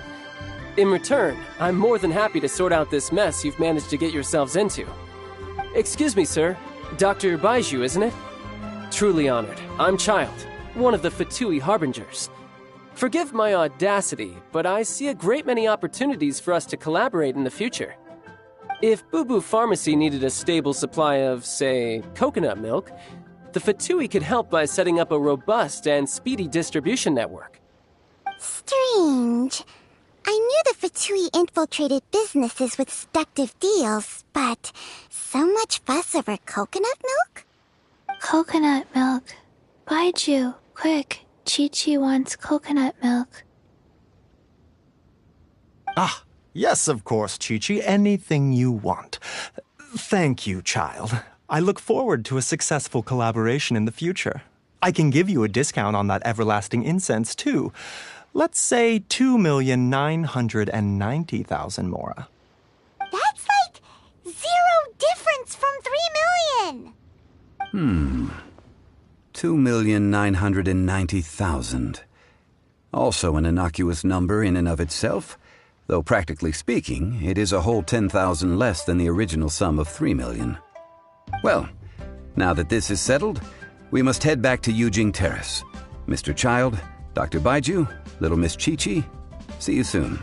In return, I'm more than happy to sort out this mess you've managed to get yourselves into. Excuse me, sir. Dr. Baiju, isn't it? Truly honored. I'm Child, one of the Fatui Harbingers. Forgive my audacity, but I see a great many opportunities for us to collaborate in the future. If Boo Boo Pharmacy needed a stable supply of, say, coconut milk, the Fatui could help by setting up a robust and speedy distribution network. Strange. I knew the Fatui infiltrated businesses with seductive deals, but so much fuss over coconut milk? Coconut milk. Baiju, quick. Chi-Chi wants coconut milk. Ah, yes, of course, Chi-Chi. Anything you want. Thank you, Child. I look forward to a successful collaboration in the future. I can give you a discount on that everlasting incense, too. Let's say 2,990,000 Mora. That's like 0 difference from 3 million. 2,990,000. Also an innocuous number in and of itself, though practically speaking, it is a whole 10,000 less than the original sum of 3 million. Well, now that this is settled, we must head back to Yujing Terrace. Mr. Child, Dr. Baiju, Little Miss Chi-Chi, see you soon.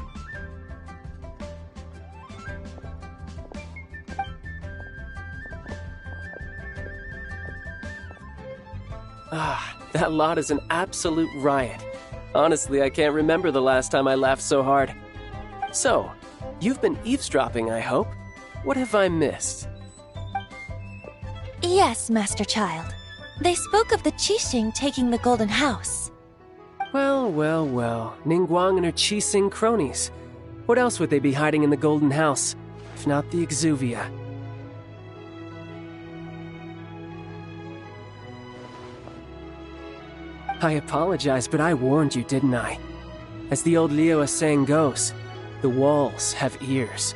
That lot is an absolute riot. Honestly, I can't remember the last time I laughed so hard. So, you've been eavesdropping, I hope? What have I missed? Yes, Master Child. They spoke of the Qixing taking the Golden House. Well, Ningguang and her Qixing cronies. What else would they be hiding in the Golden House, if not the Exuvia? I apologize, but I warned you, didn't I? As the old Liyue saying goes, the walls have ears.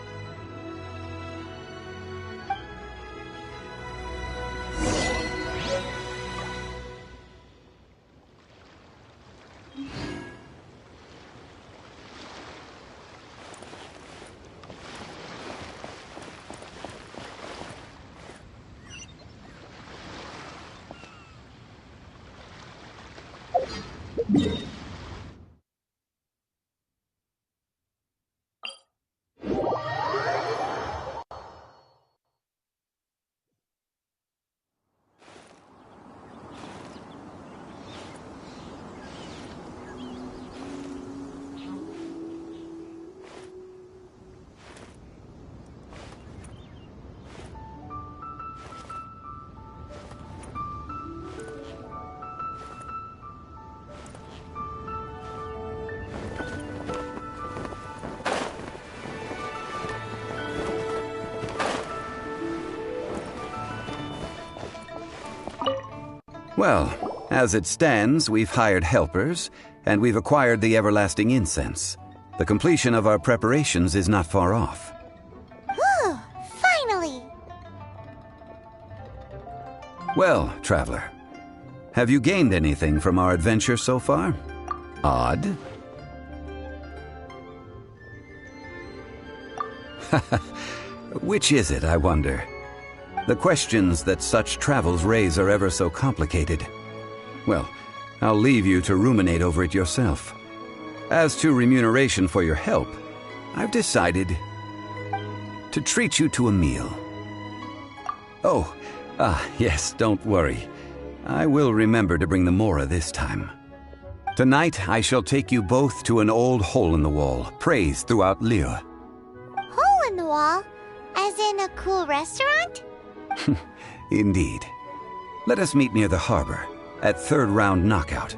Well, as it stands, we've hired helpers, and we've acquired the everlasting incense. The completion of our preparations is not far off. Whew, finally! Well, traveler, have you gained anything from our adventure so far? Odd? Which is it, I wonder? The questions that such travels raise are ever so complicated. Well, I'll leave you to ruminate over it yourself. As to remuneration for your help, I've decided to treat you to a meal. Oh, yes, don't worry. I will remember to bring the Mora this time. Tonight, I shall take you both to an old hole-in-the-wall, praised throughout Liyue. Hole in the wall? As in a cool restaurant? Indeed. Let us meet near the harbor, at third round knockout.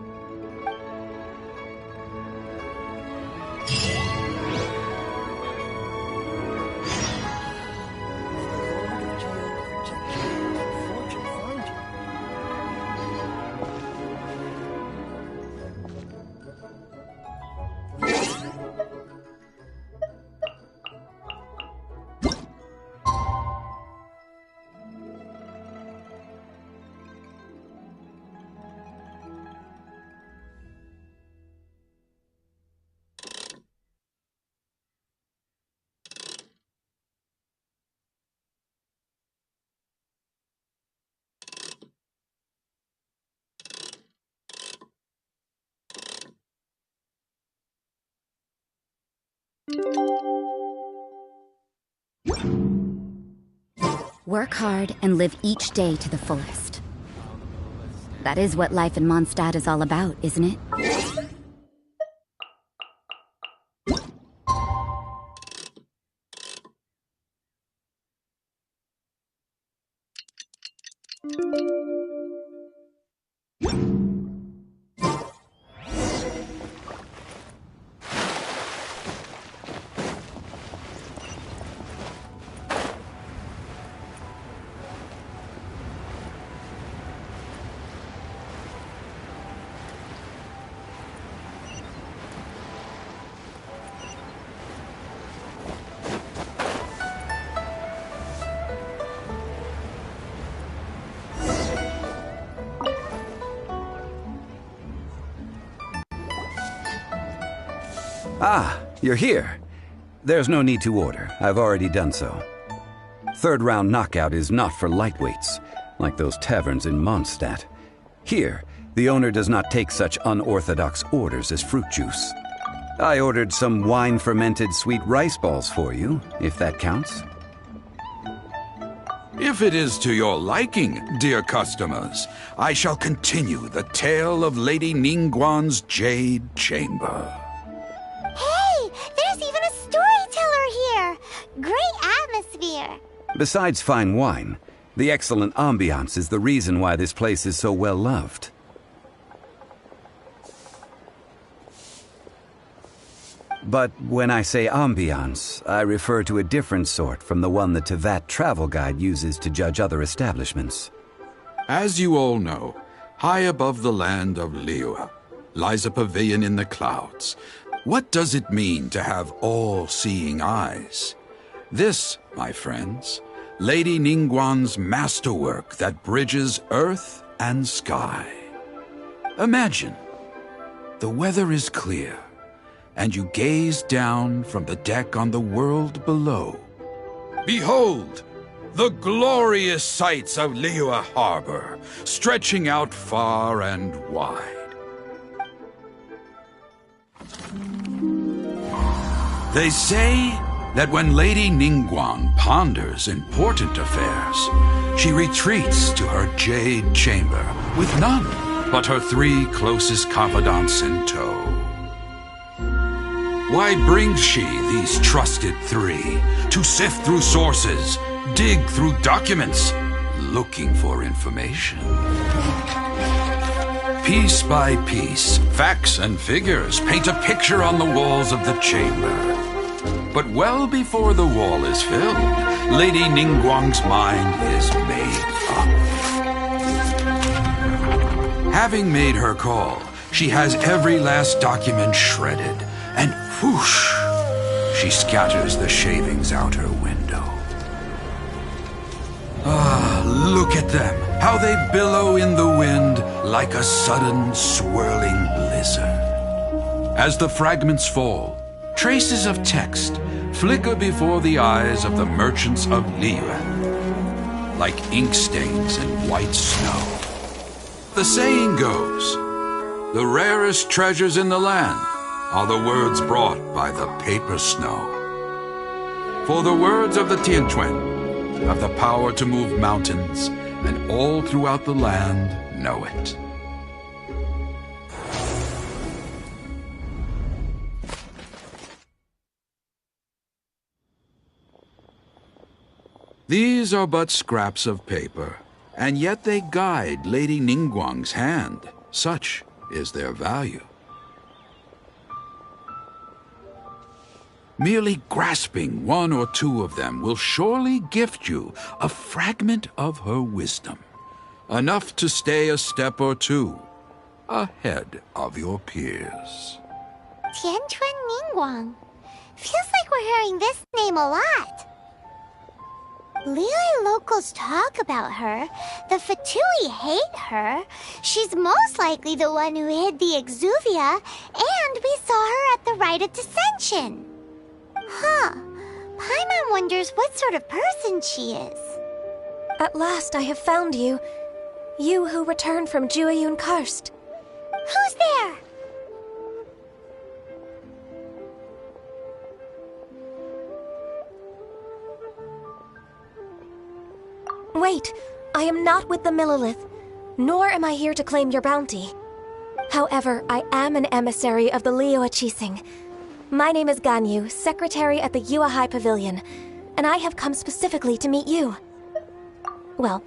Work hard and live each day to the fullest. That is what life in Mondstadt is all about, isn't it? Ah, you're here. There's no need to order. I've already done so. Third round knockout is not for lightweights, like those taverns in Mondstadt. Here, the owner does not take such unorthodox orders as fruit juice. I ordered some wine-fermented sweet rice balls for you, if that counts. If it is to your liking, dear customers, I shall continue the tale of Lady Ningguang's Jade Chamber. Hey, there's even a storyteller here! Great atmosphere! Besides fine wine, the excellent ambiance is the reason why this place is so well loved. But when I say ambiance, I refer to a different sort from the one the Tevat travel guide uses to judge other establishments. As you all know, high above the land of Liyue lies a pavilion in the clouds. What does it mean to have all-seeing eyes? This, my friends, Lady Ningguang's masterwork that bridges earth and sky. Imagine, the weather is clear, and you gaze down from the deck on the world below. Behold, the glorious sights of Liyue Harbor, stretching out far and wide. They say that when Lady Ningguang ponders important affairs, she retreats to her jade chamber with none but her 3 closest confidants in tow. Why brings she these trusted 3 to sift through sources, dig through documents, looking for information? Piece by piece, facts and figures paint a picture on the walls of the chamber. But well before the wall is filled, Lady Ningguang's mind is made up. Having made her call, she has every last document shredded, and whoosh, she scatters the shavings out her window. Ah, look at them, how they billow in the wind like a sudden swirling blizzard. As the fragments fall, traces of text flicker before the eyes of the merchants of Liyue, like ink stains in white snow. the saying goes, the rarest treasures in the land are the words brought by the paper snow. For the words of the Tianquan have the power to move mountains, and all throughout the land know it. These are but scraps of paper, and yet they guide Lady Ningguang's hand. Such is their value. Merely grasping one or two of them will surely gift you a fragment of her wisdom, enough to stay a step or two ahead of your peers. Tianquan Ningguang. Feels like we're hearing this name a lot. Liyue locals talk about her. The Fatui hate her. She's most likely the one who hid the exuvia, and we saw her at the rite of dissension. Huh. Paimon wonders what sort of person she is. At last I have found you. You who returned from Jueyun Karst. Who's there? Wait, I am not with the Millilith, nor am I here to claim your bounty. However, I am an emissary of the Liyue Qixing. My name is Ganyu, secretary at the Yuehai Pavilion, and I have come specifically to meet you. Well,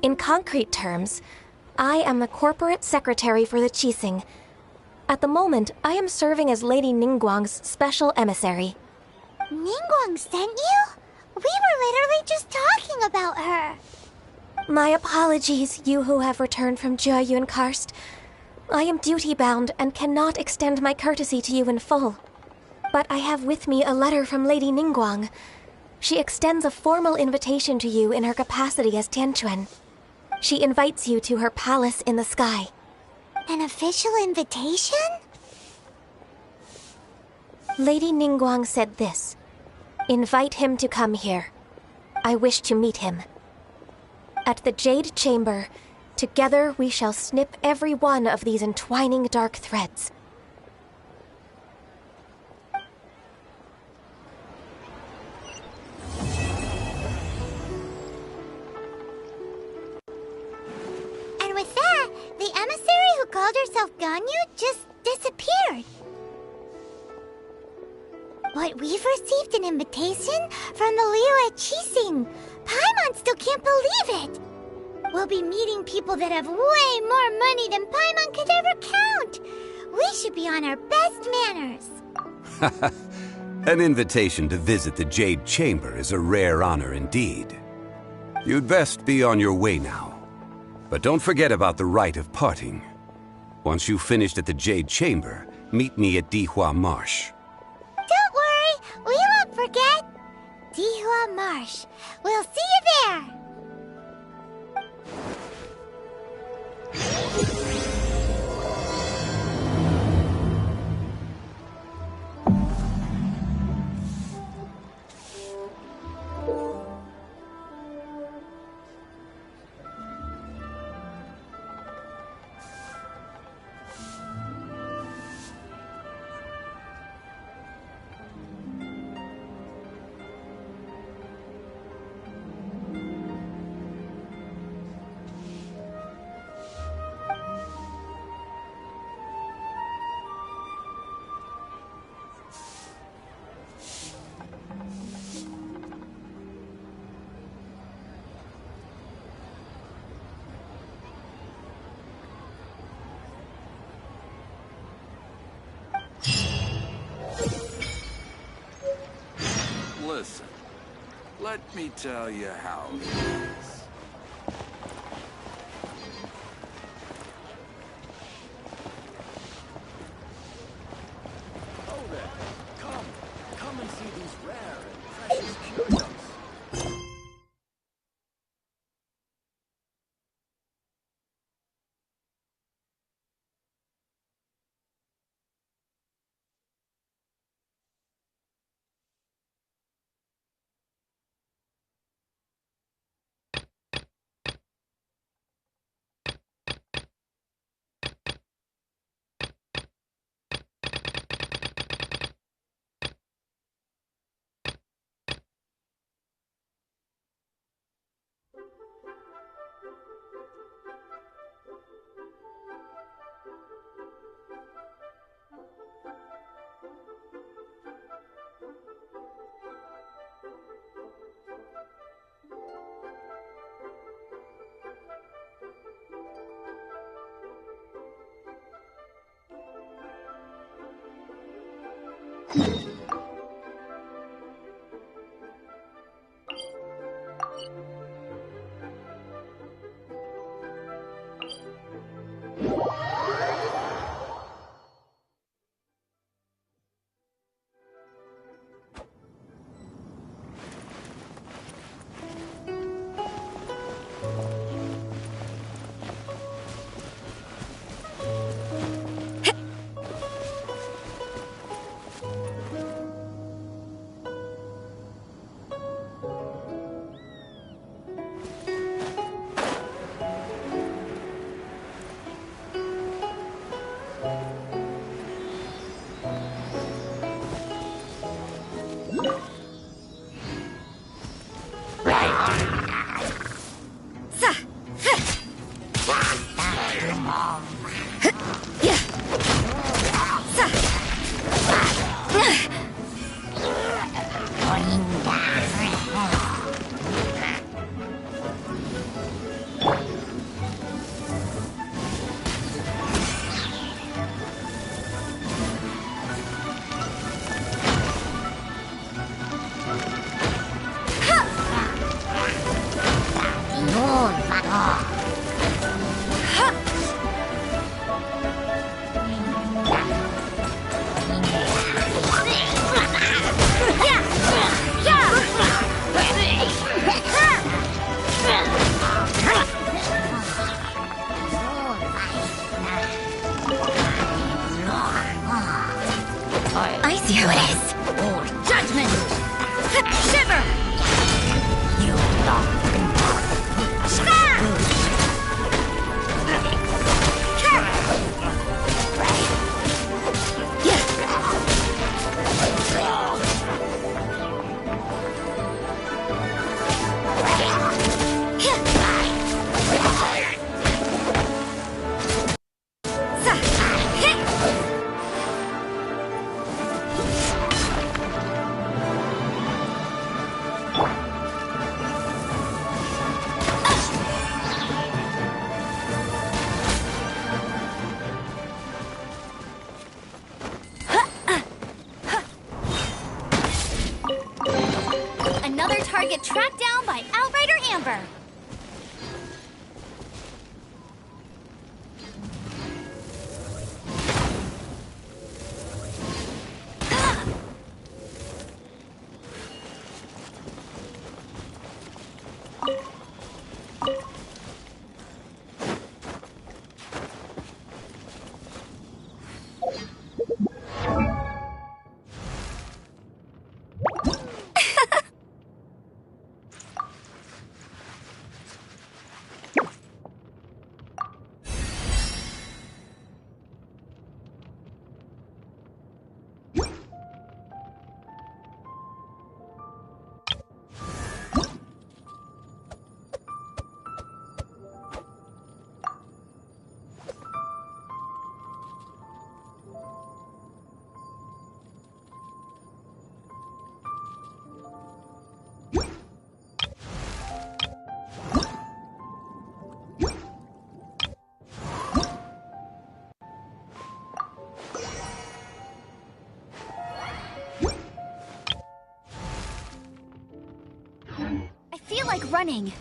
in concrete terms, I am the corporate secretary for the Qixing. At the moment, I am serving as Lady Ningguang's special emissary. Ningguang sent you? We were literally just talking about her. My apologies, you who have returned from Jueyun Karst. I am duty-bound and cannot extend my courtesy to you in full. But I have with me a letter from Lady Ningguang. She extends a formal invitation to you in her capacity as Tianquan. She invites you to her palace in the sky. An official invitation? Lady Ningguang said this. Invite him to come here. I wish to meet him. At the Jade Chamber, together we shall snip every one of these entwining dark threads. And with that, the emissary who called herself Ganyu just disappeared. But we've received an invitation from the Liyue Qixing. Paimon still can't believe it. We'll be meeting people that have way more money than Paimon could ever count. We should be on our best manners. An invitation to visit the Jade Chamber is a rare honor indeed. You'd best be on your way now. But don't forget about the rite of parting. Once you've finished at the Jade Chamber, meet me at Dihua Marsh. Don't worry, we won't forget. Dihua Marsh. We'll see you there. Listen, let me tell you how it is. Oh there. Come and see these rare and precious curios. I see how it is. Judgment! Shiver! Another target tracked down by Outrider Amber. I feel like running.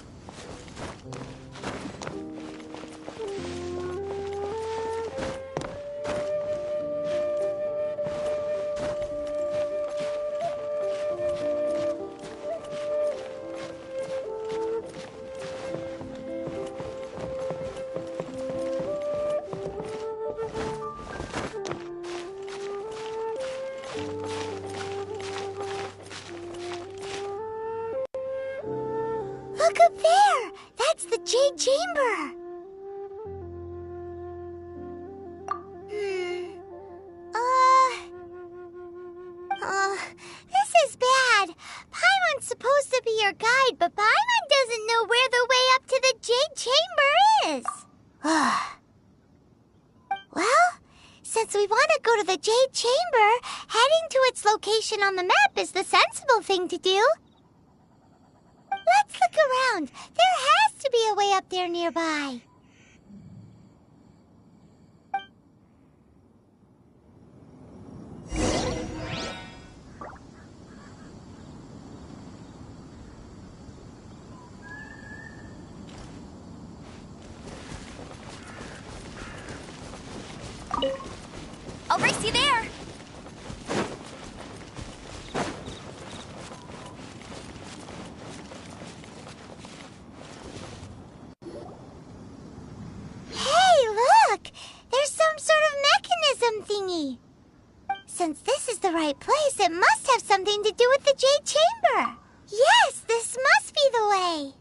Look up there! That's the Jade Chamber! This is bad. Paimon's supposed to be your guide, but Paimon doesn't know where the way up to the Jade Chamber is. Well, since we want to go to the Jade Chamber, heading to its location on the map is the sensible thing to do. Let's look around. There has to be a way up there nearby. I'll race you there. Hey, look! There's some sort of mechanism thingy. Since this is the right place, it must have something to do with the Jade Chamber. Yes, this must be the way.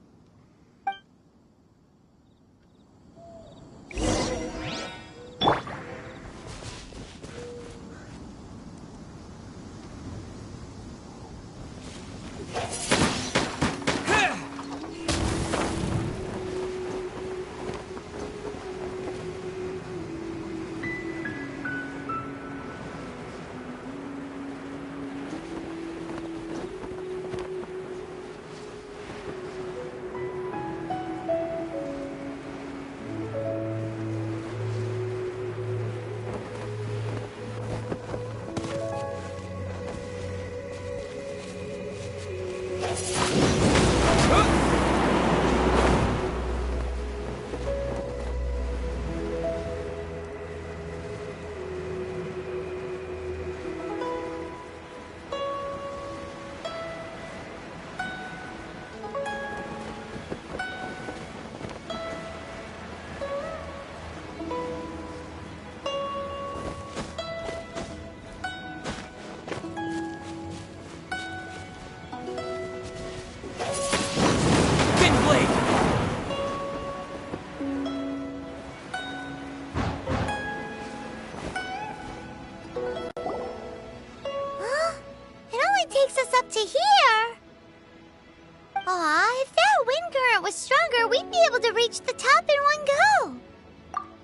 chamber, we'd be able to reach the top in one go.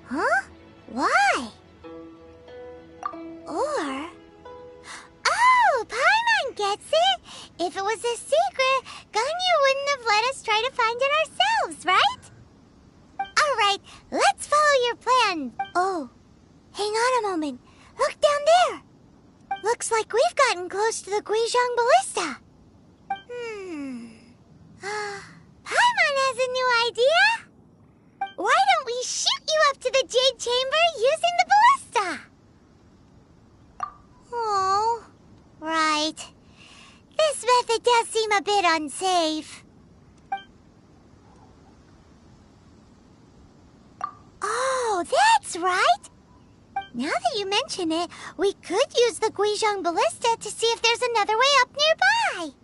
Huh? Why? Or... Oh, Paimon gets it! If it was a secret, Ganyu wouldn't have let us try to find it ourselves, right? Alright, let's follow your plan. Oh, hang on a moment. Look down there. Looks like we've gotten close to the Guizhong Ballista. Paimon has a new idea. Why don't we shoot you up to the Jade Chamber using the ballista? Oh, right. This method does seem a bit unsafe. Oh, that's right. Now that you mention it, we could use the Guizhong Ballista to see if there's another way up nearby.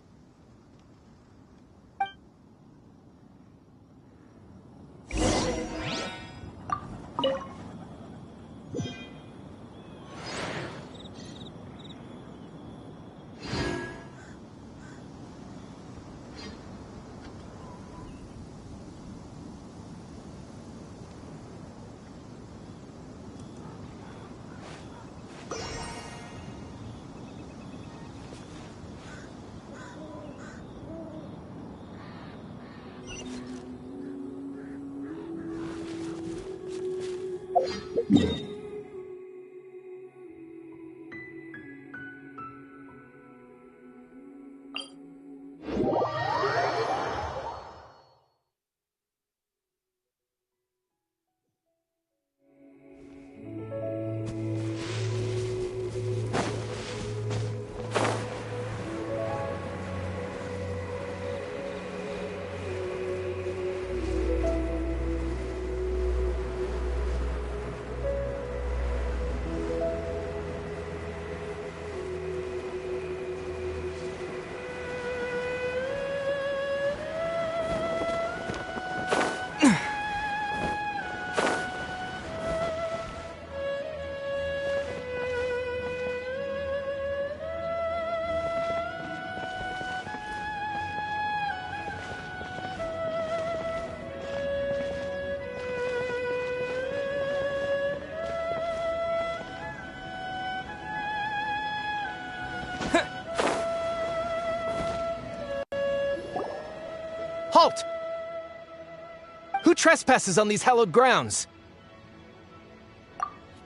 Halt! Who trespasses on these hallowed grounds?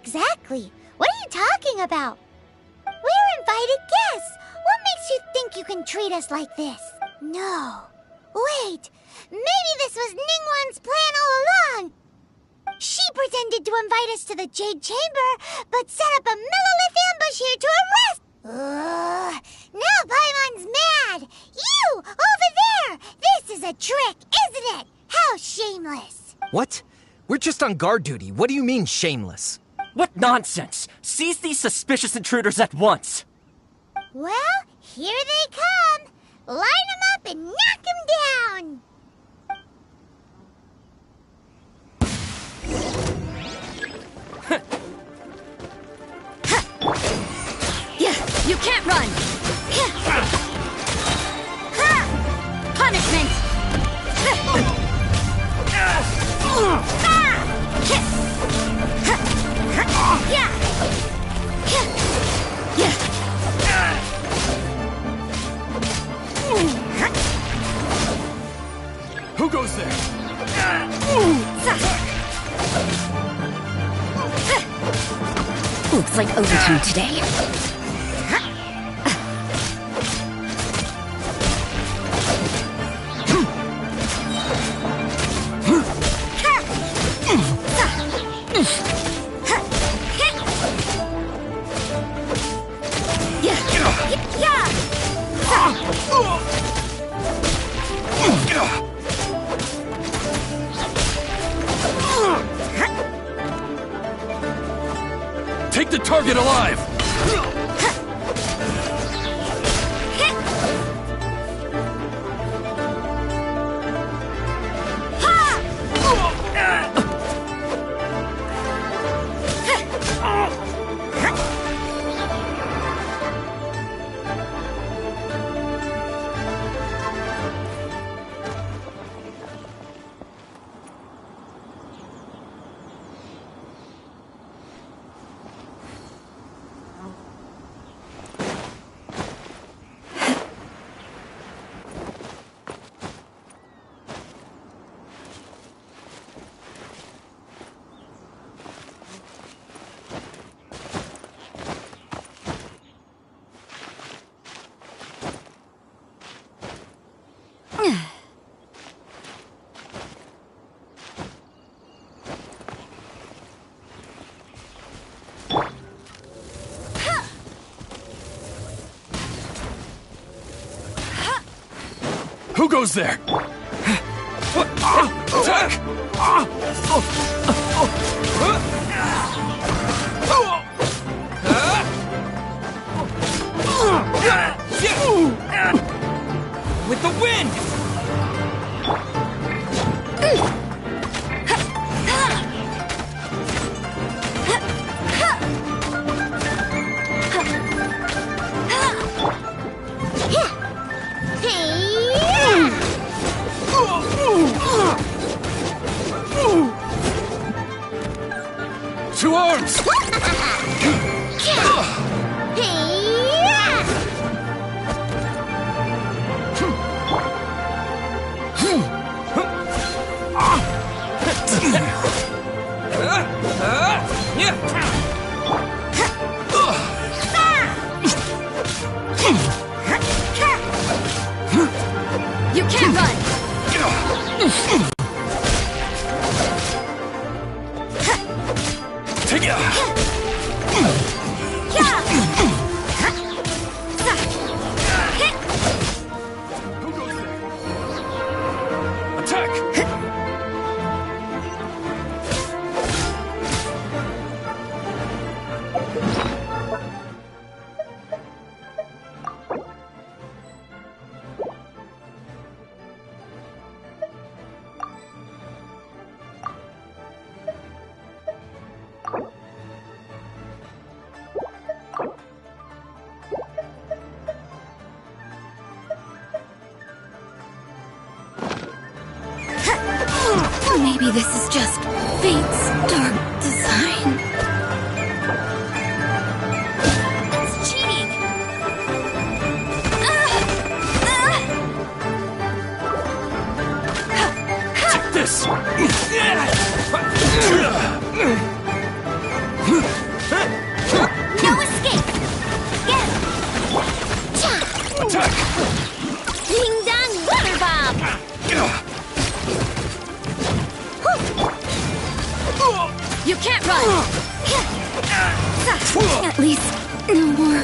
Exactly. What are you talking about? We're invited guests. What makes you think you can treat us like this? No. Wait. Maybe this was Ningguang's plan all along. She pretended to invite us to the Jade Chamber, but set up a Millilith ambush here to arrest. Now Paimon's mad. You, over there. This is a trick, isn't it? How shameless. What? We're just on guard duty. What do you mean, shameless? What nonsense! Seize these suspicious intruders at once! Well, here they come! Line them up and knock them down! Yeah, you can't run! Punishment! Who goes there? Looks like overtime today. Take the target alive! Who goes there? Attack! With the wind! Two arms! You can't run! Take it! Who goes there? Attack! Maybe this is just fate's dark design. It's cheating! Take this! No escape! Get him! Attack! Ding dong water bomb! You can't run! At least, no more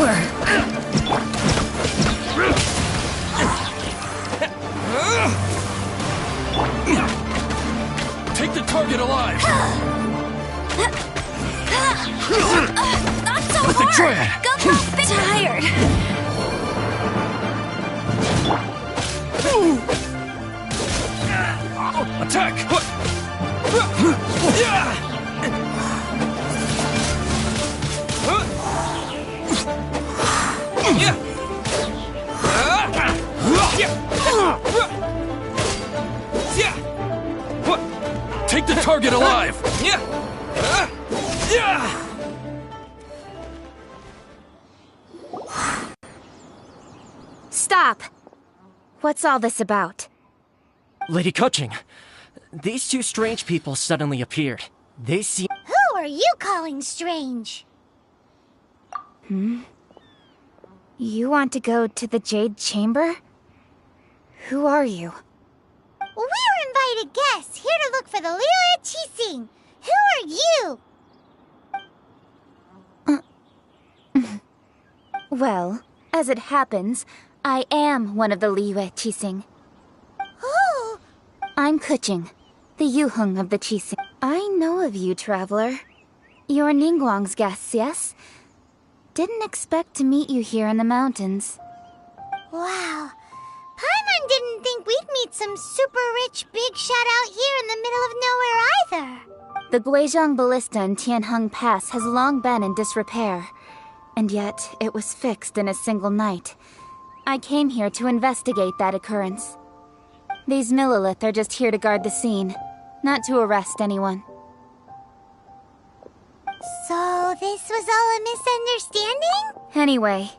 work. Take the target alive! Not so With the hard! triad! Go big tired! Attack! Take the target alive! Stop! What's all this about? Lady Kuching, these two strange people suddenly appeared. They seem... Who are you calling strange? You want to go to the Jade Chamber? Who are you? We're invited guests here to look for the Liyue Qixing. Who are you? Well, as it happens, I am one of the Liyue Qixing. Oh! I'm Kuching, the Yuheng of the Qixing. I know of you, traveler. You're Ningguang's guests, yes? Didn't expect to meet you here in the mountains. Wow. Paimon didn't think we'd meet some super rich big shot out here in the middle of nowhere either. The Guizhong Ballista in Tianheng Pass has long been in disrepair, and yet it was fixed in a single night. I came here to investigate that occurrence. These Millilith are just here to guard the scene, not to arrest anyone. So this was all a misunderstanding? Anyway,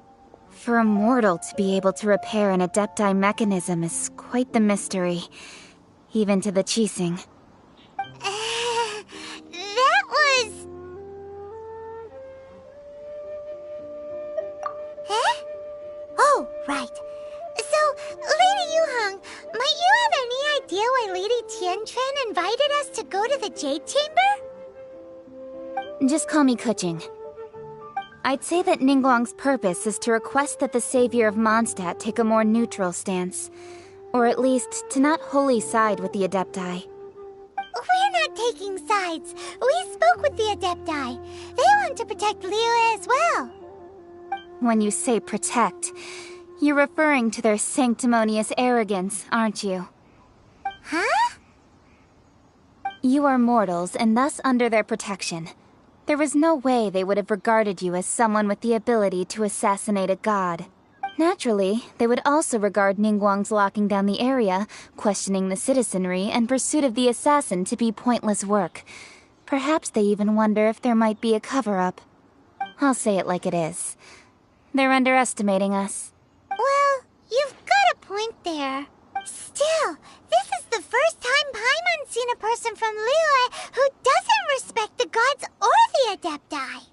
for a mortal to be able to repair an Adepti mechanism is quite the mystery, even to the Qixing. That was... Eh? Oh, right. So, Lady Yuheng, might you have any idea why Lady Tianquan invited us to go to the Jade Chamber? Just call me Kuching. I'd say that Ningguang's purpose is to request that the savior of Mondstadt take a more neutral stance. Or at least, to not wholly side with the Adepti. We're not taking sides. We spoke with the Adepti. They want to protect Liyue as well. When you say protect, you're referring to their sanctimonious arrogance, aren't you? Huh? You are mortals, and thus under their protection. There was no way they would have regarded you as someone with the ability to assassinate a god. Naturally, they would also regard Ningguang's locking down the area, questioning the citizenry, and pursuit of the assassin to be pointless work. Perhaps they even wonder if there might be a cover-up. I'll say it like it is. They're underestimating us. Well, you've got a point there. Still, this is the first time Paimon's seen a person from Liyue who doesn't respect the gods or the Adepti.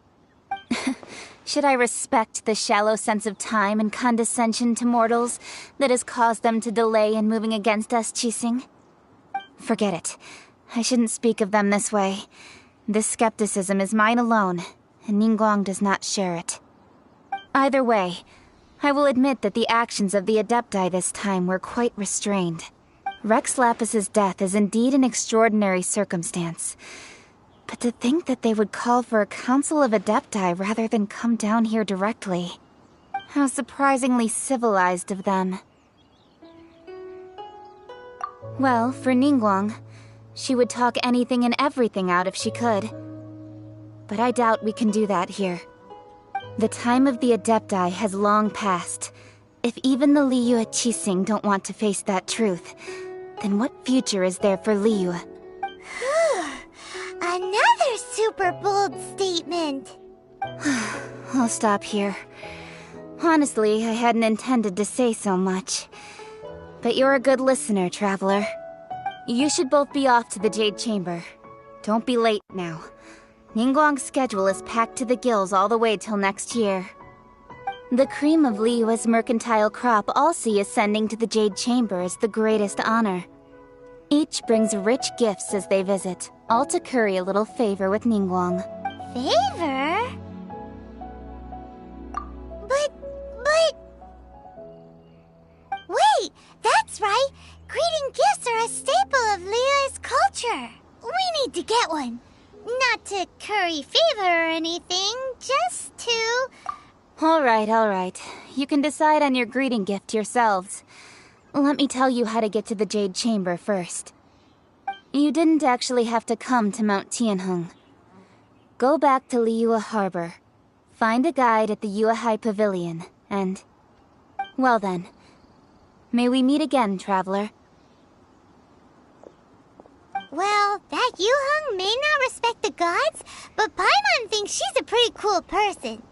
Should I respect the shallow sense of time and condescension to mortals that has caused them to delay in moving against us, Qixing? Forget it. I shouldn't speak of them this way. This skepticism is mine alone, and Ningguang does not share it. Either way, I will admit that the actions of the Adepti this time were quite restrained. Rex Lapis's death is indeed an extraordinary circumstance. But to think that they would call for a council of Adepti rather than come down here directly. How surprisingly civilized of them. Well, for Ningguang, she would talk anything and everything out if she could. But I doubt we can do that here. The time of the Adepti has long passed. If even the Liyue Qixing don't want to face that truth, then what future is there for Liyue? Another super bold statement. I'll stop here. Honestly, I hadn't intended to say so much. But you're a good listener, Traveler. You should both be off to the Jade Chamber. Don't be late now. Ningguang's schedule is packed to the gills all the way till next year. The cream of Liyue's mercantile crop all see ascending to the Jade Chamber as the greatest honor. Each brings rich gifts as they visit, all to curry a little favor with Ningguang. Favor? But... Wait, that's right! Greeting gifts are a staple of Liyue's culture. We need to get one. Not to curry favor or anything, just to... Alright. You can decide on your greeting gift yourselves. Let me tell you how to get to the Jade Chamber first. You didn't actually have to come to Mount Tianheng. Go back to Liyue Harbor. Find a guide at the Yuehai Pavilion, and... Well then. May we meet again, Traveler. Well, that Yuheng may not respect the gods, but Paimon thinks she's a pretty cool person.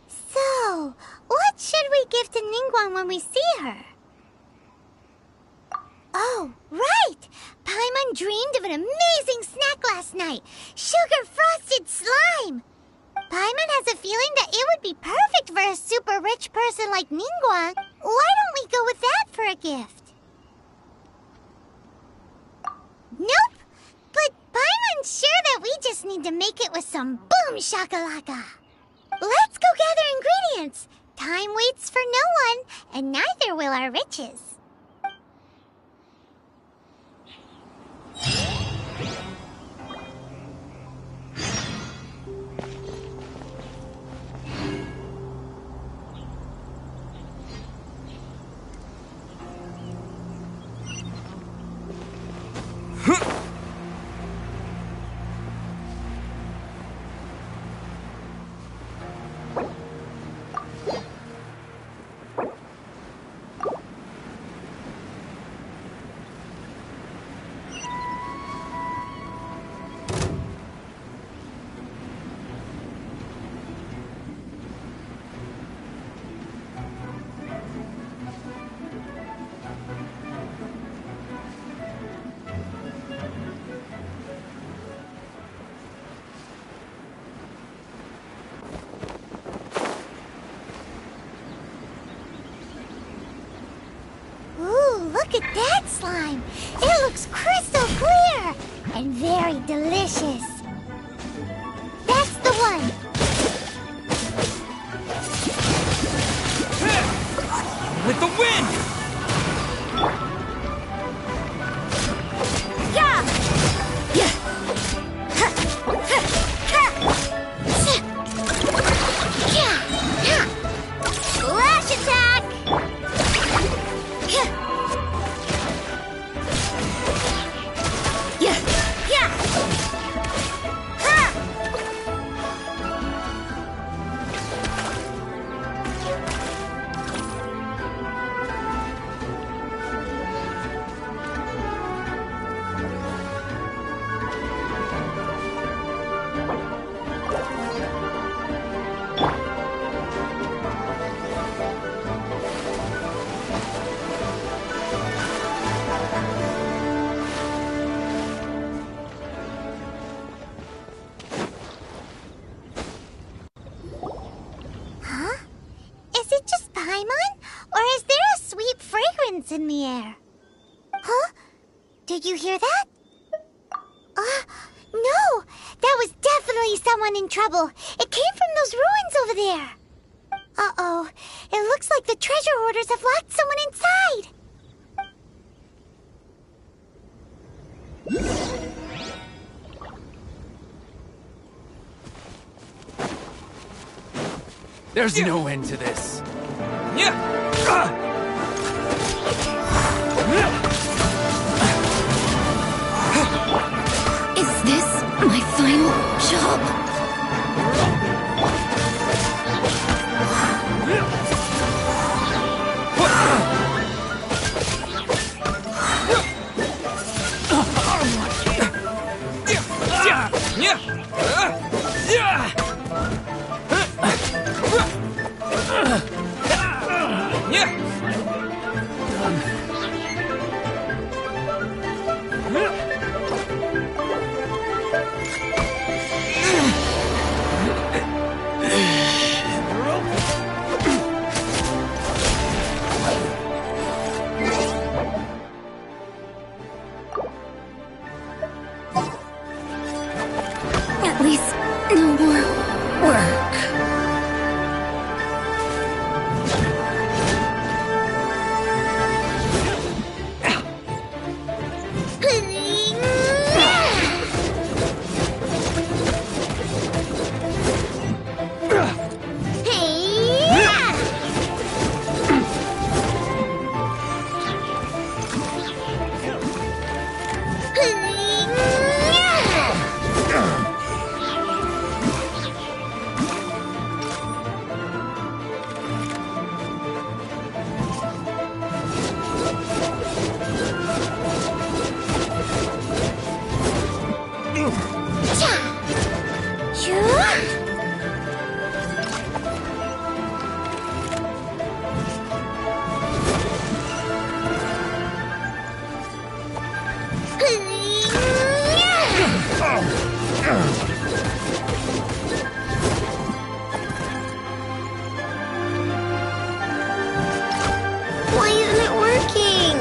So, what should we give to Ningguang when we see her? Oh, right! Paimon dreamed of an amazing snack last night! Sugar-frosted slime! Paimon has a feeling that it would be perfect for a super rich person like Ningguang. Why don't we go with that for a gift? Nope! But Paimon's sure that we just need to make it with some boom shakalaka! Let's go gather ingredients! Time waits for no one, and neither will our riches. Look at that slime! It looks crystal clear! And very delicious! That's the one! with the wind! Yeah! Yeah! Flash attack! Yeah! Yeah! Huh? Is it just Paimon? Or is there a sweet fragrance in the air? Huh? Did you hear that? No! That was definitely someone in trouble. It came from those ruins over there. Uh-oh. It looks like the treasure hoarders have locked someone inside. There's no end to this. Is this my final job? At least no more work. Why isn't it working?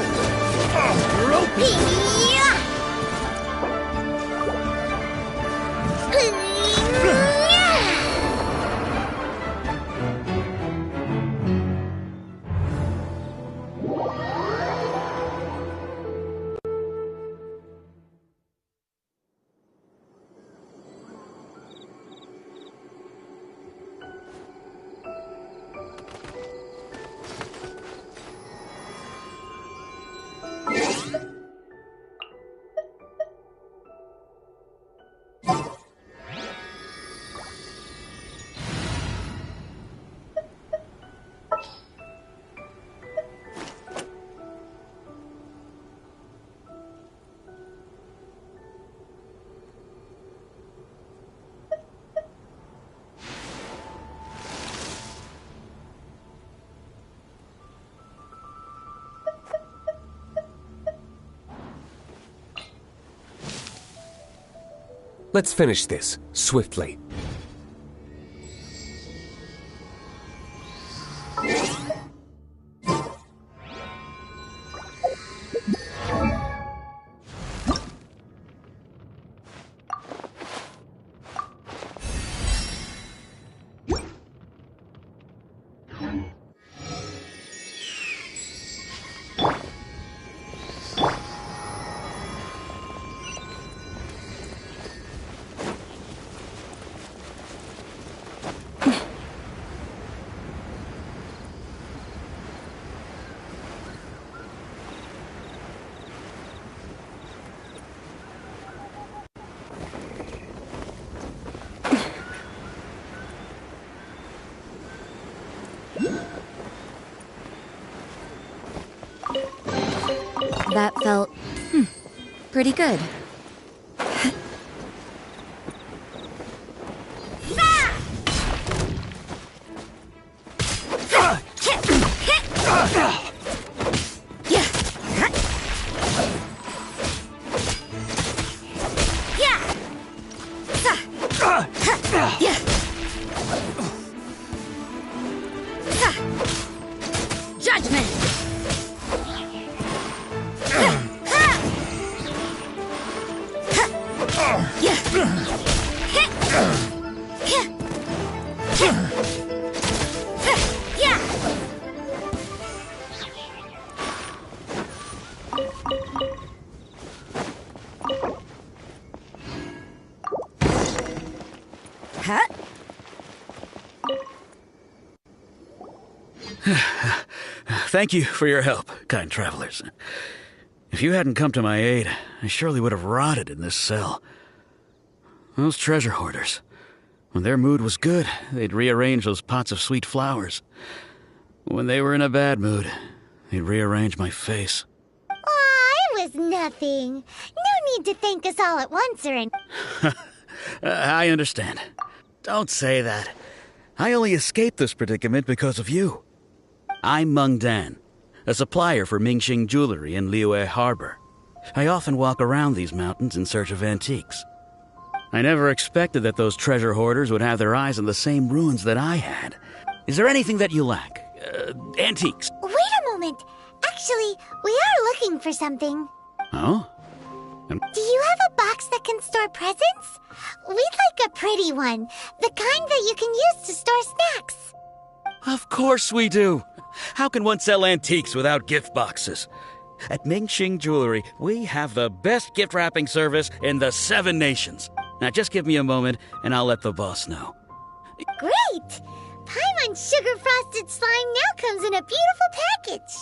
Let's finish this, swiftly. That felt, pretty good. Judgment! Thank you for your help, kind travelers. If you hadn't come to my aid, I surely would have rotted in this cell. Those treasure hoarders, when their mood was good, they'd rearrange those pots of sweet flowers. When they were in a bad mood, they'd rearrange my face. Aw, it was nothing. No need to thank us all at once or anything. I understand. Don't say that. I only escaped this predicament because of you. I'm Meng Dan, a supplier for Mingxing Jewelry in Liyue Harbor. I often walk around these mountains in search of antiques. I never expected that those treasure hoarders would have their eyes on the same ruins that I had. Is there anything that you lack? Antiques? Wait a moment. Actually, we are looking for something. Oh? Do you have a box that can store presents? We'd like a pretty one. The kind that you can use to store snacks. Of course we do. How can one sell antiques without gift boxes? At Mingxing Jewelry, we have the best gift wrapping service in the 7 nations. Now just give me a moment and I'll let the boss know. Great! Paimon Sugar Frosted Slime now comes in a beautiful package.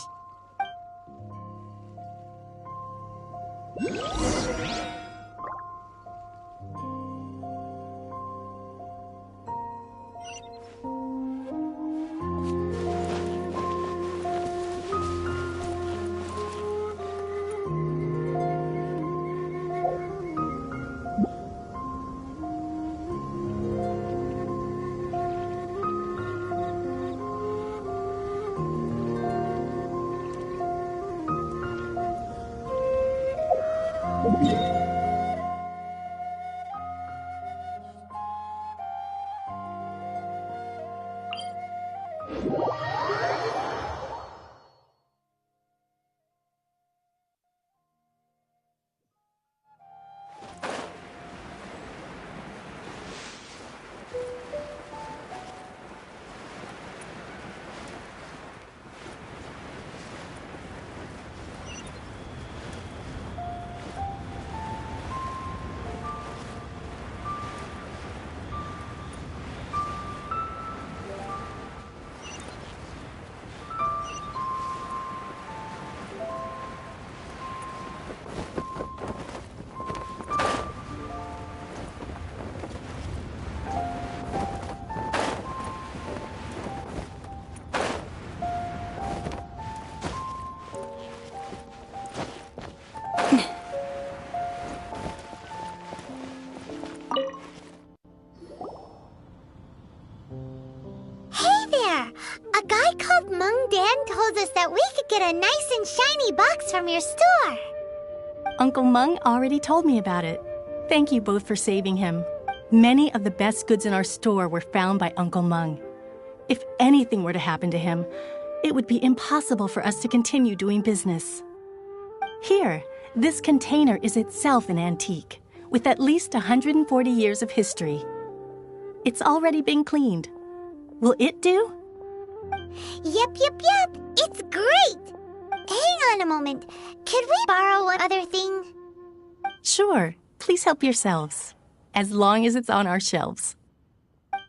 Get a nice and shiny box from your store. Uncle Meng already told me about it. Thank you both for saving him. Many of the best goods in our store were found by Uncle Meng. If anything were to happen to him, it would be impossible for us to continue doing business. Here, this container is itself an antique, with at least 140 years of history. It's already been cleaned. Will it do? Yep. It's great! Hang on a moment. Could we borrow one other thing? Sure. Please help yourselves. As long as it's on our shelves.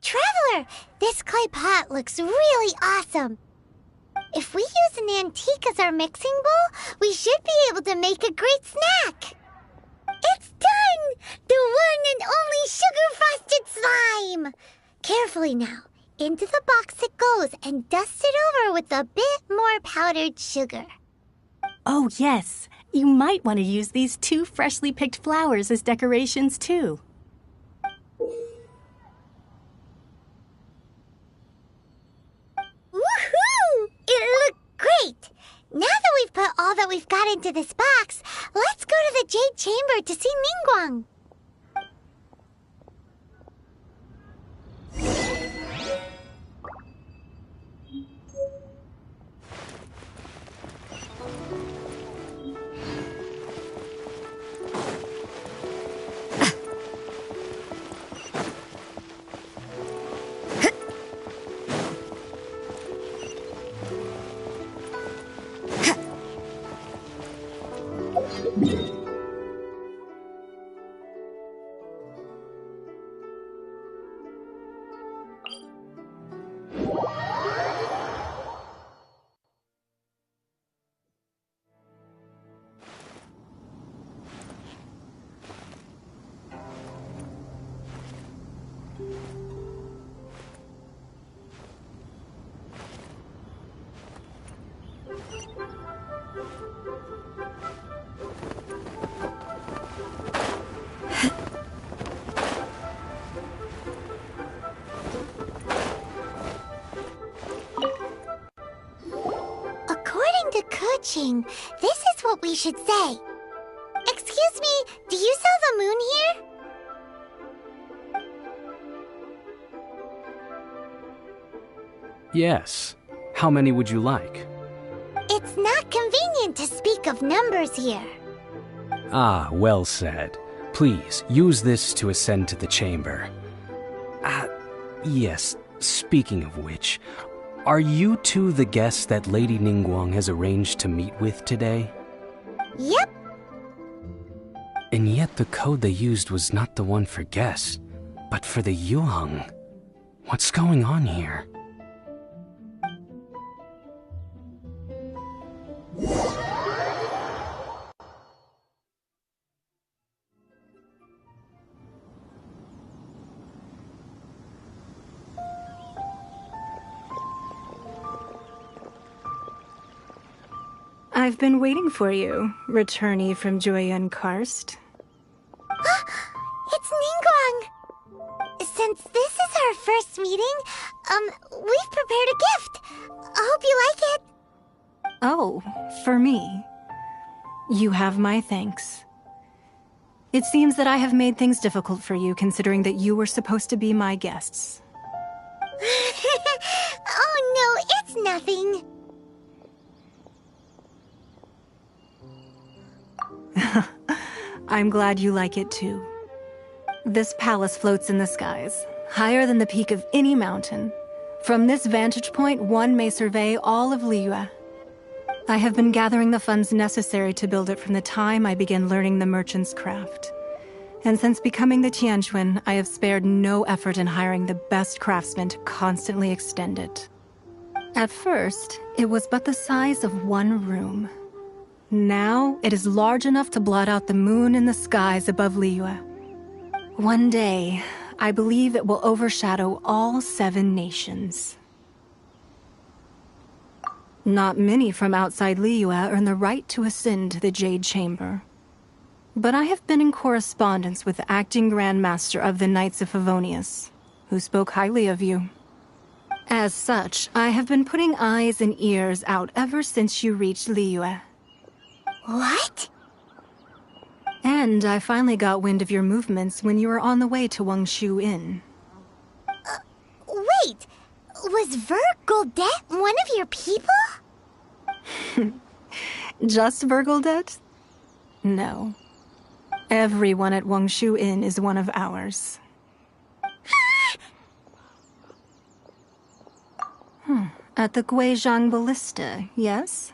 Traveler, this clay pot looks really awesome. If we use an antique as our mixing bowl, we should be able to make a great snack. It's done! The one and only sugar-frosted slime! Carefully now. Into the box it goes and dust it over with a bit more powdered sugar. Oh, yes. You might want to use these 2 freshly picked flowers as decorations, too. Woohoo! It looked great! Now that we've put all that we've got into this box, let's go to the Jade Chamber to see Ningguang. Kuching, this is what we should say. Excuse me, do you sell the moon here? Yes. How many would you like? It's not convenient to speak of numbers here. Ah, well said. Please, use this to ascend to the chamber. Yes, speaking of which, are you two the guests that Lady Ningguang has arranged to meet with today? Yep. And yet the code they used was not the one for guests, but for the Yuheng. What's going on here? I've been waiting for you, returnee from Joyun Karst. It's Ningguang! Since this is our first meeting, we've prepared a gift. I hope you like it. Oh, for me. You have my thanks. It seems that I have made things difficult for you, considering that you were supposed to be my guests. Oh no, it's nothing. I'm glad you like it too. This palace floats in the skies, higher than the peak of any mountain. From this vantage point, one may survey all of Liyue. I have been gathering the funds necessary to build it from the time I began learning the merchant's craft. And since becoming the Tianquan, I have spared no effort in hiring the best craftsmen to constantly extend it. At first, it was but the size of one room. Now, it is large enough to blot out the moon in the skies above Liyue. One day, I believe it will overshadow all 7 nations. Not many from outside Liyue earn the right to ascend to the Jade Chamber. But I have been in correspondence with the acting Grand Master of the Knights of Favonius, who spoke highly of you. As such, I have been putting eyes and ears out ever since you reached Liyue. What? And I finally got wind of your movements when you were on the way to Wangshu Inn. Wait! Was Ver Goldet one of your people? Just Vergoldet? No. Everyone at Wangshu Inn is one of ours. At the Guizhang Ballista, yes?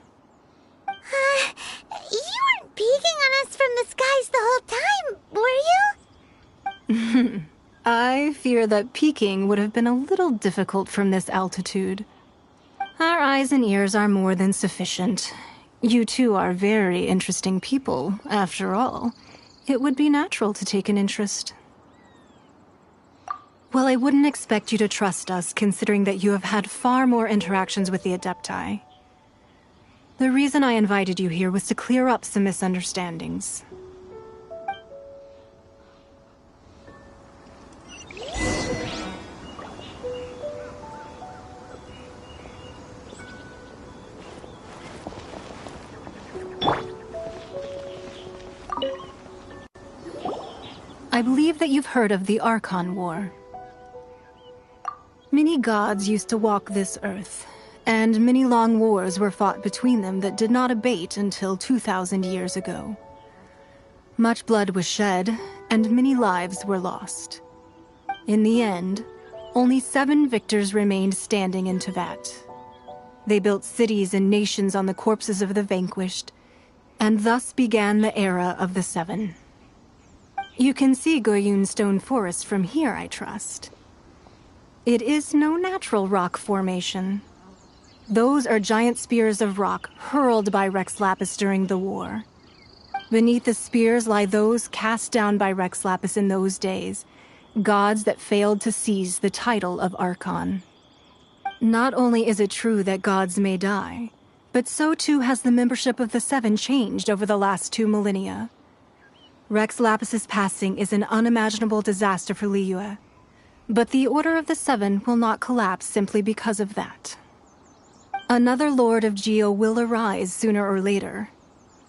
You weren't peeking on us from the skies the whole time, were you? I fear that peeking would have been a little difficult from this altitude. Our eyes and ears are more than sufficient. You two are very interesting people, after all. It would be natural to take an interest. Well, I wouldn't expect you to trust us, considering that you have had far more interactions with the Adepti. The reason I invited you here was to clear up some misunderstandings. I believe that you've heard of the Archon War. Many gods used to walk this earth, and many long wars were fought between them that did not abate until 2,000 years ago. Much blood was shed, and many lives were lost. In the end, only 7 victors remained standing in Teyvat. They built cities and nations on the corpses of the vanquished, and thus began the era of the 7. You can see Goyun Stone Forest from here, I trust. It is no natural rock formation. Those are giant spears of rock hurled by Rex Lapis during the war. Beneath the spears lie those cast down by Rex Lapis in those days, gods that failed to seize the title of Archon. Not only is it true that gods may die, but so too has the membership of the 7 changed over the last 2 millennia. Rex Lapis's passing is an unimaginable disaster for Liyue, but the Order of the 7 will not collapse simply because of that. Another Lord of Geo will arise sooner or later.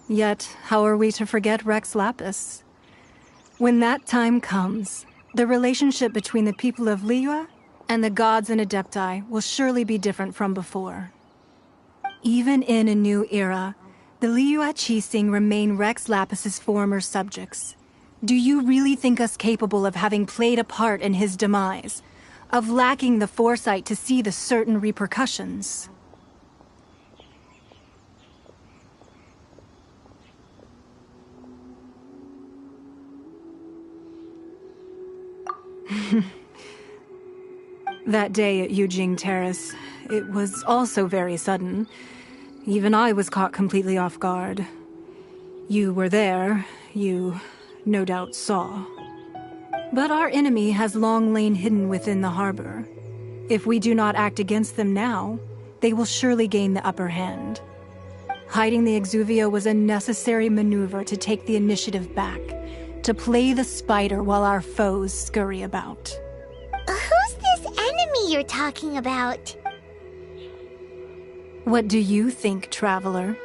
Yet, how are we to forget Rex Lapis? When that time comes, the relationship between the people of Liyue and the gods and Adepti will surely be different from before. Even in a new era, the Liyue Qixing remain Rex Lapis's former subjects. Do you really think us capable of having played a part in his demise? Of lacking the foresight to see the certain repercussions? That day at Yujing Terrace, it was also very sudden. Even I was caught completely off guard. You were there, you no doubt saw. But our enemy has long lain hidden within the harbor. If we do not act against them now, they will surely gain the upper hand. Hiding the Exuvio was a necessary maneuver to take the initiative back, to play the spider while our foes scurry about. Who's this enemy you're talking about? What do you think, traveler?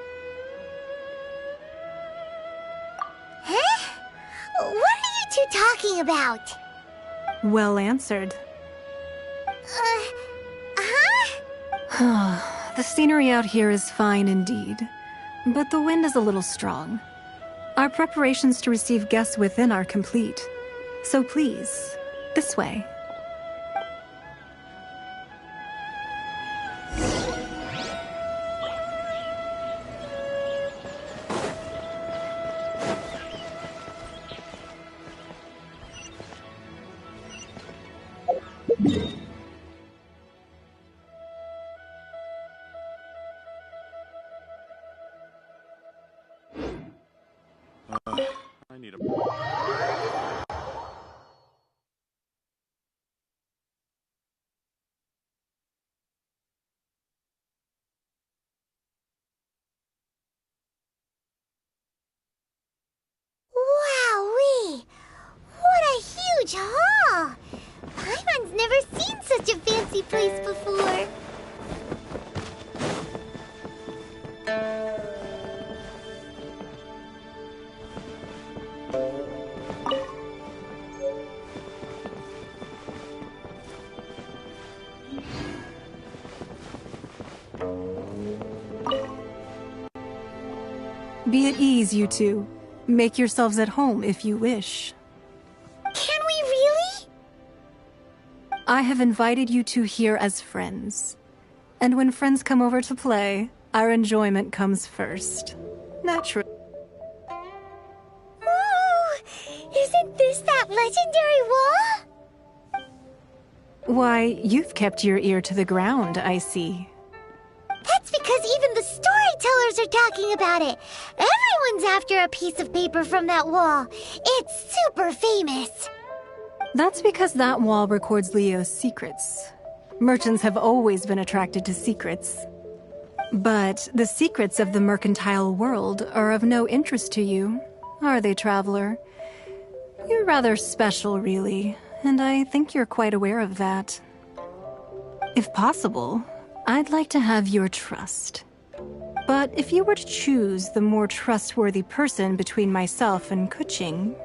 Huh? What are you two talking about? Well answered. The scenery out here is fine indeed, but the wind is a little strong. Our preparations to receive guests within are complete, so please, this way. I need a... Wowee! What a huge hall! Paimon's never seen such a fancy place before. Be at ease, you two. Make yourselves at home if you wish. Can we really? I have invited you two here as friends. And when friends come over to play, our enjoyment comes first. Naturally. Oh, isn't this that legendary wall? Why, you've kept your ear to the ground, I see. That's because even the storytellers are talking about it. Everyone's after a piece of paper from that wall. It's super famous. That's because that wall records Leo's secrets. Merchants have always been attracted to secrets. But the secrets of the mercantile world are of no interest to you, are they, traveler? You're rather special, really, and I think you're quite aware of that. If possible, I'd like to have your trust. But if you were to choose the more trustworthy person between myself and Kuching...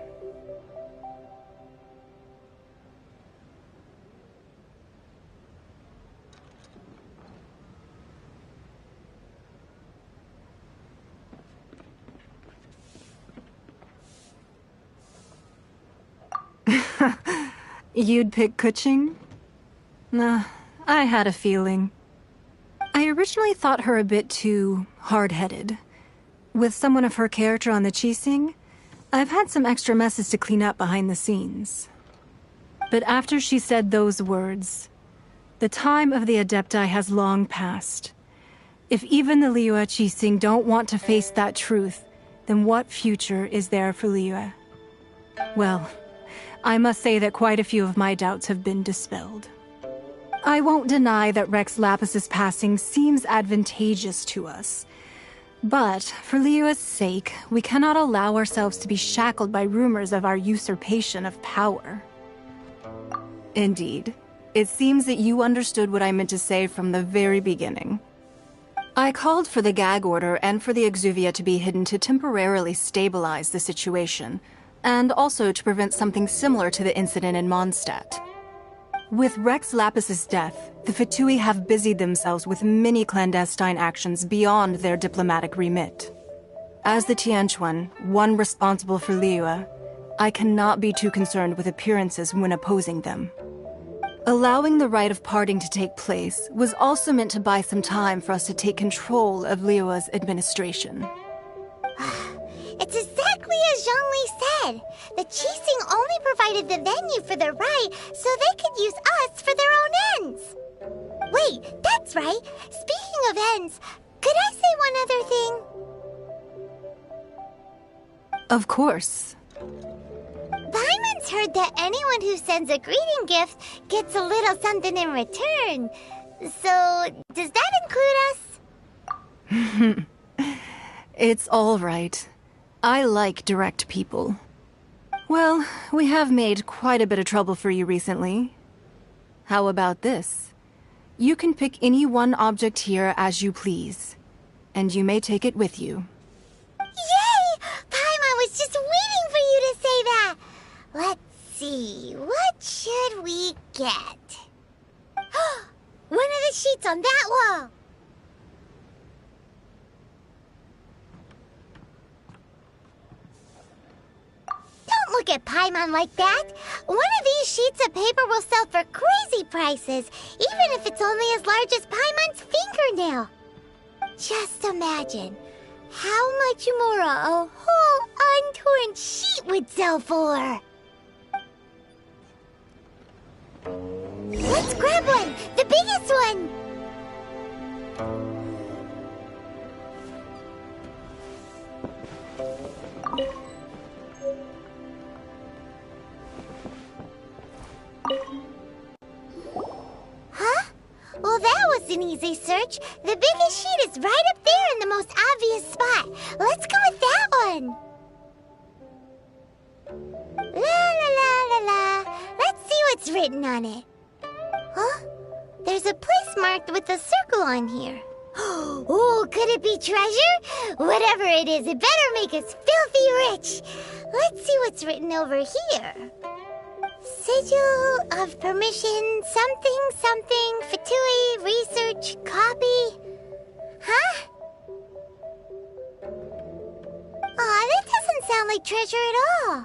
You'd pick Kuching? Nah, I had a feeling. I originally thought her a bit too hard-headed. With someone of her character on the Qixing, I've had some extra messes to clean up behind the scenes. But after she said those words, the time of the Adepti has long passed. If even the Liyue Qixing don't want to face that truth, then what future is there for Liyue? Well, I must say that quite a few of my doubts have been dispelled. I won't deny that Rex Lapis's passing seems advantageous to us. But, for Liyue's sake, we cannot allow ourselves to be shackled by rumors of our usurpation of power. Indeed. It seems that you understood what I meant to say from the very beginning. I called for the gag order and for the exuvia to be hidden to temporarily stabilize the situation, and also to prevent something similar to the incident in Mondstadt. With Rex Lapis's death, the Fatui have busied themselves with many clandestine actions beyond their diplomatic remit. As the Tianquan, one responsible for Liyue, I cannot be too concerned with appearances when opposing them. Allowing the rite of parting to take place was also meant to buy some time for us to take control of Liyue's administration. It's exactly as Zhongli said. The Qixing only provided the venue for the rite so they could use us for their own ends. Wait, that's right. Speaking of ends, could I say one other thing? Of course. Paimon's heard that anyone who sends a greeting gift gets a little something in return. So, does that include us? It's all right. I like direct people. Well, we have made quite a bit of trouble for you recently. How about this? You can pick any one object here as you please, and you may take it with you. Yay! Paimon was just waiting for you to say that! Let's see, what should we get? One of the sheets on that wall! Don't look at Paimon like that. One of these sheets of paper will sell for crazy prices, even if it's only as large as Paimon's fingernail. Just imagine how much more a whole untorn sheet would sell for. Let's grab one, the biggest one. Huh? Well, that was an easy search. The biggest sheet is right up there in the most obvious spot. Let's go with that one. La la la la la. Let's see what's written on it. Huh? There's a place marked with a circle on here. Oh, could it be treasure? Whatever it is, it better make us filthy rich. Let's see what's written over here. Sigil of permission, something, something, Fatui, research, copy. Huh? Aw, that doesn't sound like treasure at all.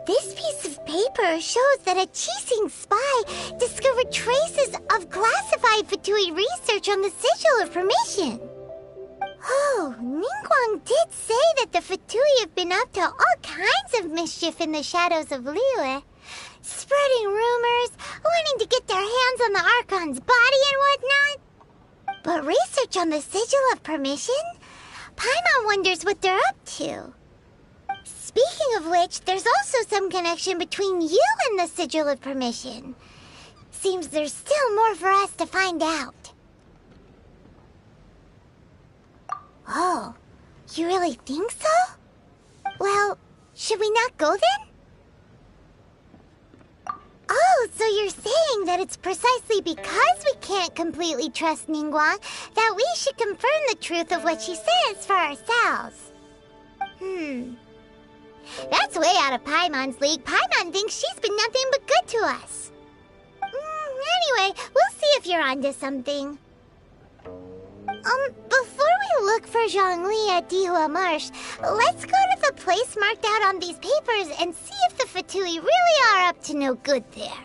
This piece of paper shows that a Qixing spy discovered traces of classified Fatui research on the Sigil of Permission. Oh, Ningguang did say that the Fatui have been up to all kinds of mischief in the shadows of Liyue, spreading rumors, wanting to get their hands on the Archon's body and whatnot. But research on the Sigil of Permission? Paimon wonders what they're up to. Speaking of which, there's also some connection between you and the Sigil of Permission. Seems there's still more for us to find out. Oh, you really think so? Well, should we not go then? Oh, so you're saying that it's precisely because we can't completely trust Ningguang that we should confirm the truth of what she says for ourselves. That's way out of Paimon's league. Paimon thinks she's been nothing but good to us. Anyway, we'll see if you're onto something. Before we look for Zhongli at Dihua Marsh, let's go to the place marked out on these papers and see if the Fatui really are up to no good there.